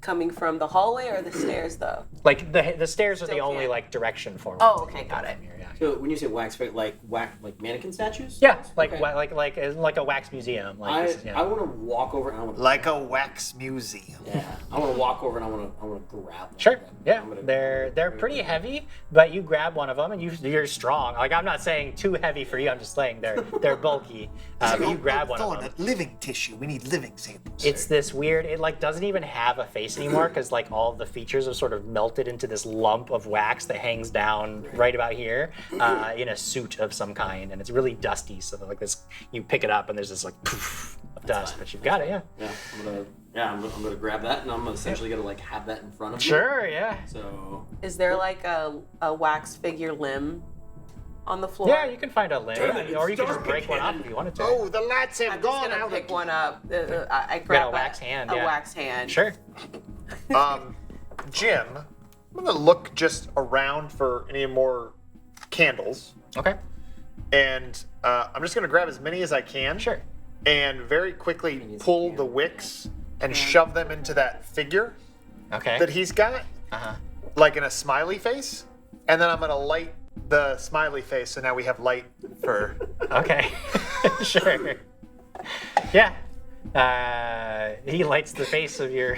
Coming from the hallway or the stairs, though? Like the stairs are the Still only can't. like direction forward. Oh, okay, got it. From here, yeah. So when you say wax, like mannequin statues? Yeah, like Okay. like a wax museum. Like this, I want to walk over and I want to Like a wax museum. Yeah, I want to walk over and I want to grab one. Sure. of them. Yeah, I'm gonna- they're pretty heavy, but you grab one of them and you're strong. Like I'm not saying too heavy for you. I'm just saying they're bulky. But you grab one of them. Living tissue. We need living samples. It's this weird. It like doesn't even have a face anymore because like all of the features have sort of melted into this lump of wax that hangs down right about here in a suit of some kind, and it's really dusty. So that, like this, you pick it up and there's this like poof of dust, but you've got it. Yeah. I'm gonna grab that and I'm essentially gonna like have that in front of me. Sure. Yeah. So Is there like a wax figure limb on the floor? Yeah, you can find a limb, Damn it, or you can it's just break one off if you wanted to. Oh, the lights have I'm just gone gonna out. pick one up. I grab a wax hand, A yeah. wax hand. Sure. Jim, I'm gonna look just around for any more candles, Okay. and I'm just gonna grab as many as I can. Sure. And very quickly pull the wicks and shove them into that figure Okay. that he's got, like in a smiley face. And then I'm gonna light the smiley face, so now we have light for. Okay. Sure. Yeah. He lights the face of your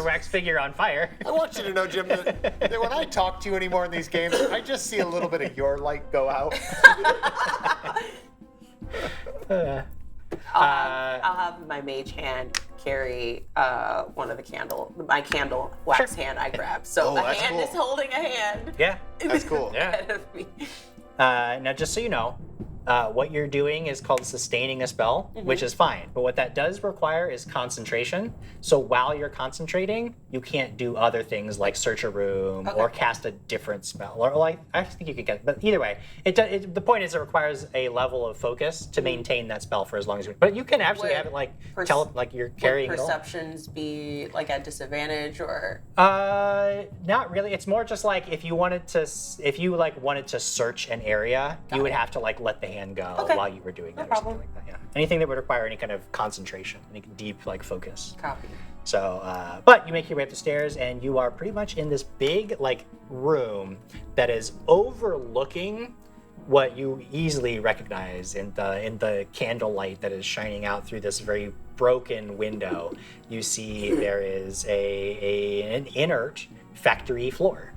wax figure on fire. I want you to know, Jim, that when I talk to you anymore in these games, I just see a little bit of your light go out. I'll have my mage hand carry one of my candle wax hand I grabbed. So Oh, the that's hand cool. is holding a hand Yeah. That's cool. Yeah. ahead of me. Now, just so you know, what you're doing is called sustaining a spell, which is fine. But what that does require is concentration. So while you're concentrating, you can't do other things like search a room or cast a different spell. Or like, I think you could get, but either way, the point is it requires a level of focus to maintain that spell for as long as you. But you can actually Would have it like perce- like you're carrying Would it all. perceptions be like at disadvantage or? Not really. It's more just like if you wanted to search an area, you would have to like let the hand go Okay. while you were doing that or problem. something like that. Yeah. Anything that would require any kind of concentration, any deep like focus. Copy. So, but you make your way up the stairs, and you are pretty much in this big like room that is overlooking what you easily recognize in the candlelight that is shining out through this very broken window. You see there is an inert factory floor.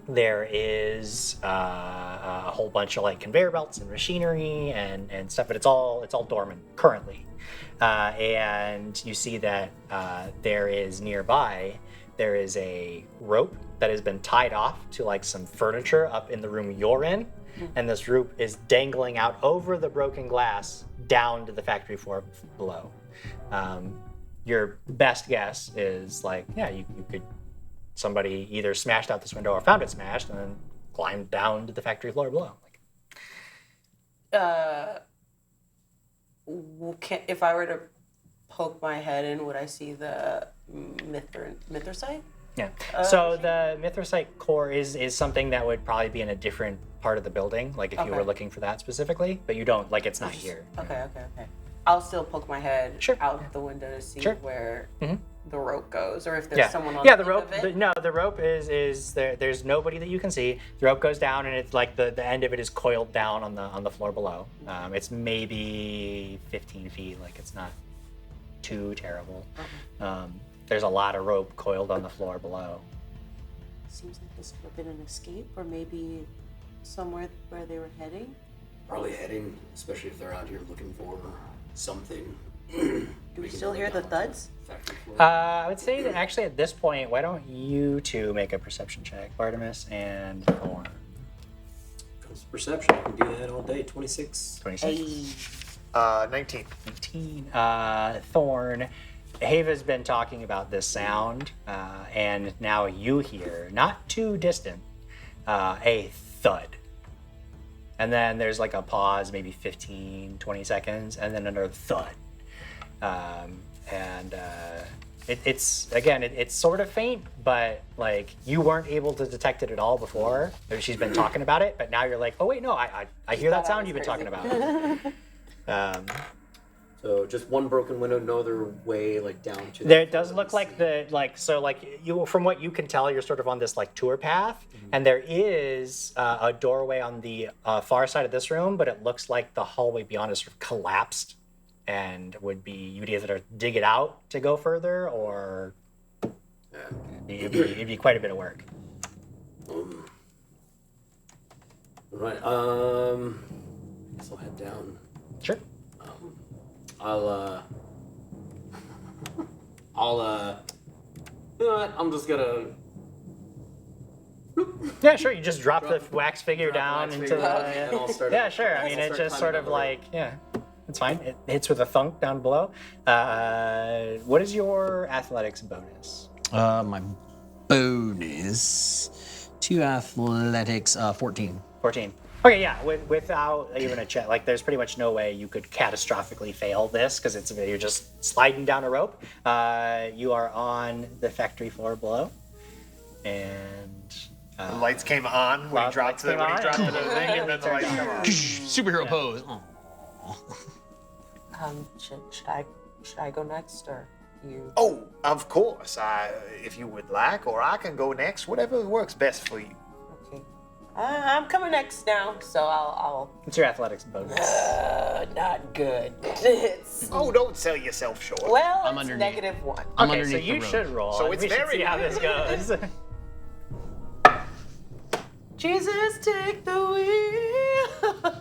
There is a whole bunch of like conveyor belts and machinery and stuff, but it's all dormant currently. And you see that there is nearby, there is a rope that has been tied off to like some furniture up in the room you're in, and this rope is dangling out over the broken glass down to the factory floor below. Your best guess is like, yeah, you could, somebody either smashed out this window or found it smashed and then climbed down to the factory floor below. If I were to poke my head in, would I see the mithracite? Yeah. So the mithracite core is something that would probably be in a different part of the building, like if you were looking for that specifically, but you don't, like it's not here. Okay. I'll still poke my head Sure. out the window to see where the rope goes, or if there's someone on the the rope. end of it. No, the rope is there. There's nobody that you can see. The rope goes down, and it's like the end of it is coiled down on the floor below. It's maybe 15 feet. Like it's not too terrible. There's a lot of rope coiled on the floor below. Seems like this could have been an escape, or maybe somewhere where they were heading. Probably heading, especially if they're out here looking for something. Do we still hear the thuds? Factory floor. I would say that actually at this point, why don't you two make a perception check, Artemis and Thorn? Comes to perception. I can do that all day. 26. 26. 19. 19. Thorn, Hava's been talking about this sound, and now you hear, not too distant, a thud. And then there's like a pause, maybe 15, 20 seconds, and then another thud. It's sort of faint, but like you weren't able to detect it at all before. She's been talking about it, but now you're like, oh wait, no, I hear that sound you've been talking about. So just one broken window, no other way, like down to. There it does look like you, from what you can tell, you're sort of on this like tour path, and there is a doorway on the far side of this room, but it looks like the hallway beyond is sort of collapsed, and you'd either dig it out to go further, or it'd be quite a bit of work. Right. I guess I'll head down. Sure. I'll you know what? I'm just gonna. Yeah, sure. You just drop the wax figure Drop the down wax into figure the. down, and I'll start- Yeah, sure. I I'll mean, it's start just sort of climbing like, yeah, it's fine. It hits with a thunk down below. What is your athletics bonus? My bonus to athletics, 14. 14. Okay, yeah. Without even a check, like there's pretty much no way you could catastrophically fail this because you're just sliding down a rope. You are on the factory floor below, and The lights came on when he dropped the thing, and then the lights come on. Superhero pose. Should I go next, or you? Oh, of course. If you would like, or I can go next. Whatever works best for you. Okay. I'm coming next now, so I'll. What's your athletics bonus? Not good. It's Oh, don't sell yourself short. well, I'm it's underneath. -1. I'm Okay, so underneath the you rope. should roll. So and it's we should very see how this goes. Jesus, take the wheel.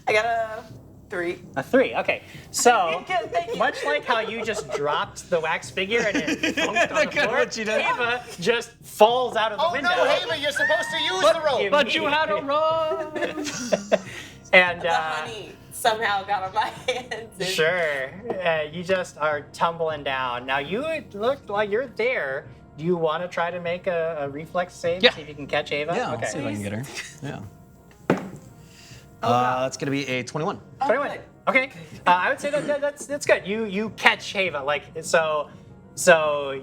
I got a 3. A 3. Okay, so Thank you. much like how you just dropped the wax figure and it thunked on the Look at floor, what you did. Ava just falls out of the Oh window. no, Hava, you're supposed to use the rope. But you had a run. And The honey somehow got on my hands. and- sure, you just are tumbling down. Now you look like you're there. Do you want to try to make a reflex save? Yeah. See if you can catch Ava. Yeah, Okay. I'll see if I can get her. Yeah. wow. That's gonna be a 21. 21. good. Okay. I would say that's good. You catch Ava like so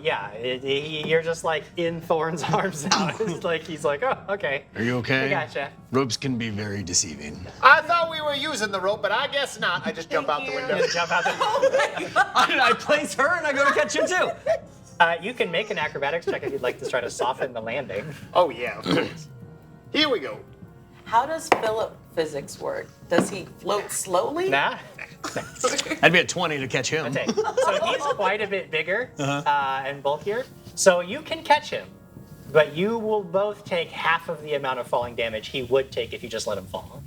yeah. You're just like in Thorn's arms now. It's like he's like, oh, okay. Are you okay? I gotcha. Ropes can be very deceiving. I thought we were using the rope, but I guess not. I just jump out the you. window. Just jump out the. I place her and I go to catch him too. You can make an acrobatics check if you'd like to try to soften the landing. Oh yeah, of course. Here we go. How does Philip physics work? Does he float slowly? Nah. I'd be at 20 to catch him. Okay. So he's quite a bit bigger and bulkier. So you can catch him, But you will both take half of the amount of falling damage he would take if you just let him fall.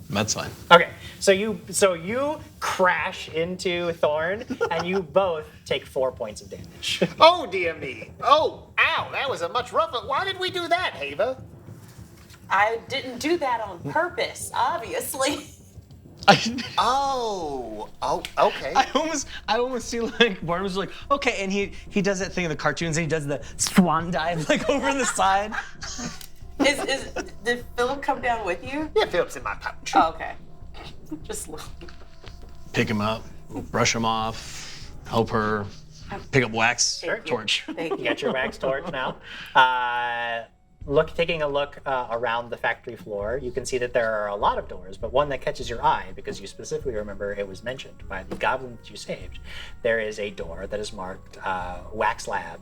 That's fine. Okay, so you crash into Thorn, and you both take 4 points of damage. Oh, dear me. Oh, ow, that was a much rougher. Why did we do that, Haver? I didn't do that on purpose, obviously. Oh, okay. I almost see like Barnabas like, okay, and he does that thing in the cartoons and he does the swan dive like over the side. Did Philip come down with you? Yeah, Philip's in my pouch. Oh, okay. Just Pick him up, brush him off, help her, pick up wax, torch. thank You you. got your wax torch now. Taking a look around the factory floor, you can see that there are a lot of doors, but one that catches your eye, because you specifically remember it was mentioned by the goblin that you saved. There is a door that is marked Wax Lab,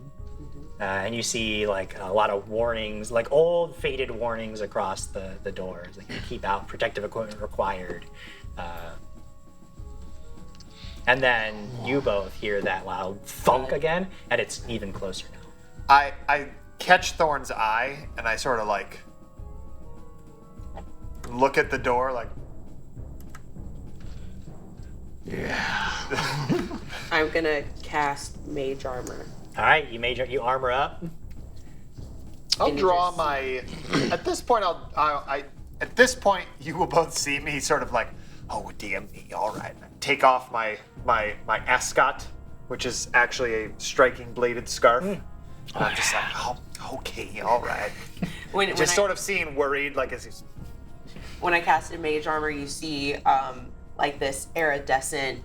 and you see like a lot of warnings, like old faded warnings across the doors. Like keep out, protective equipment required. And then you both hear that loud thunk again, and it's even closer now. I catch Thorn's eye and I sort of like look at the door like, I'm gonna cast Mage Armor. All right, you armor up. I'll And you draw just- my. At this point, At this point, you will both see me sort of like, oh dear me, all right. Take off my ascot, which is actually a striking bladed scarf. And I'm just like, oh, okay, all right. Just sort of seeing worried, like as he's. When I casted Mage Armor, you see like this iridescent,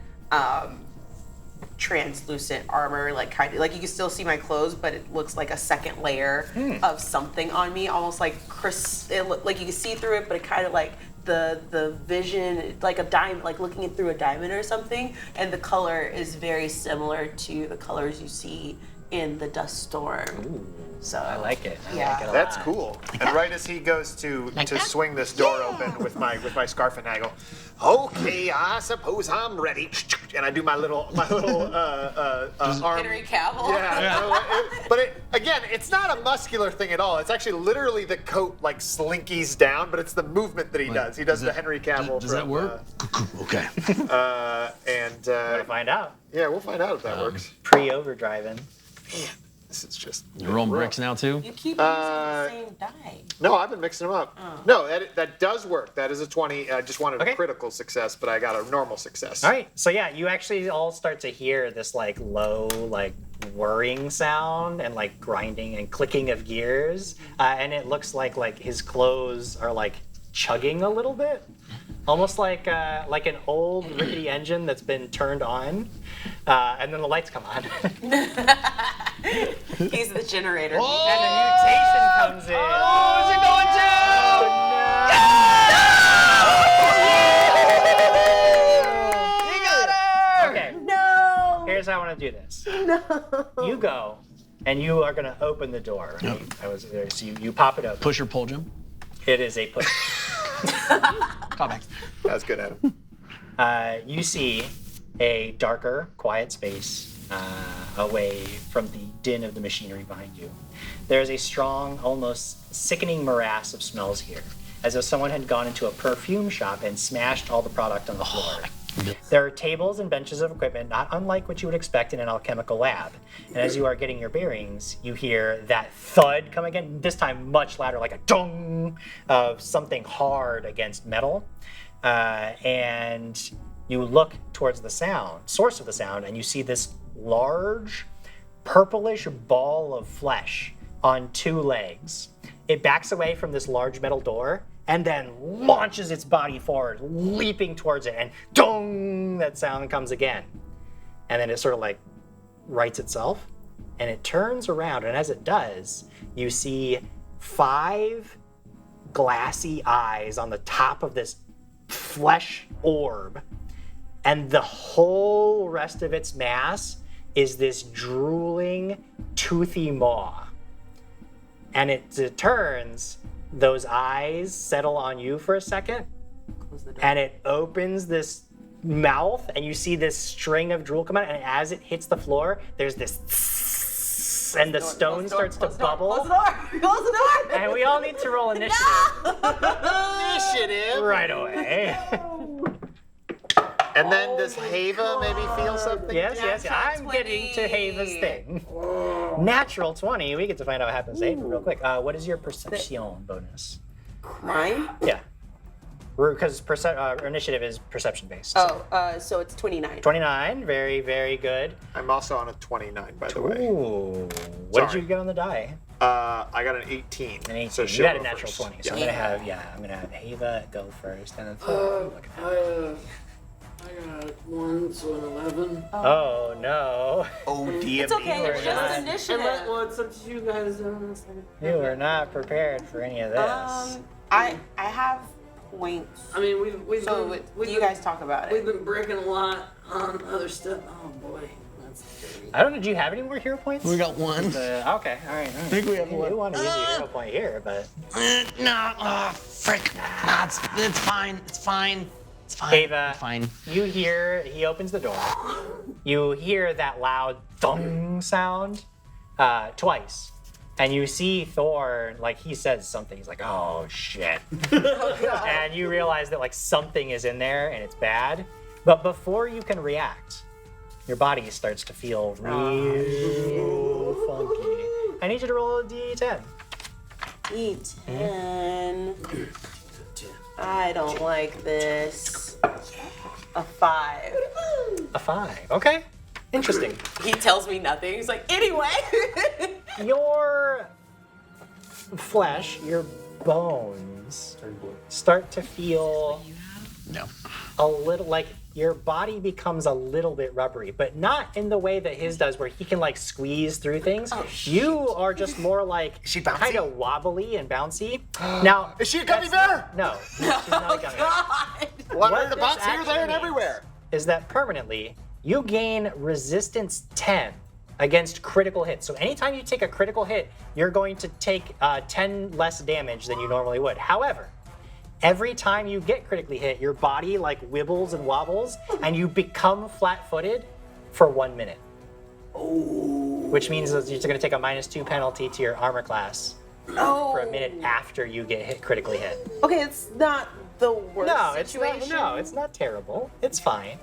translucent armor, like kind of like you can still see my clothes, but it looks like a second layer of something on me, almost like like you can see through it, but it kind of like the vision, like a diamond, like looking through a diamond or something, and the color is very similar to the colors you see in the dust storm. Ooh, So I like it. I yeah. like it a That's lot. cool. And right as he goes to swing this door open with my scarf, and I go, okay, I suppose I'm ready. And I do my little arm. Henry Cavill. But again, it's not a muscular thing at all. It's actually literally the coat like slinkies down, but it's the movement that he does. He does the Henry Cavill. Does that from, work? Okay. We'll find out. Yeah, we'll find out if that works. Pre-overdriving. This is just. You're rolling bricks now too? You keep using the same die. No, I've been mixing them up. No, that does work. That is a 20. I just wanted Okay. a critical success, but I got a normal success. All right, so yeah, you actually all start to hear this like low, like whirring sound and like grinding and clicking of gears, and it looks like his clothes are like chugging a little bit, almost like an old rickety engine that's been turned on, and then the lights come on, He's the generator. and the mutation comes in. Oh, is it going Okay. No. Here's how I want to do this. No. You go, and you are going to open the door. Right? Yep. I was there, so you pop it open. Push or pull, Jim? It is a push. Call back. That's good, Adam. You see a darker, quiet space away from the din of the machinery behind you. There is a strong, almost sickening morass of smells here, as if someone had gone into a perfume shop and smashed all the product on the floor. There are tables and benches of equipment not unlike what you would expect in an alchemical lab. And as you are getting your bearings, you hear that thud come again, this time much louder, like a dong of something hard against metal. And you look towards the source of the sound, and you see this large purplish ball of flesh on two legs. It backs away from this large metal door and then launches its body forward, leaping towards it, and dong, that sound comes again. And then it sort of like rights itself, and it turns around, and as it does, you see 5 glassy eyes on the top of this flesh orb, and the whole rest of its mass is this drooling, toothy maw. And it turns, those eyes settle on you for a second, Close the door. and it opens this mouth, and you see this string of drool come out, and as it hits the floor, there's this and the stone starts to bubble. Close the door. Close the door. And we all need to roll initiative Initiative. right away. And then does Hava maybe feel something? Yes. I'm getting to Hava's thing. Natural 20. We get to find out what happens to Hava real quick. What is your perception bonus? Mine? Yeah. Because initiative is perception based. Oh, so it's 29. 29. Very, very good. I'm also on a 29, by the way. Ooh. What did Sorry. you get on the die? I got an 18. An 18. So You she'll got a go natural first. 20. So Yeah. I'm gonna have Hava go first, and then I got 1, so an 11. Oh no. Oh dear. It's okay. It's not- just initiative. Well, it's up to you guys. You were not prepared for any of this. I have points. I mean, we've So been, you guys talk about we've it. been breaking a lot on other stuff. Oh boy, that's dirty. I don't know. Do you have any more hero points? We got one. Okay. All right. I think we have You one. want to use your hero point here, but No, frick. Nah, it's fine. It's fine. It's fine. Ava, It's fine. you hear he opens the door. You hear that loud thong sound twice. And you see Thor, like he says something. He's like, "Oh shit!" And you realize that like something is in there and it's bad. But before you can react, your body starts to feel real funky. I need you to roll a d10. E10. I don't like this. A 5. A 5. Okay. Interesting. He tells me nothing. He's like, anyway. Your flesh, your bones start to feel No. a little like your body becomes a little bit rubbery, but not in the way that his does where he can like squeeze through things. You are just more like she bouncy? kind of wobbly and bouncy. Now, Is she a gummy that's bear? No, she's not a gummy bear. God. Want her What to this bounce here, there, and actually everywhere. Is that permanently you gain resistance 10 against critical hits. So anytime you take a critical hit, you're going to take 10 less damage than you normally would. However, every time you get critically hit, your body like wibbles and wobbles and you become flat-footed for 1 minute. Which means that you're going to take a -2 penalty to your armor class for a minute after you get critically hit. Okay, it's not the worst situation. It's not terrible. It's fine.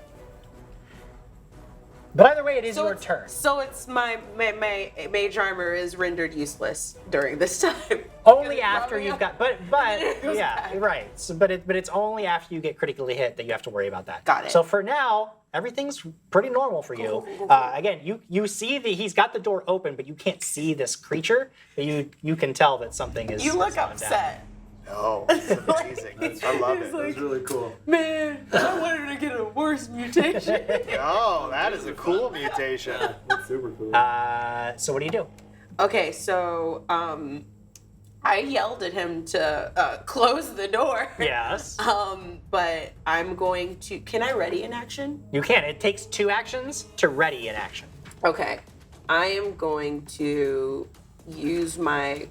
But either way, it is your it's- turn. So it's my mage armor is rendered useless during this time. Only after rubbing you've up. got, but It goes yeah, back. right. So, but it's only after you get critically hit that you have to worry about that. Got it. So for now, everything's pretty normal for you. Again, you see that he's got the door open, but you can't see this creature. But you can tell that something is. You look has gone upset. Oh, it's amazing. I love it. That's really cool. Man, I wanted to get a worse mutation. Oh, that is a cool mutation. That's super cool. So what do you do? Okay, so I yelled at him to close the door. Yes. But I'm going to. Can I ready in action? You can. It takes 2 actions to ready an action. Okay, I am going to use my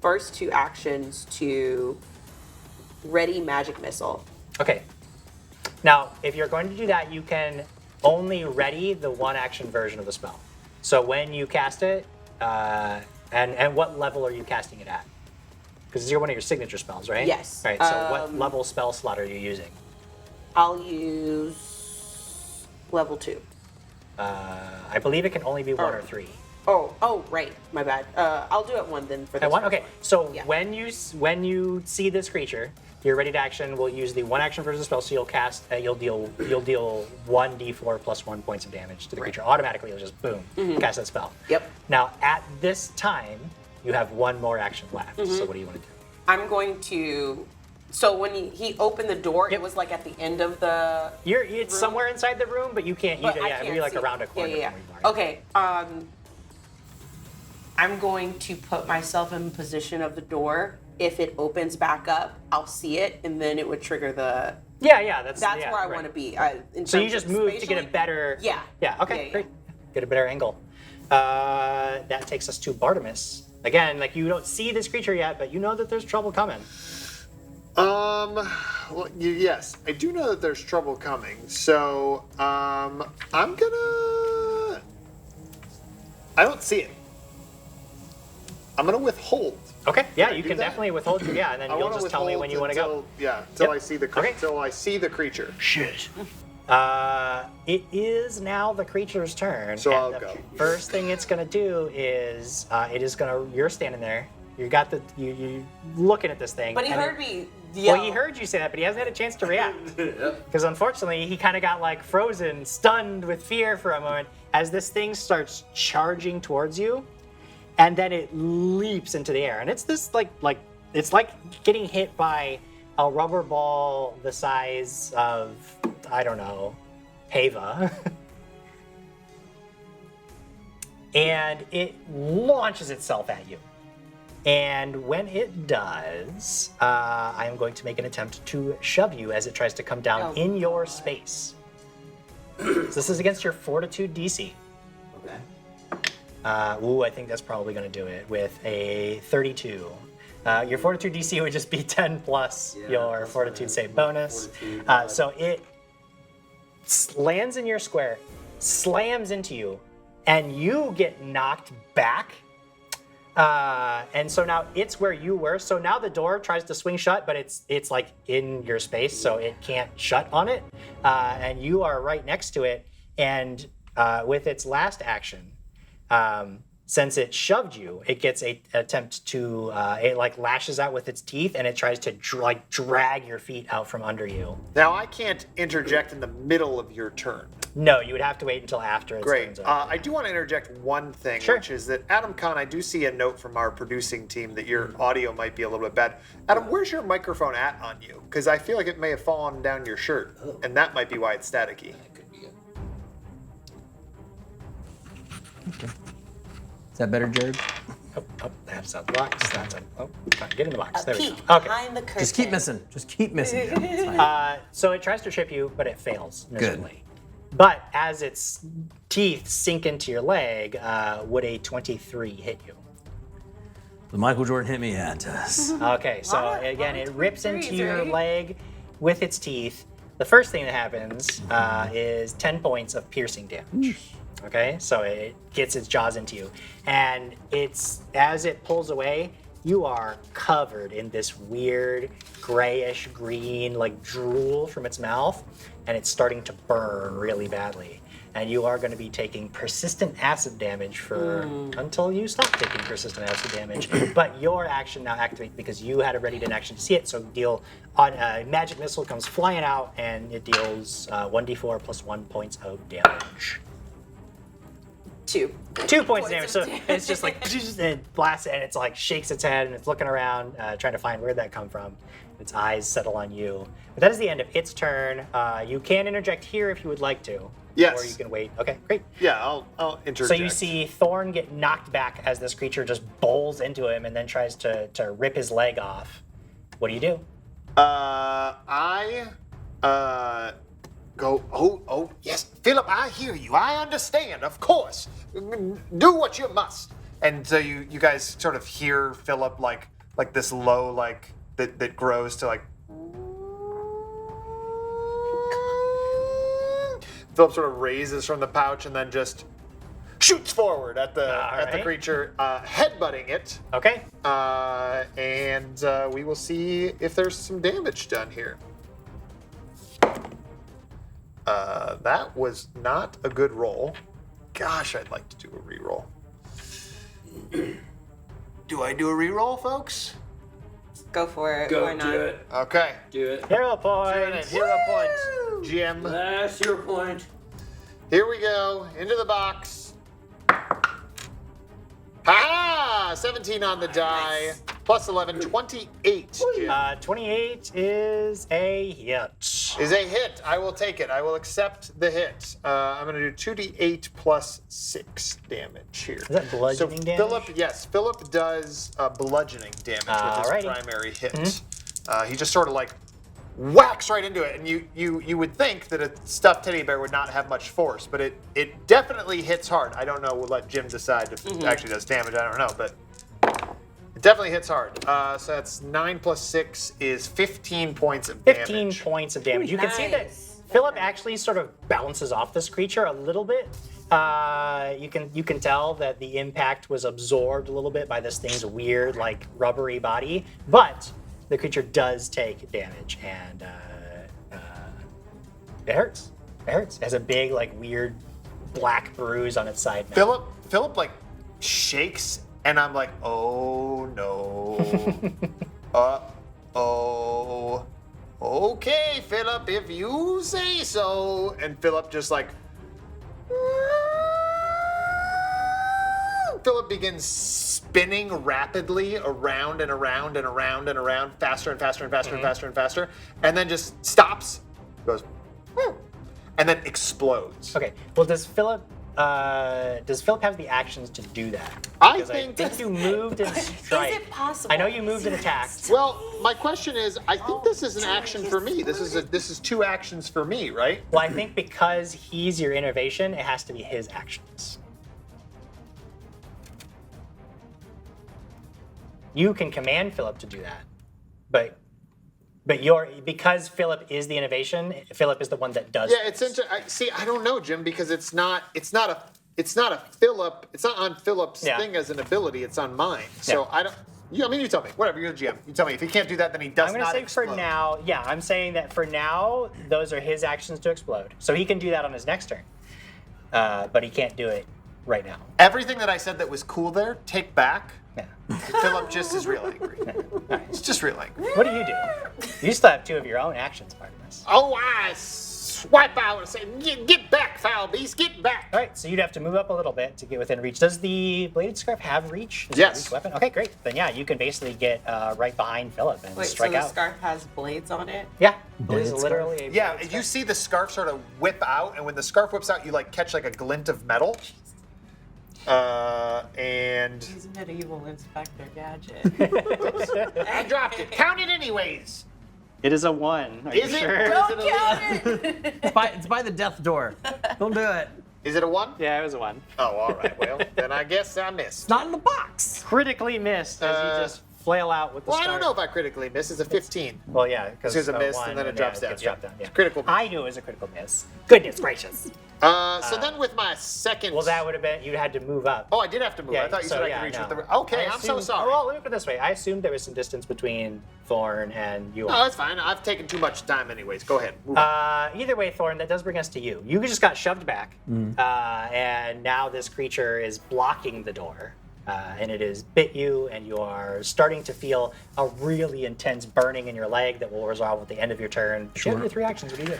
first 2 actions to ready magic missile. Okay. Now, if you're going to do that, you can only ready the 1 action version of the spell. So when you cast it, and what level are you casting it at? Because it's one of your signature spells, right? Yes. Right. So what level spell slot are you using? I'll use level 2. I believe it can only be 1 or 3. Oh, right. My bad. I'll do it 1 then for this At 1. first Okay. one. So Yeah. when you see this creature, your ready to action will use the 1 action version of the spell. So you'll cast. You'll deal 1d4 plus 1 points of damage to the creature automatically. You'll just boom cast that spell. Yep. Now at this time, you have 1 more action left. So what do you want to do? I'm going to. So when he opened the door, Yep. it was like at the end of the. It's room? somewhere inside the room, but you can't. But I can't you're like see. around a corner. Yeah. From where you are. Okay. I'm going to put myself in position of the door. If it opens back up, I'll see it, and then it would trigger the. Yeah. That's That's yeah, where I right. want to be. So you just move to get a better. Yeah. Yeah. Okay. Yeah. Great. Get a better angle. That takes us to Bartimus. Again, like you don't see this creature yet, but you know that there's trouble coming. Well, yes, I do know that there's trouble coming. So, I'm gonna. I don't see it. I'm gonna withhold. Okay, yeah, you do can that? definitely withhold. Yeah, and then I you'll wanna just tell me withhold when you want to go. Till Yep. I see the Okay. till I see the creature. Shit. It is now the creature's turn. So and I'll the go. First thing it's gonna do is you're standing there. You looking at this thing. But he and heard me yell. Well, he heard you say that, but he hasn't had a chance to react. Because unfortunately, he kind of got like frozen, stunned with fear for a moment as this thing starts charging towards you, and then it leaps into the air. And it's this it's like getting hit by a rubber ball the size of, I don't know, Hava. And it launches itself at you. And when it does, I am going to make an attempt to shove you as it tries to come down in your space. So this is against your Fortitude DC. Okay. I think that's probably going to do it with a 32. Your Fortitude DC would just be 10 plus your plus Fortitude my save bonus. Fortitude. So it lands in your square, slams into you, and you get knocked back. And so now it's where you were. So now the door tries to swing shut, but it's like in your space, so it can't shut on it. And you are right next to it. And with its last action, since it shoved you, it gets a attempt to it like lashes out with its teeth, and it tries to drag your feet out from under you. Now I can't interject in the middle of your turn. No, you would have to wait until after its Great. turn's over. I do want to interject one thing, Sure. which is that Adam Conn, I do see a note from our producing team that your audio might be a little bit bad. Adam, where's your microphone at on you? Because I feel like it may have fallen down your shirt, and that might be why it's staticky. That could be it. Is that better, Jared? That's a box. That's a get in the box. A There we peek go. Okay. behind the curtain. Just keep missing. Just keep missing. Jared. It's fine. So it tries to trip you, but it fails miserably. But as its teeth sink into your leg, would a 23 hit you? The Michael Jordan hit me. Yeah, it does. Okay, so Lot again, of it rips into 23s, your right? leg with its teeth. The first thing that happens is 10 points of piercing damage. Okay, so it gets its jaws into you, and as it pulls away, you are covered in this weird grayish green like drool from its mouth, and it's starting to burn really badly. And you are going to be taking persistent acid damage for until you stop taking persistent acid damage. But your action now activates because you had a ready to action to see it. So deal on magic missile comes flying out, and it deals 1d4 plus 1 points of damage. 2. 2 points of damage. So it's just like it blasts it, and it's like shakes its head, and it's looking around, trying to find where'd that come from. Its eyes settle on you. But that is the end of its turn. You can interject here if you would like to. Yes. Or you can wait. Okay, great. Yeah, I'll interject. So you see Thorn get knocked back as this creature just bowls into him and then tries to rip his leg off. What do you do? I go, oh, yes, Philip, I hear you. I understand, of course. Do what you must. And so you guys sort of hear Philip like this low, like, that grows to like. Philip sort of raises from the pouch and then just shoots forward at the right. creature, headbutting it. Okay. And we will see if there's some damage done here. That was not a good roll. Gosh, I'd like to do a reroll. Do I do a reroll, folks? Go for it. Go Why not? do it. Okay. Do it. Hero Doing it. point. Hero point, Jim. That's your point. Here we go. Into the box. Ha! 17 on the die. Plus 11, 28, Jim. 28 is a hit. Is a hit. I will take it. I will accept the hit. I'm going to do 2d8 plus 6 damage here. Is that bludgeoning damage? Philip does bludgeoning damage with his primary hit. He just sort of like whacks right into it, and you would think that a stuffed teddy bear would not have much force, but it definitely hits hard. I don't know. We'll let Jim decide if it actually does damage. I don't know, but it definitely hits hard. So that's 9 plus 6 is 15 points of damage. 15 points of damage. You can see that Nice. Philip actually sort of bounces off this creature a little bit. You can tell that the impact was absorbed a little bit by this thing's weird, like rubbery body, but the creature does take damage, and it hurts. It hurts. It has a big, like, weird black bruise on its side now. Philip like shakes, and I'm like, oh no. Oh. Okay, Philip, if you say so. And Philip just like. Philip begins spinning rapidly around and around and around and around, faster and faster and faster and faster and faster, and then just stops, goes, and then explodes. Okay. Well, does Philip have the actions to do that? I Because think you moved and strike. Is it possible? I know you moved and attacked. Well, my question is, I think this is an action for me. This is 2 actions for me, right? Well, I think because he's your innovation, it has to be his actions. You can command Philip to do that, but because Philip is the innovation, Philip is the one that does. Yeah, see, I don't know, Jim, because it's not on Philip's Yeah. thing as an ability. It's on mine. So Yeah. I don't. You tell me. Whatever, you're the GM. You tell me. If he can't do that, then he does I'm going to not say explode. for now, yeah, I'm saying that for now, those are his actions to explode. So he can do that on his next turn, but he can't do it right now. Everything that I said that was cool there, take back. Yeah. Philip just is real angry. He's just real angry. What do? You still have 2 of your own actions part of this. Oh, I swipe out and say, get back, foul beast, get back. All right, so you'd have to move up a little bit to get within reach. Does the bladed scarf have reach? Is it a Yes. reach weapon? Okay, great. Then yeah, you can basically get right behind Philip and Wait, so strike the out. scarf has blades on it? Yeah, it Bladed is scarf? literally a Yeah, bladed you scarf. see the scarf sort of whip out, and when the scarf whips out, you like catch like a glint of metal. And He's a medieval Inspector Gadget. I dropped it. Count it anyways. It is a 1. Are Is you it? sure? Don't count it! It's by the death door. Don't do it. Is it a 1? Yeah, it was a 1. Oh, all right. Well, then I guess I missed. It's not in the box. Critically missed as you just flail out with the Well, I scarf. don't know if I critically missed. It's a 15. Well, yeah, because It's a miss, and then it drops down. Gets dropped down. Yeah. It's critical. I knew it was a critical miss. Goodness gracious. So then with my second. Well, that would have been you had to move up. Oh, I did have to move. I thought you said I could reach with the. Okay, I'm so sorry. Well, let me put it this way. I assumed there was some distance between Thorn and you. No, that's fine. I've taken too much time, anyways. Go ahead. Move on. Either way, Thorn, that does bring us to you. You just got shoved back, and now this creature is blocking the door, and it has bit you, and you are starting to feel a really intense burning in your leg that will resolve at the end of your turn. Sure. Your 3 actions. What do you do?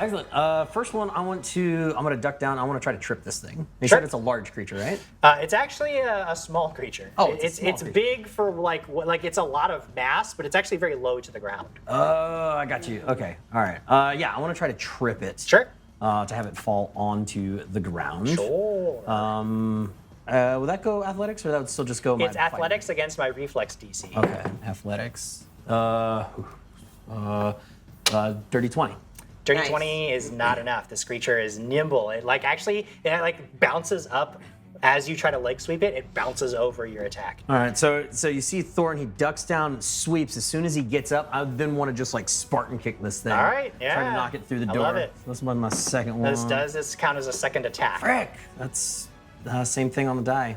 Excellent. First one, I'm gonna duck down. I want to try to trip this thing. You Sure. said it's a large creature, right? It's actually a small creature. Oh, it's a small it's creature. big for like it's a lot of mass, but it's actually very low to the ground. I got you. Okay. All right. Yeah, I want to try to trip it. Sure. To have it fall onto the ground. Sure. Would that go athletics, or that would still just go my It's athletics against my reflex DC. Okay, athletics. Dirty 20. Dirty Nice. 20 is not enough. This creature is nimble. It bounces up as you try to leg sweep it. It bounces over your attack. All right, so you see Thorn. He ducks down, sweeps. As soon as he gets up, I then want to just like Spartan kick this thing. All right, yeah. Try to knock it through the I door. love it. This was my second one. This count as a second attack? Frick. That's same thing on the die.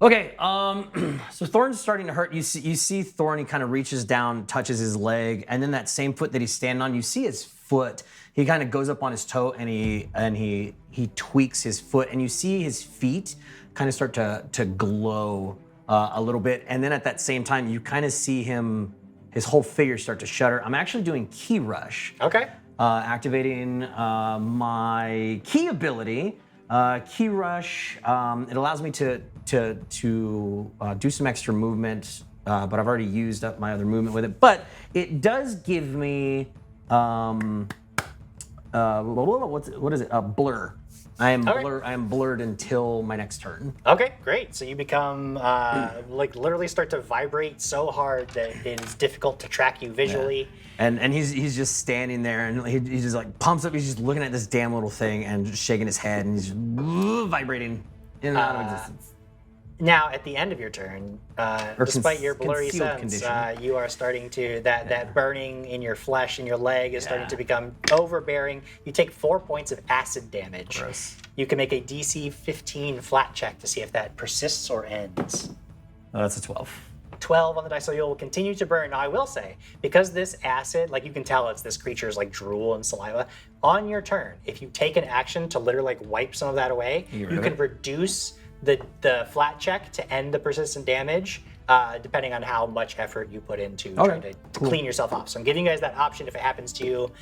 Okay, so Thorn's starting to hurt. You see Thorn, he kind of reaches down, touches his leg, and then that same foot that he's standing on, you see his foot. He kind of goes up on his toe and he tweaks his foot, and you see his feet kind of start to glow a little bit. And then at that same time, you kind of see his whole figure start to shudder. I'm actually doing Key Rush. Okay. Activating my key ability, Key Rush. It allows me to do some extra movement, but I've already used up my other movement with it. But it does give me what is it? A blur. I am Okay. blur. I am blurred until my next turn. Okay, great. So you become literally start to vibrate so hard that it is difficult to track you visually. And he's just standing there, and he just like pumps up. He's just looking at this damn little thing and just shaking his head, and he's just vibrating in and out of existence. Now, at the end of your turn, despite your blurry concealed sense, condition. you are starting to that burning in your flesh and your leg is starting to become overbearing. You take 4 points of acid damage. Gross. You can make a DC 15 flat check to see if that persists or ends. Oh, that's a 12. 12 on the dice, so you'll continue to burn. Now, I will say, because this acid, like you can tell it's this creature's like drool and saliva, on your turn, if you take an action to literally like wipe some of that away, You get rid you of can it? reduce the flat check to end the persistent damage, depending on how much effort you put into trying to clean yourself off. So I'm giving you guys that option if it happens to you.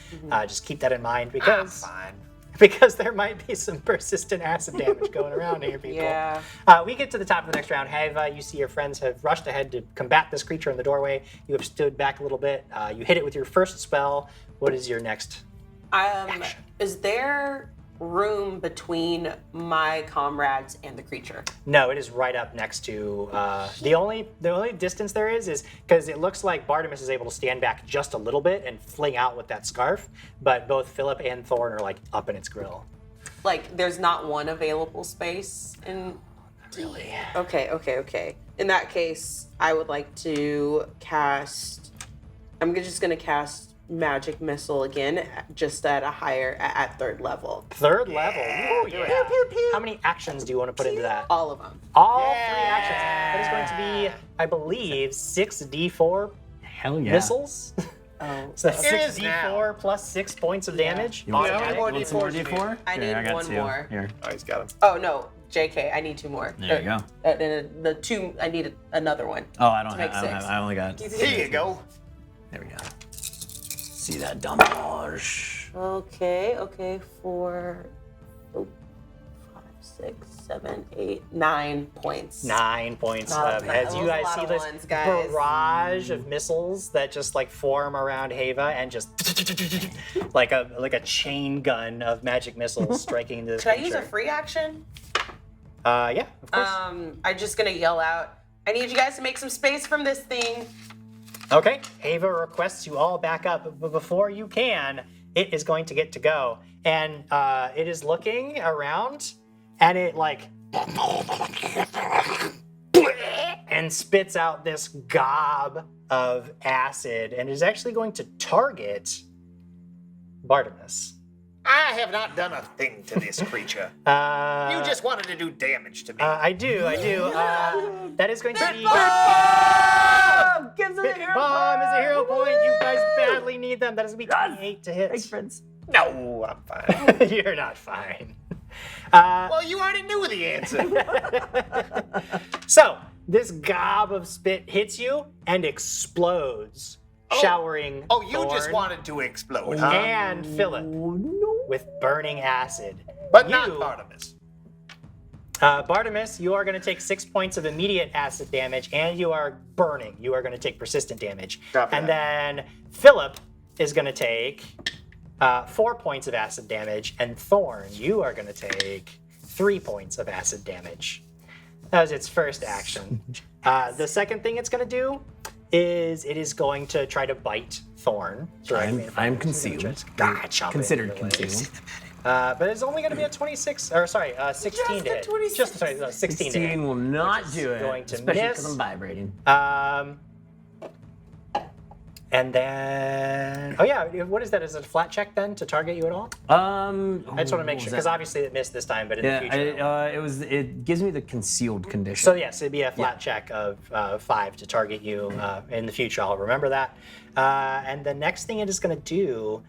Just keep that in mind because there might be some persistent acid damage going around here, people. Yeah. We get to the top of the next round. Have you see your friends have rushed ahead to combat this creature in the doorway. You have stood back a little bit. You hit it with your first spell. What is your next? Is there room between my comrades and the creature? No, it is right up next to the only distance there is because it looks like Bartimus is able to stand back just a little bit and fling out with that scarf, but both Philip and Thorn are like up in its grill. Like, there's not one available space in. Really? Okay. In that case, I would like to cast. I'm just gonna cast Magic Missile again, just at third level. Third level. Ooh, yeah. How many actions do you want to put into that? All of them. All 3 actions. That is going to be, I believe, 6d4 Hell yeah. missiles. Oh, So that's It is 6d4 plus 6 points of damage. You want Yeah, some what more D4s you D4? I need Here, I got one 2. more. Here. Oh, he's got him. Oh no, JK, I need 2 more. There you go. The 2, I need another one. Oh, I don't To have. make I, don't 6. have I only got. Here you go. There we go. See that damage. Okay, 4, 5, 6, 7, 8, 9 points. 9 points Not of, bad. as That you was a guys lot see of this ones, guys. barrage of missiles that just like form around Hava and just like a chain gun of magic missiles striking into this Could I use a creature. free action? Yeah, of course. I'm just gonna yell out, I need you guys to make some space from this thing. Okay, Hava requests you all back up, but before you can, it is going to get to go. And it is looking around, and it like and spits out this gob of acid, and is actually going to target Bartimus. I have not done a thing to this creature. You just wanted to do damage to me. I do. That is going to be. Gives us a hero Bomb is a hero point. You guys badly need them. That is going to be 28 to hit. Thanks, friends. no, I'm fine. You're not fine. Well, you already knew the answer. So, this gob of spit hits you and explodes, showering Oh, you just Thorn wanted to explode, huh? and Philip with burning acid. But you, not Bartimus. Bartimus, you are going to take 6 points of immediate acid damage, and you are burning. You are going to take persistent damage. Copy and that. then Philip is going to take 4 points of acid damage, and Thorn, you are going to take 3 points of acid damage. That was its first action. The second thing it's going to do is it is going to try to bite Thorn. I'm concealed. Considered concealed. But it's only going to be a 26, or sorry, 16 to hit. 26. Just sorry, no, 16 to hit. 16 will not do it. going to especially miss. because I'm vibrating. And then, oh yeah, what is that? Is it a flat check then to target you at all? I just want to make sure, because obviously it missed this time, but in the future. It gives me the concealed condition. So yes, it'd be a flat check of 5 to target you in the future. I'll remember that. And the next thing it is going to do,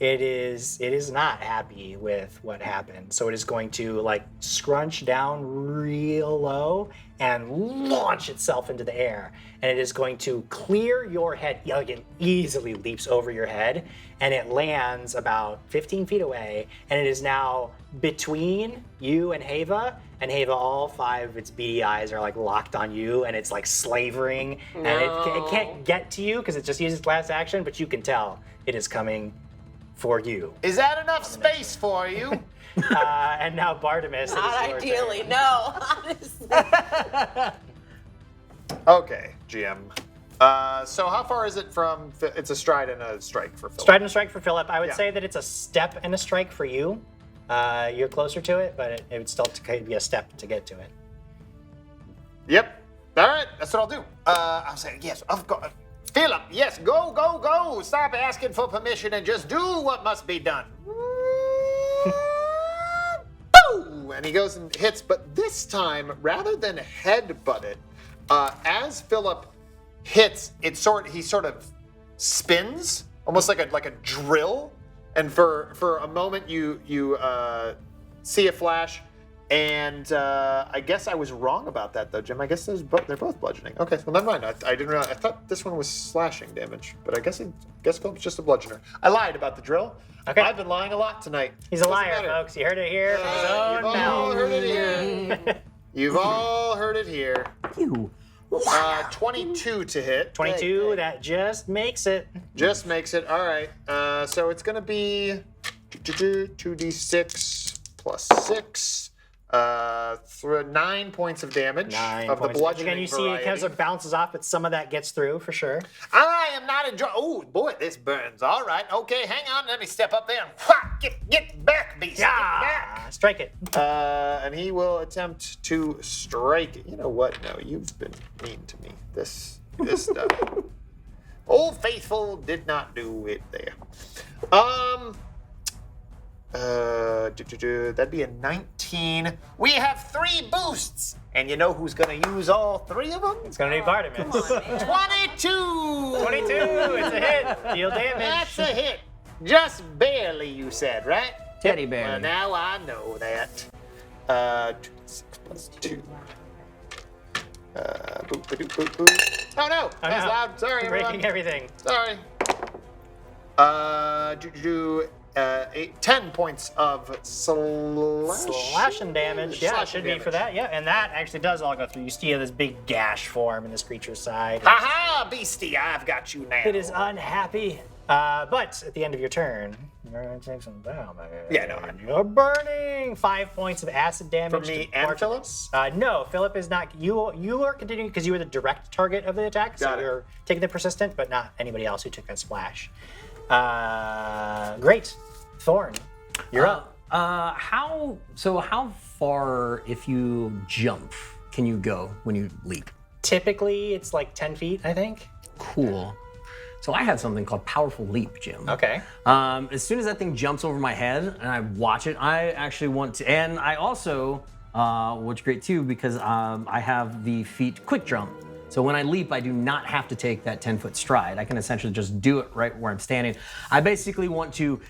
it is not happy with what happened. So it is going to like scrunch down real low and launch itself into the air. And it is going to clear your head. Like it easily leaps over your head, and it lands about 15 feet away. And it is now between you and Hava. And Hava, all 5 of its beady eyes are like locked on you, and it's like slavering. And it can't get to you because it just used its last action, but you can tell it is coming for you. Is that enough space for you? And now Bartimus. Not it is your ideally, turn. no. Honestly. Okay, GM. So how far is it from? It's a stride and a strike for Philip. Stride and strike for Philip. I would Yeah. say that it's a step and a strike for you. You're closer to it, but it would still be a step to get to it. Yep. All right, that's what I'll do. I'll say, yes, of course. Philip, yes, go, go, go. Stop asking for permission and just do what must be done. Boo! And he goes and hits, but this time, rather than headbutt it, as Philip hits, he sort of spins, almost like a drill. And for a moment, you see a flash. And I guess I was wrong about that, though, Jim. I guess they're both bludgeoning. Okay, well, never mind. I didn't realize. I thought this one was slashing damage, but I guess Philip's just a bludgeoner. I lied about the drill. Okay. I've been lying a lot tonight. He's a liar, folks. You heard it here from his own You've all mouth. heard it here. You've all heard it here. You. 22 to hit. 22, that just makes it. Just makes it. All right. So it's going to be 2d6 plus 6. 9 points of damage 9 of the points. bludgeoning Again, you see it kind of bounces off, but some of that gets through for sure. I am not enjoying. Oh boy, this burns. All right, okay, hang on. Let me step up there and whack, get back, beast. Get back. Strike it. And he will attempt to strike it. You know what? No, you've been mean to me. This stuff. Old Faithful did not do it there. That'd be a 19. We have 3 boosts. And you know who's going to use all 3 of them? It's going to be Bartimus. 22! 22! It's a hit. Deal damage. That's a hit. Just barely, you said, right? Teddy bear. Well, now I know that. 6 plus 2. Boop, ba-doop, boop, boop. Oh no! That's loud. Sorry, Breaking everyone. everything. Sorry. 10 points of Slashing damage. Yeah, it Slashing should be for that. Yeah, and that actually does all go through. You see this big gash form in this creature's side. Ha-ha, beastie, I've got you now. It is unhappy. But at the end of your turn, you're going to take some damage. Yeah, no, You're burning 5 points of acid damage. From me to and Bartimus. No, Philip is not. You are continuing because you were the direct target of the attack. So Got it. you're taking the persistent, but not anybody else who took that splash. Great. Thorn, you're up. How far, if you jump, can you go when you leap? Typically, it's like 10 feet, I think. Cool. So I have something called Powerful Leap, Jim. Okay. As soon as that thing jumps over my head and I watch it, I actually want to, and I also, which is great too, because I have the feat quick jump. So when I leap, I do not have to take that 10-foot stride. I can essentially just do it right where I'm standing. I basically want to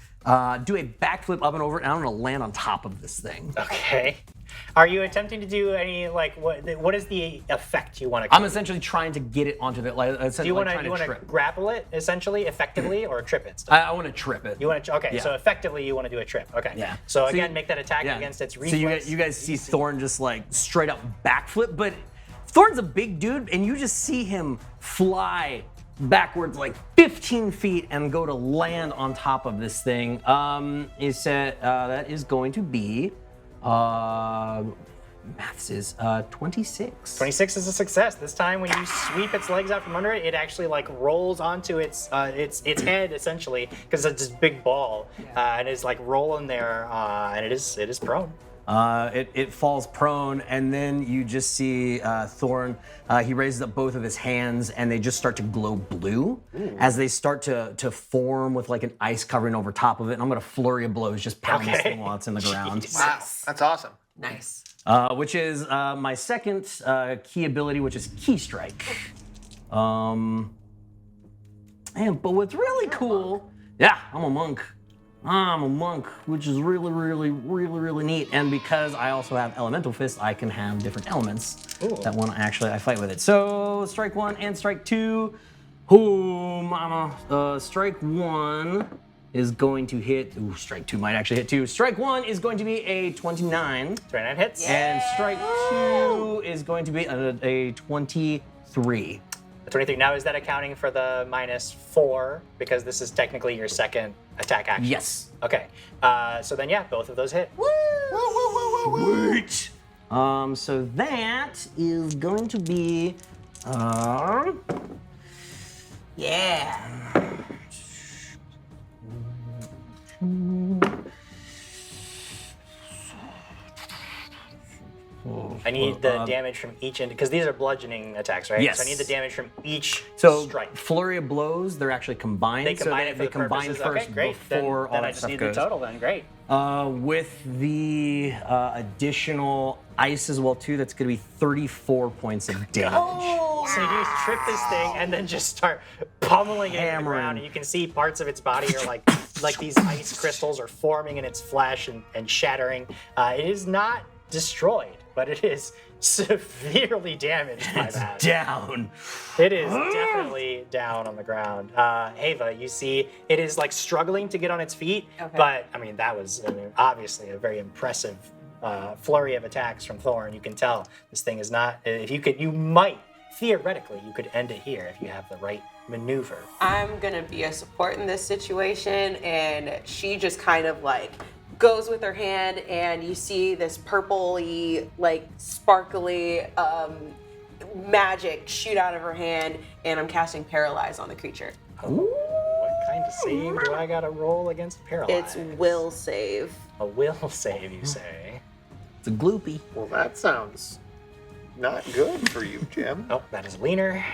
do a backflip up and over, and I'm gonna land on top of this thing. Okay. Are you attempting to do any, like, what is the effect you want to I'm essentially trying to get it onto the, like, essentially Do you want trying to to trip. grapple it, essentially, effectively, or trip it? I want to trip it. You want to, okay, Yeah. so effectively you want to do a trip. Okay. Yeah. So So again, you- make that attack Yeah. against its So reflex. you guys see Thorn just like straight up backflip, but Thorn's a big dude, and you just see him fly backwards like 15 feet and go to land on top of this thing. He said that is going to be maths is 26. 26 is a success. This time, when you sweep its legs out from under it, it actually like rolls onto its head essentially because it's this big ball and it's like rolling there, and it is prone. It falls prone, and then you just see Thorn. He raises up both of his hands, and they just start to glow blue as they start to form with like an ice covering over top of it. And I'm gonna flurry of blows, just pound this thing while it's in the ground. Wow, that's awesome. Nice. Which is my second key ability, which is Key Strike. But what's really cool, yeah, I'm a monk. I'm a monk, which is really neat. And because I also have Elemental Fist, I can have different elements that one I fight with it. So strike 1 and strike 2. Ooh, mama. Strike 1 is going to hit. Ooh, strike 2 might actually hit too. Strike 1 is going to be a 29. 29 hits. And strike 2 is going to be a 23. 23. Now, is that accounting for the -4 because this is technically your second attack action? Yes. Okay. So then, yeah, both of those hit. Sweet. So that is going to be, yeah. need the damage from each end, because these are bludgeoning attacks, right? Yes. So I need the damage from each So strike. flurry of blows, they're actually combined. They combine it for they the combine purposes. first Okay, great. before Then all I that just stuff need goes. the total then. Great. With the additional ice as well too, that's going to be 34 points of damage. So you just trip this thing and then just start pummeling it in the Hammering. ground, and you can see parts of its body are like these ice crystals are forming in its flesh and shattering. It is not destroyed, but it is severely damaged by that. Down. It is definitely down on the ground. Ava, you see it is like struggling to get on its feet, but I mean that was obviously a very impressive flurry of attacks from Thorn. You can tell this thing is not. If you could, you might theoretically you could end it here if you have the right maneuver. I'm gonna be a support in this situation, and she just kind of like goes with her hand, and you see this purpley, like sparkly magic shoot out of her hand, and I'm casting Paralyze on the creature. What kind of save do I gotta roll against Paralyze? It's will save. A will save, you say? It's a gloopy. Well, that sounds not good for you, Jim. Oh, that is leaner.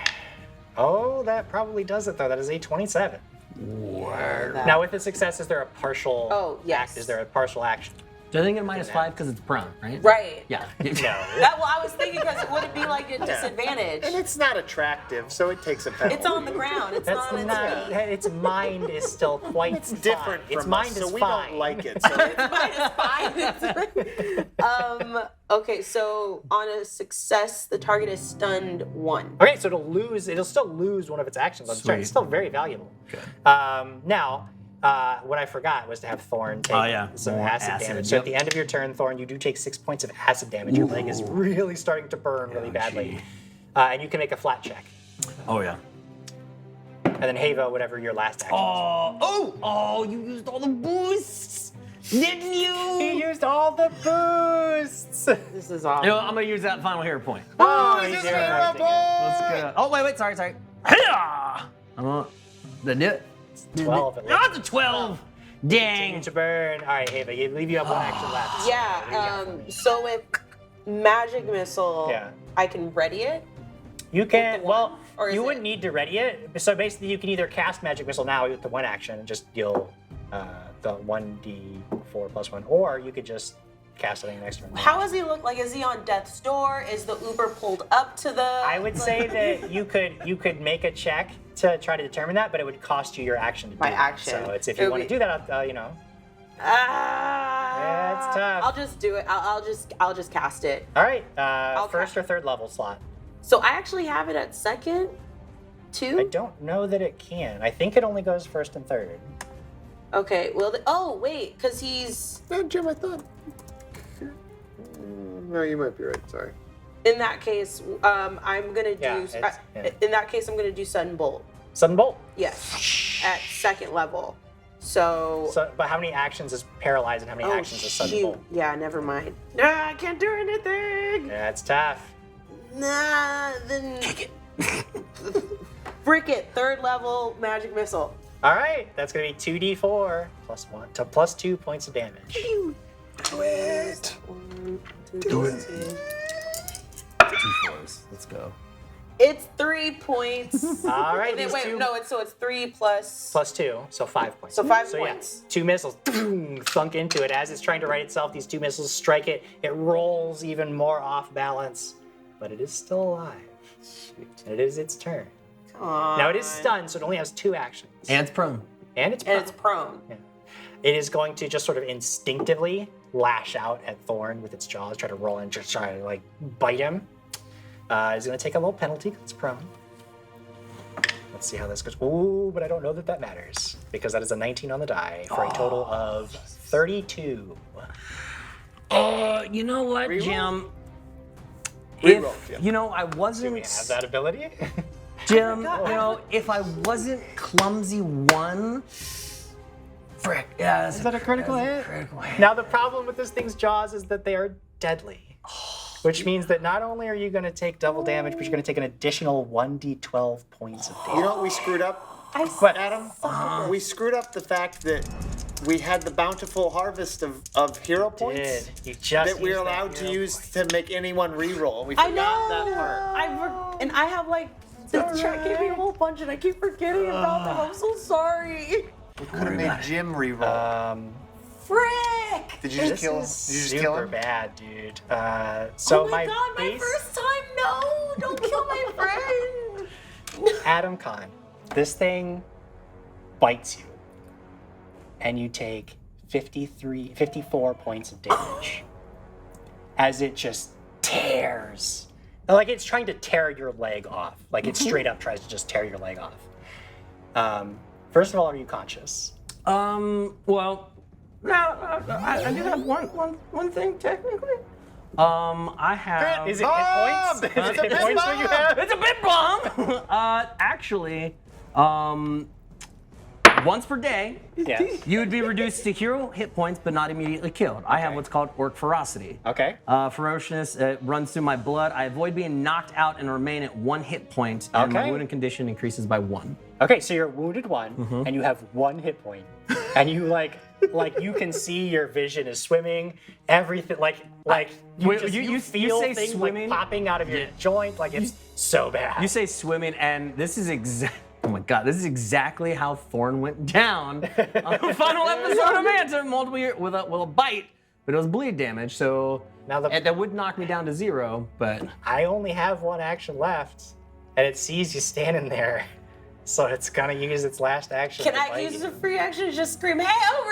Oh, that probably does it though. That is a 27. Now, with the success, is there a partial? Oh, yes. Is there a partial action? Do I think it -5 because it's prone, right? Right. Yeah. No. Well, I was thinking because it wouldn't be like a disadvantage. And it's not attractive, so it takes a penalty. It's on the ground. It's That's not on its not. feet. Its mind is still quite. It's different fine. Its from mind us, is so we fine. don't like it. So Mine is fine. Okay, so on a success, the target is stunned 1. Okay, so it'll still lose one of its actions on its turn. Sweet. It's still very valuable. Good. Now, what I forgot was to have Thorn take some More acid acid, damage. So yep. at the end of your turn, Thorn, you do take 6 points of acid damage. Your leg is really starting to burn really badly. gee. And you can make a flat check. Oh yeah. And then Hava, whatever your last action is. Oh! You used all the boosts, didn't you? He used all the boosts! This is awesome. You know, I'm gonna use that final hero point. Oh, he's he's just doing made a everything. Let's go. Oh wait, sorry. Hiya! Did it? 12 at least. Not the 12. Continue Dang. to burn. All right, Hava, you leave you have one action left. Yeah, so with magic missile, Yeah. I can ready it. You can, the one? well, Or is you it- wouldn't need to ready it. So basically, you can either cast Magic Missile now with the one action and just deal the 1d4 plus 1, or you could just cast it on your next turn. How does he look like? Is he on death's door? Is the Uber pulled up to the? I would say that you could make a check to try to determine that, but it would cost you your action to do My it. action. So it's if It you would want to be- do that, you know. Ah, it's tough. I'll just do it. I'll just cast it. All right, I'll first cast- or third level slot. So I actually have it at second, I too. don't know that it can. I think it only goes first and third. Okay. Well, oh wait, because he's Jim, I thought. No, you might be right. Sorry. in that case. I'm gonna do. Yeah, it's- yeah. In that case, I'm gonna do Sudden Bolt. Sudden Bolt. Yes, at second level. So. So, but how many actions is paralyzed and how many actions is Sudden shoot. Bolt? Yeah, never mind. Nah, I can't do anything. Yeah, it's tough. Nah, then. Frick it. Third level magic missile. All right, that's gonna be 2d4 plus 1 to plus 2 points of damage. Do it. Do it. 2 4s. Let's go. It's 3 points. All right, Wait, these two no, it's 3 plus. plus 2, so 5 points. So 5 yeah, points. 2 missiles thunk into it as it's trying to right itself. These 2 missiles strike it. It rolls even more off balance, but it is still alive. And it is its turn. Come on. Now it is stunned, so it only has 2 actions. And it's prone. And it's And it's prone. prone. It is going to just sort of instinctively lash out at Thorn with its jaws, try to roll in, just try to like bite him. It's going to take a little penalty because it's prone. Let's see how this goes. Ooh, but I don't know that that matters because that is a 19 on the die for a total of 32. You know what, Reroll? Jim? Reroll, If Jim. you know, I Do wasn't we have that ability? Jim. You know, if I wasn't clumsy 1, frick. Yeah, Is that a critical hit? critical hit. Now the problem with this thing's jaws is that they are deadly. which means that not only are you going to take double damage, but you're going to take an additional 1d12 points of damage. You know what we screwed up, What? Adam? We screwed up the fact that we had the bountiful harvest of hero points You just that we're used that allowed to hero use point. to make anyone reroll. We I forgot know. that part. And I have like the chat gave me a whole bunch, and I keep forgetting about them. I'm so sorry. We could have made Jim reroll. Frick! Did you just kill? Did you This just is kill super him? bad, dude. So Oh my god, my base, first time! No! Don't kill my friend! Adam Conn, this thing bites you, and you take 54 points of damage as it just tears. Like it's trying to tear your leg off. Like it straight up tries to just tear your leg off. First of all, are you conscious? Well, no, I do have one thing technically. I have. Is it hit points? Is it hit points that you have? It's a bit bomb. Actually, once per day, Yes. you would be reduced to hero hit points, but not immediately killed. I have what's called Orc Ferocity. Okay. Ferociousness runs through my blood. I avoid being knocked out and remain at 1 hit point, and my Okay. wounded condition increases by 1. Okay, so you're wounded 1, and you have 1 hit point, and you like you can see your vision is swimming. Everything you feel say things swimming? like popping out of your joint. Like it's so bad. You say swimming, and this is oh my god, this is exactly how Thorn went down on the final episode of VANTAM, multiple year with a bite, but it was bleed damage, so Now and that would knock me down to 0, but I only have 1 action left, and it sees you standing there, so it's gonna use its last action. Can to I bite use you. a free action to just scream, "Hey, over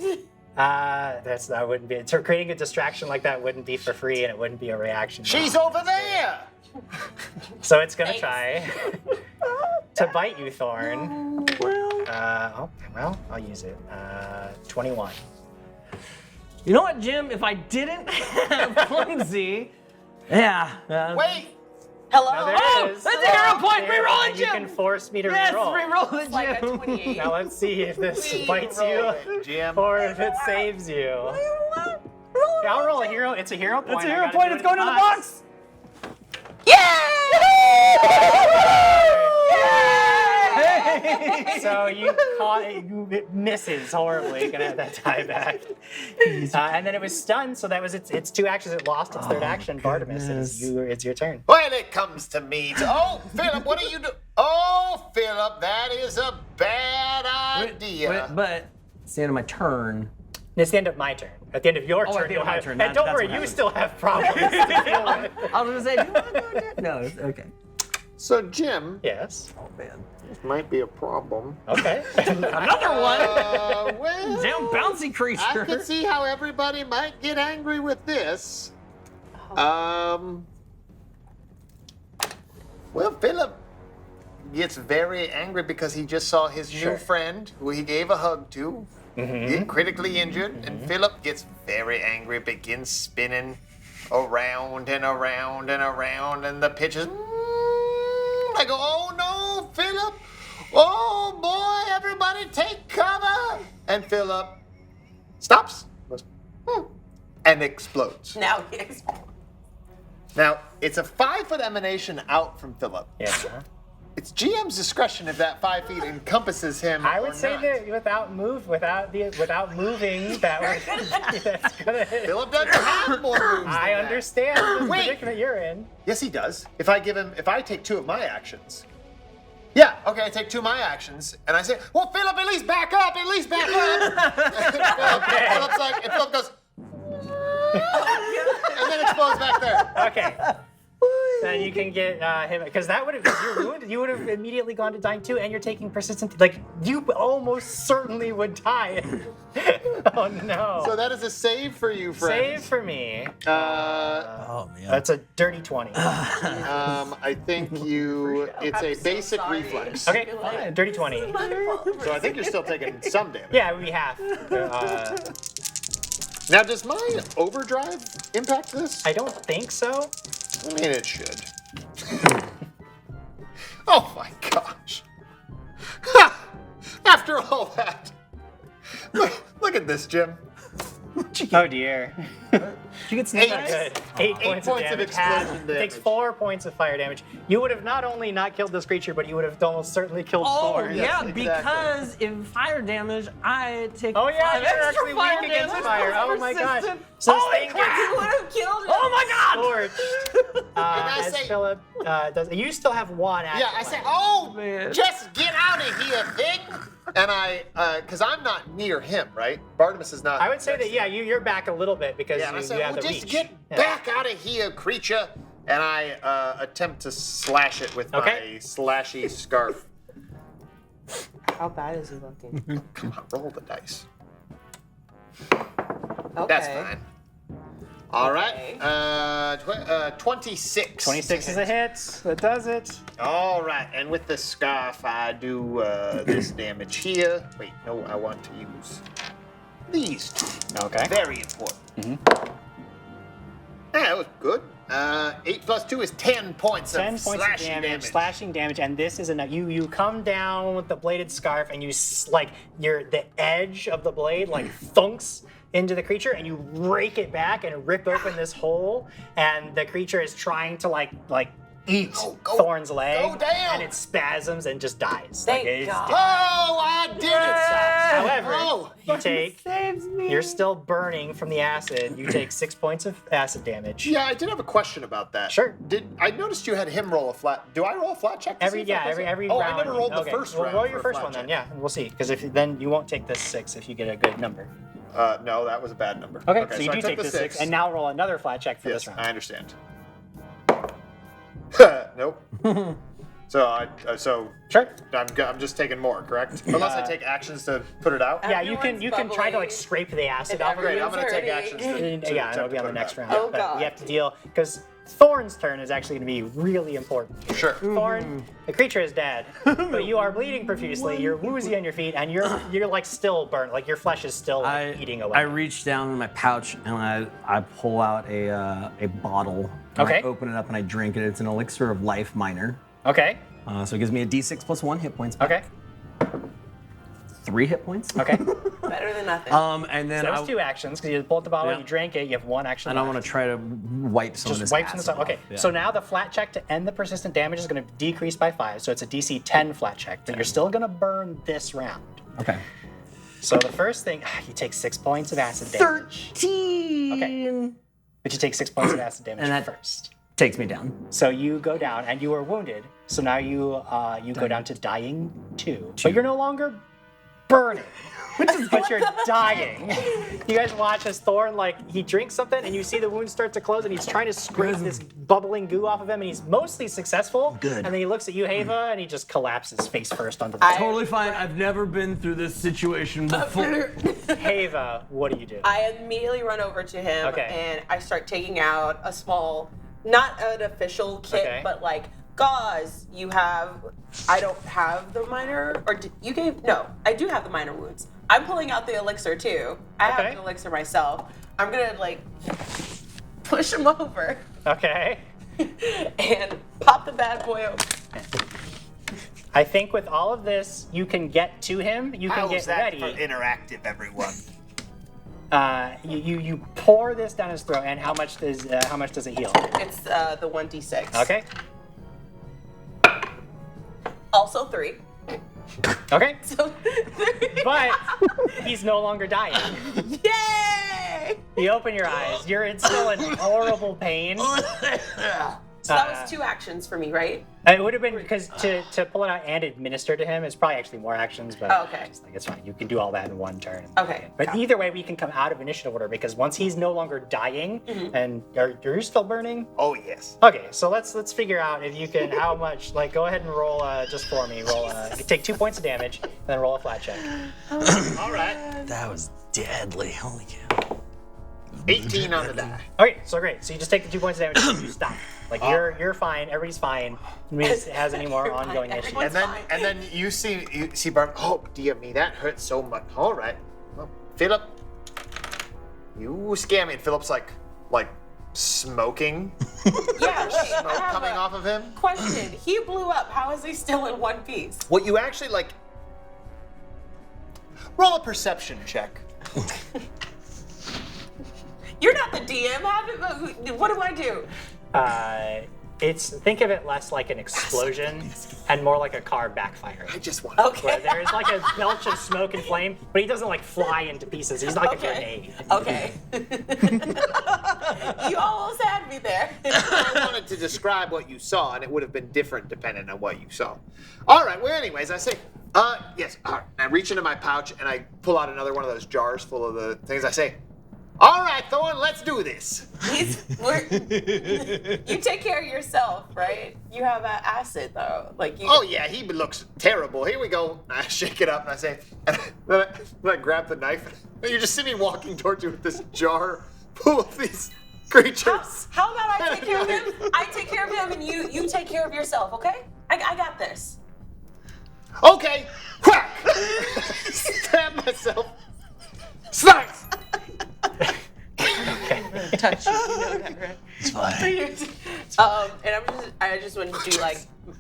here!" That wouldn't be. So creating a distraction like that wouldn't be for free, and it wouldn't be a reaction. She's over there. So it's gonna Thanks. try to bite you, Thorn. Well, I'll use it. 21. you know what, Jim? If I didn't have Clumsy, yeah. Wait. Hello? Now there Oh, it is. that's a hero point. There, Reroll it, and you Jim. can force me to Yes, reroll. reroll it, Like a Jim. 28. Now let's see if this bites you, Reroll it, Jim. or if it saves you. Yeah, I'll roll a hero. It's a hero point. It's a I hero gotta point. do It's it going in to the box. So it misses horribly. Gonna have that die back. And then it was stunned, so that was its 2 actions. It lost its 3rd action. Bartimus, it's your turn. When it comes to me, oh, Philip, what are you doing? Oh, Philip, that is a bad idea. But it's the end of my turn. It's the end of my turn. At the end of your Oh, at turn, the end you'll of my have. turn. And don't That's worry, what you happened. still have problems to deal with. I was gonna say, do you want to go again? No, it's okay. So Jim, Yes. Oh man. this might be a problem. Okay. Another one. Well, Damn bouncy I creature. can see how everybody might get angry with this. Well, Philip gets very angry because he just saw his new friend, who he gave a hug to, get critically injured, and Philip gets very angry, begins spinning around and around and around, and the pitches. I go, oh no, Philip! Oh boy, everybody take cover! And Philip stops, goes, and explodes. Now he explodes. Now, it's a 5-foot emanation out from Philip. Yeah. It's GM's discretion if that 5 feet encompasses him. I or would say not. that without moving, that would, that's gonna hit. Philip doesn't have more moves. I than that. understand the Wait. predicament you're in. Yes, he does. If I take 2 of my actions. Yeah, okay, I take 2 of my actions, and I say, well, Philip, at least back up, at least back up. Philip's like, and Philip goes, and then explodes back there. Okay. Then you can get him, because that would have, because you're wounded, you would have immediately gone to dying too, and you're taking persistent, like, you almost certainly would die. Oh no. So that is a save for you, Save friends. for me. Oh man. That's a dirty 20. I think it's a basic reflex. Okay, fine, dirty 20. So I think you're still taking some damage. Yeah, we have. Now, does my overdrive impact this? I don't think so. I mean, it should. Oh my gosh. After all that. Look at this, Jim. Oh dear. You get sneak Eight. Good. 8 points of damage. explosion Takes damage. 4 points of fire damage. You would have not only not killed this creature, but you would have almost certainly killed Thorn. yeah, exactly. because in fire damage, I take Oh yeah, 5 you're extra actually fire weak against damage fire. for Oh my gosh. persistent. So this Holy thing crap! gets You would have killed him. Oh my god! scorched. I As say- Philip does. You still have 1 action. Yeah, I say, left. oh, Man. just get out of here, thing. And because I'm not near him, right? Barnabas is not. I would say next that, to yeah, him. you're back a little bit because Yeah, and I you say, have well, the just reach. get Yeah. back out of here, creature. And I attempt to slash it with Okay. my slashy scarf. How bad is he looking? Come on, roll the dice. Okay. That's fine. All right. 26. 26 is a hit. That does it. All right, and with the scarf, I do this damage here. Wait, no, I want to use these two. Okay. Very important. Yeah, that was good. 8 plus 2 is 10 points 10 of points of slashing damage, slashing damage, and this is enough. You come down with the bladed scarf, and the edge of the blade thunks into the creature, and you rake it back and rip open this hole, and the creature is trying to eat Go Thorn's leg, down. and it spasms and just dies. Thank It's God. dead. Oh, I did it! However, Oh. you take, you're still burning from the acid. You take 6 points of acid damage. Yeah, I did have a question about that. Sure. I noticed you had him roll a flat? Do I roll a flat check? To see if that does it? Every Oh, round. I never rolled the Okay, first well, round. roll for your a first flat one then, check. yeah, and we'll see. Because then you won't take this 6 if you get a good number. No, that was a bad number. Okay, so you I do took take the the 6, and now roll another flat check for Yes, this round. I understand. Nope. So Sure. I'm just taking more, correct? Unless I take actions to put it out. Yeah, you can Everyone's try to bubbling. scrape the acid And out. Great, I'm gonna take Everyone's actions. hurting. To It'll be on the put next it round. out. Oh, but God. you have to deal because Thorn's turn is actually going to be really important. Sure. Thorn, the creature is dead, but you are bleeding profusely. You're woozy on your feet, and you're still burnt. Your flesh is still eating away. I reach down in my pouch and I pull out a bottle. And Okay. I open it up and I drink it. It's an elixir of life minor. Okay. So it gives me a d6 plus 1 hit points. Back. Okay. 3 hit points. Okay. Better than nothing. And then So that was 2 actions because you pulled the bottle, Yeah. you drank it, you have 1 action. and I left. want to try to wipe some of Just this wipe some acid stuff. Okay, off. Yeah. so now the flat check to end the persistent damage is going to decrease by 5, so it's a DC 10 flat check, but you're still going to burn this round. Okay. So the first thing, you take 6 points of acid damage. 13. Okay. But you take 6 points of acid damage And that- first. Takes me down. So you go down, and you are wounded. So now you go down to dying 2. But you're no longer burning. But you're dying. You guys watch as Thorn, he drinks something, and you see the wound start to close, and he's trying to scrape this bubbling goo off of him, and he's mostly successful. Good. And then he looks at you, Hava, and he just collapses face first onto the floor. Totally fine. I've never been through this situation before. Hava, what do you do? I immediately run over to him Okay. and I start taking out a small, not an official kit, Okay. but gauze. I don't have the minor, no, I do have the minor wounds. I'm pulling out the elixir too. I Okay. have the elixir myself. I'm gonna push him over Okay. and pop the bad boy open. I think with all of this, you can get to him. You can How's get that ready. for interactive, everyone? You pour this down his throat, and how much does it heal? It's the 1d6. Okay. Also 3. Okay. So 3. But he's no longer dying. Yay! You open your eyes. You're still in horrible pain. So that was 2 actions for me, right? It would have been because to pull it out and administer to him is probably actually more actions, but Oh, okay. it's fine. You can do all that in 1 turn. Okay. But either way, we can come out of initiative order because once he's no longer dying, Mm-hmm. and you're still burning. Oh yes. Okay, so let's figure out if you can how much. Go ahead and roll just for me. Roll. You take 2 points of damage, and then roll a flat check. All right. That was deadly. Holy cow. 18 on the die. Okay, so great. So you just take the 2 points of damage and you stop. You're fine. Everybody's fine. Nobody has any more You're fine, ongoing issues. everyone's And then you see Barb. Oh dear me, that hurts so much. All right, well, Philip, you scare me. And Philip's like smoking, Yeah, wait, I smoke have coming a off of him. question. He blew up. How is he still in one piece? What you actually roll a perception check. You're not the DM. What do I do? Think of it less like an explosion and more like a car backfiring. I just want. Where there's like a belch of smoke and flame, but he doesn't like fly into pieces. He's like a grenade. Okay. You almost had me there. I wanted to describe what you saw, and it would have been different depending on what you saw. All right. Well, anyways, I say, yes. All right. I reach into my pouch and I pull out another one of those jars full of the things. I say, all right, Thorn, let's do this. You take care of yourself, right? You have acid though, like you. Oh yeah, he looks terrible. Here we go. I shake it up and I say, and then I grab the knife. And you just see me walking towards you with this jar full of these creatures. How about I take care of him? I take care of him, and you take care of yourself. Okay? I got this. Okay. Whack! Stab myself. Slice! Touch you, know that, right? It's fine. And I just want to do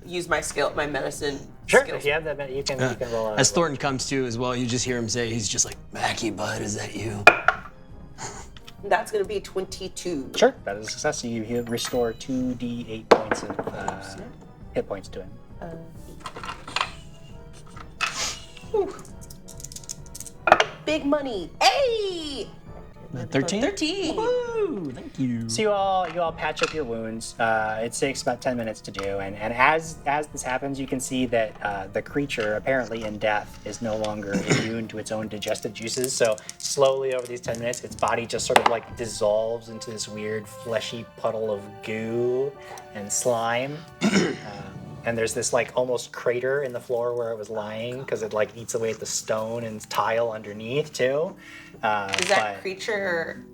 use my medicine. Sure, skills. if you have that, you can roll out. As Thornton comes to as well, you just hear him say, he's just like, Mackie, bud, is that you? That's gonna be 22. Sure, that is a success. So you restore 2d8 points of hit points to him. Big money. Hey! 13? 13. Woo, thank you. So you all patch up your wounds. It takes about 10 minutes to do, and as this happens, you can see that the creature, apparently in death, is no longer immune to its own digestive juices. So slowly over these 10 minutes, its body just sort of like dissolves into this weird fleshy puddle of goo and slime. And there's this like almost crater in the floor where it was lying because it like eats away at the stone and tile underneath too. Is that creature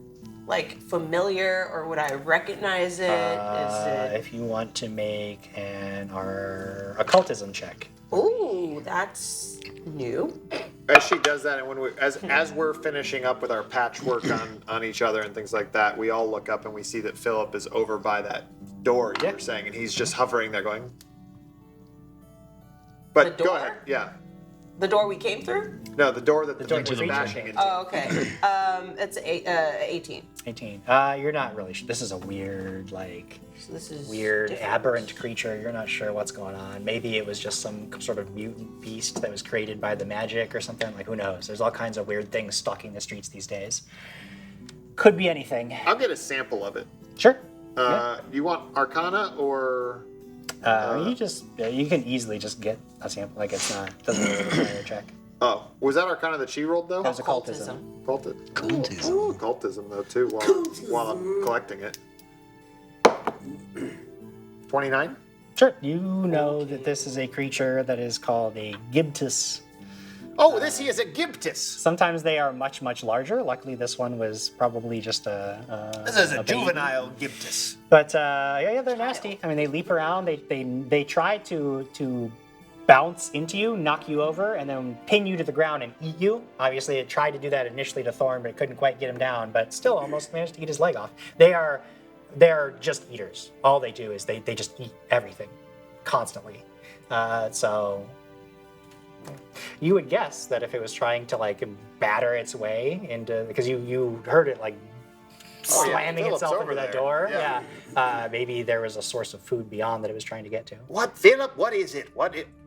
like familiar, or would I recognize it? If you want to make an occultism check. Ooh, that's new. As she does that, and when as we're finishing up with our patchwork on each other and things like that, we all look up and we see that Philip is over by that door you were saying, and he's just hovering there going. But The go door? ahead, yeah. The door we came through? No, the door that the door thing was to the bashing creature. into. Oh, okay. It's 18. 18. You're not really sure. This is a weird, like, So this is weird, different. aberrant creature. You're not sure what's going on. Maybe it was just some sort of mutant beast that was created by the magic or something. Like, who knows? There's all kinds of weird things stalking the streets these days. Could be anything. I'll get a sample of it. Sure. You want Arcana or? You can easily just get a sample. Like, doesn't really require a check. Oh, was that Arcana that she rolled though? That was occultism. Occultism, though too. While I'm collecting it. 29. Sure. You know that this is a creature that is called a Gibtus. Oh, this here is a Gibtus. Sometimes they are much, much larger. Luckily, this one was probably just This is a baby. juvenile Gibtus. But yeah, they're nasty. I mean, they leap around. They try to bounce into you, knock you over, and then pin you to the ground and eat you. Obviously, it tried to do that initially to Thorn, but it couldn't quite get him down. But still, almost managed to eat his leg off. They are just eaters. All they do is they just eat everything, constantly. So you would guess that if it was trying to like batter its way into, because you heard it like slamming Philip's itself over into that there. door. Yeah. Maybe there was a source of food beyond that it was trying to get to. What, Philip? What is it?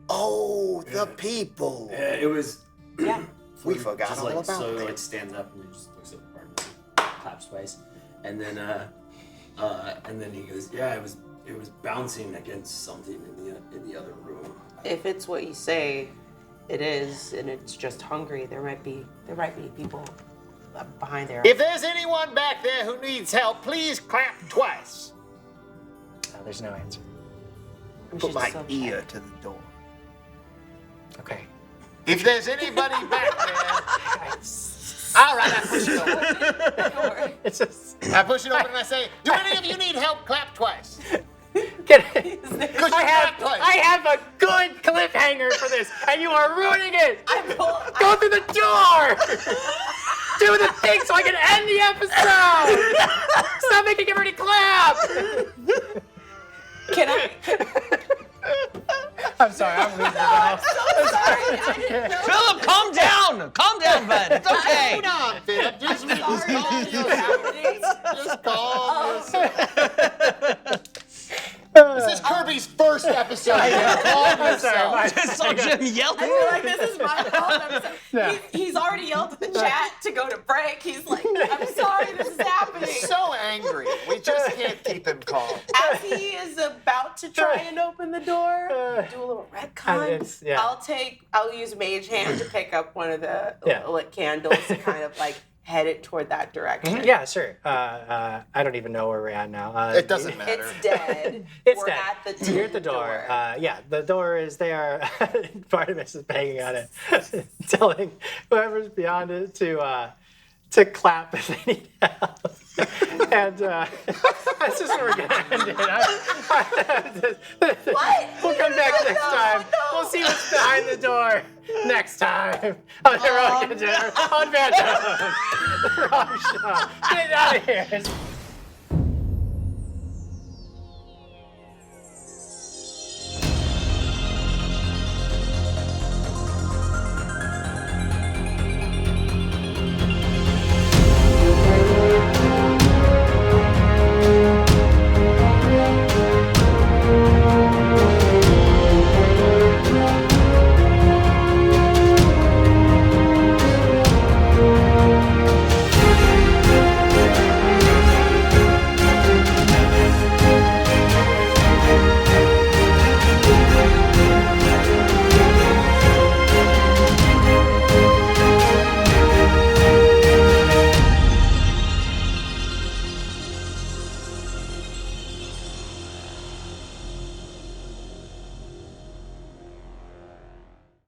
Oh, the people. It was. Yeah. We forgot just all like, about so that. like stands up and then just looks at the partner, claps twice, and then he goes, yeah, it was bouncing against something in the other room. If it's what you say it is, and it's just hungry, there might be people behind there. If there's anyone back there who needs help, please clap twice. There's no answer. Put my ear to the door. Okay. If there's anybody back there, all right, I push it over. It's just. I push it over and I say, do any of you need help? Clap twice. Get it. Because you clap twice. I have a good cliffhanger for this, and you are ruining it. Go through the door. Do the thing so I can end the episode. Stop making everybody clap. Can I? I'm sorry, I'm losing it now. So sorry, I didn't know. Philip, calm down! Calm down, bud. It's okay. Hold on, Philip. Just Sorry, that is happening. Just calm yourself. This is Kirby's first episode. Calm yourself. I just saw Jim yell. I feel like this is my fault. Yeah. He's already yelled at the chat to go to break. He's like, I'm sorry, this is happening. So angry. We just can't keep him calm. As he is about to try and open the door, do a little retcon. Yeah. I'll use Mage Hand to pick up one of the Yeah. lit candles to kind of like head it toward that direction. Yeah, sure. I don't even know where we're at now. It doesn't matter. It's dead. It's We're dead. at the You're at the door. Yeah, the door is there. Barnabas is banging on it, telling whoever's beyond it to clap if they need help. And that's just where we're going to end it. What? We'll come back next time. No. We'll see what's behind the door next time on Heroic Endeavor on VANTAM. The wrong show. Get out of here.